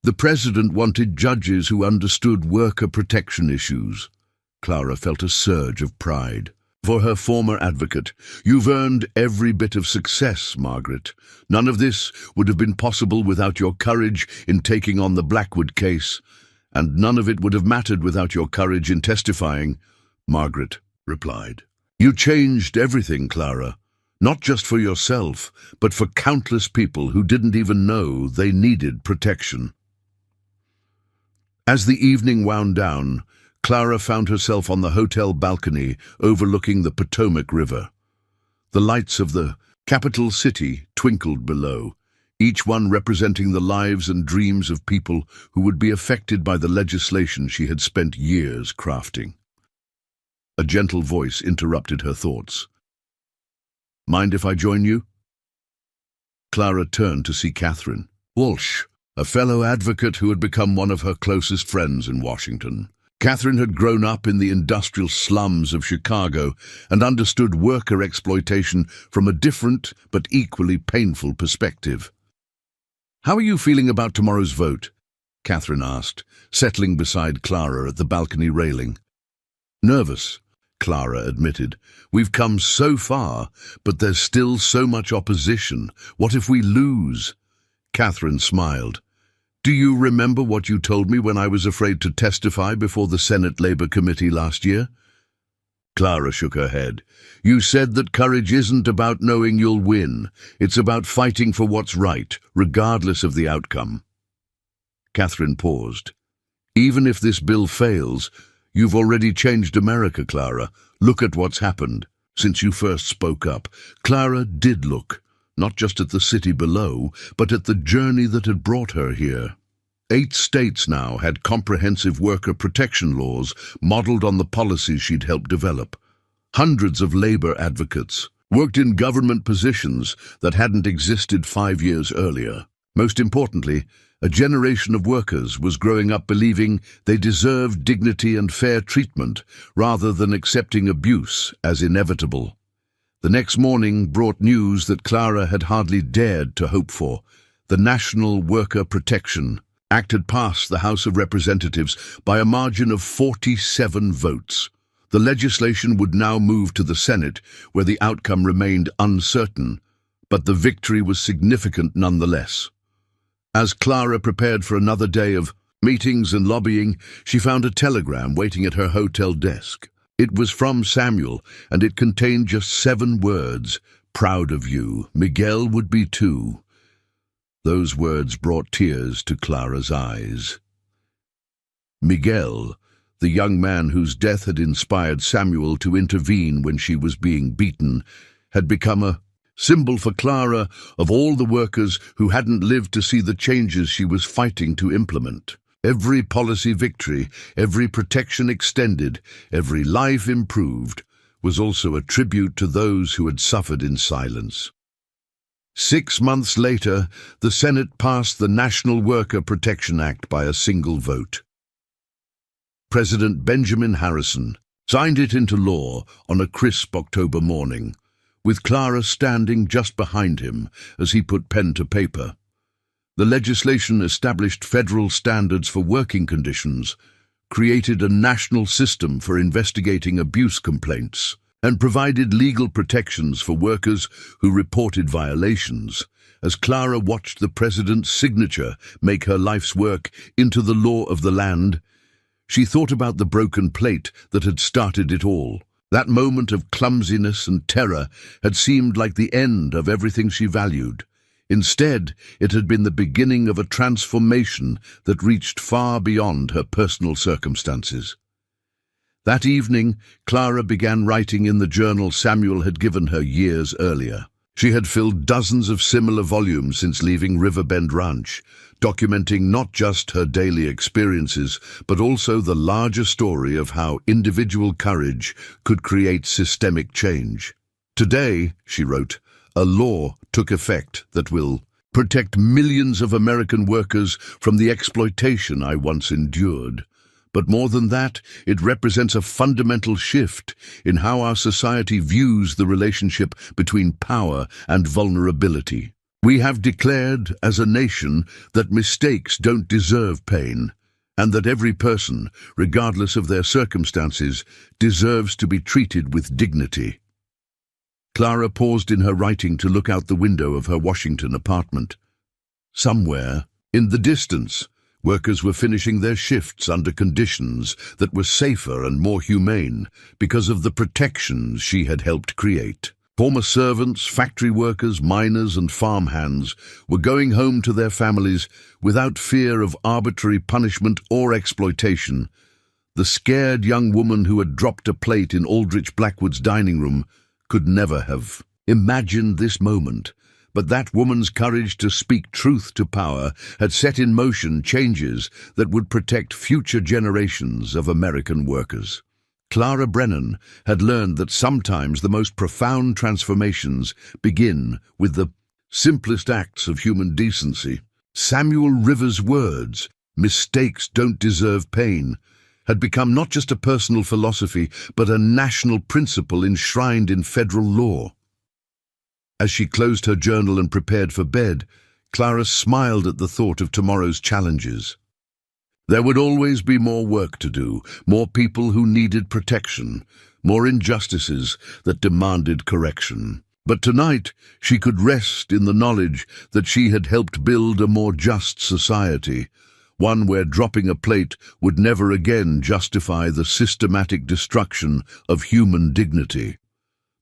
The president wanted judges who understood worker protection issues." Clara felt a surge of pride. For her former advocate, "You've earned every bit of success, Margaret. None of this would have been possible without your courage in taking on the Blackwood case. And none of it would have mattered without your courage in testifying," Margaret replied. "You changed everything, Clara, not just for yourself, but for countless people who didn't even know they needed protection." As the evening wound down, Clara found herself on the hotel balcony overlooking the Potomac River. The lights of the capital city twinkled below, each one representing the lives and dreams of people who would be affected by the legislation she had spent years crafting. A gentle voice interrupted her thoughts. "Mind if I join you?" Clara turned to see Catherine Walsh, a fellow advocate who had become one of her closest friends in Washington. Catherine had grown up in the industrial slums of Chicago and understood worker exploitation from a different but equally painful perspective. "How are you feeling about tomorrow's vote?" Catherine asked, settling beside Clara at the balcony railing. "Nervous," Clara admitted. "We've come so far, but there's still so much opposition. What if we lose?" Catherine smiled. "Do you remember what you told me when I was afraid to testify before the Senate Labor Committee last year?" Clara shook her head. "You said that courage isn't about knowing you'll win. It's about fighting for what's right, regardless of the outcome." Catherine paused. "Even if this bill fails, you've already changed America, Clara. Look at what's happened since you first spoke up." Clara did look, not just at the city below, but at the journey that had brought her here. 8 states now had comprehensive worker protection laws modeled on the policies she'd helped develop. hundreds of labor advocates, worked in government positions that hadn't existed 5 years earlier. Most importantly, a generation of workers was growing up believing they deserved dignity and fair treatment rather than accepting abuse as inevitable. The next morning brought news that Clara had hardly dared to hope for. The National Worker Protection Act had passed the House of Representatives by a margin of 47 votes. The legislation would now move to the Senate, where the outcome remained uncertain, but the victory was significant nonetheless. As Clara prepared for another day of meetings and lobbying, she found a telegram waiting at her hotel desk. It was from Samuel, and it contained just 7 words: "Proud of you. Miguel would be too." Those words brought tears to Clara's eyes. Miguel, the young man whose death had inspired Samuel to intervene when she was being beaten, had become a symbol for Clara of all the workers who hadn't lived to see the changes she was fighting to implement. Every policy victory, every protection extended, every life improved, was also a tribute to those who had suffered in silence. 6 months later, the Senate passed the National Worker Protection Act by a single vote. President Benjamin Harrison signed it into law on a crisp October morning, with Clara standing just behind him as he put pen to paper. The legislation established federal standards for working conditions, created a national system for investigating abuse complaints, and provided legal protections for workers who reported violations. As Clara watched the president's signature make her life's work into the law of the land, she thought about the broken plate that had started it all. That moment of clumsiness and terror had seemed like the end of everything she valued. Instead, it had been the beginning of a transformation that reached far beyond her personal circumstances. That evening, Clara began writing in the journal Samuel had given her years earlier. She had filled dozens of similar volumes since leaving Riverbend Ranch, documenting not just her daily experiences, but also the larger story of how individual courage could create systemic change. "Today," she wrote, "a law took effect that will protect millions of American workers from the exploitation I once endured. But more than that, it represents a fundamental shift in how our society views the relationship between power and vulnerability. We have declared as a nation that mistakes don't deserve pain, and that every person, regardless of their circumstances, deserves to be treated with dignity." Clara paused in her writing to look out the window of her Washington apartment. Somewhere, in the distance, workers were finishing their shifts under conditions that were safer and more humane because of the protections she had helped create. Former servants, factory workers, miners, and farmhands were going home to their families without fear of arbitrary punishment or exploitation. The scared young woman who had dropped a plate in Aldrich Blackwood's dining room could never have imagined this moment, but that woman's courage to speak truth to power had set in motion changes that would protect future generations of American workers. Clara Brennan had learned that sometimes the most profound transformations begin with the simplest acts of human decency. Samuel Rivers' words, "Mistakes don't deserve pain," had become not just a personal philosophy, but a national principle enshrined in federal law. As she closed her journal and prepared for bed, Clara smiled at the thought of tomorrow's challenges. There would always be more work to do, more people who needed protection, more injustices that demanded correction. But tonight she could rest in the knowledge that she had helped build a more just society, one where dropping a plate would never again justify the systematic destruction of human dignity.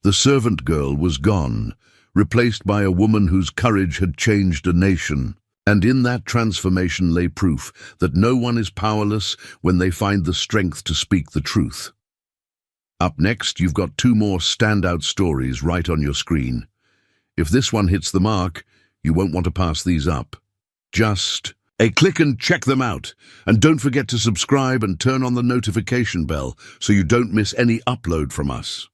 The servant girl was gone, replaced by a woman whose courage had changed a nation. And in that transformation lay proof that no one is powerless when they find the strength to speak the truth. Up next, you've got 2 more standout stories right on your screen. If this one hits the mark, you won't want to pass these up. Just a click and check them out. And don't forget to subscribe and turn on the notification bell so you don't miss any upload from us.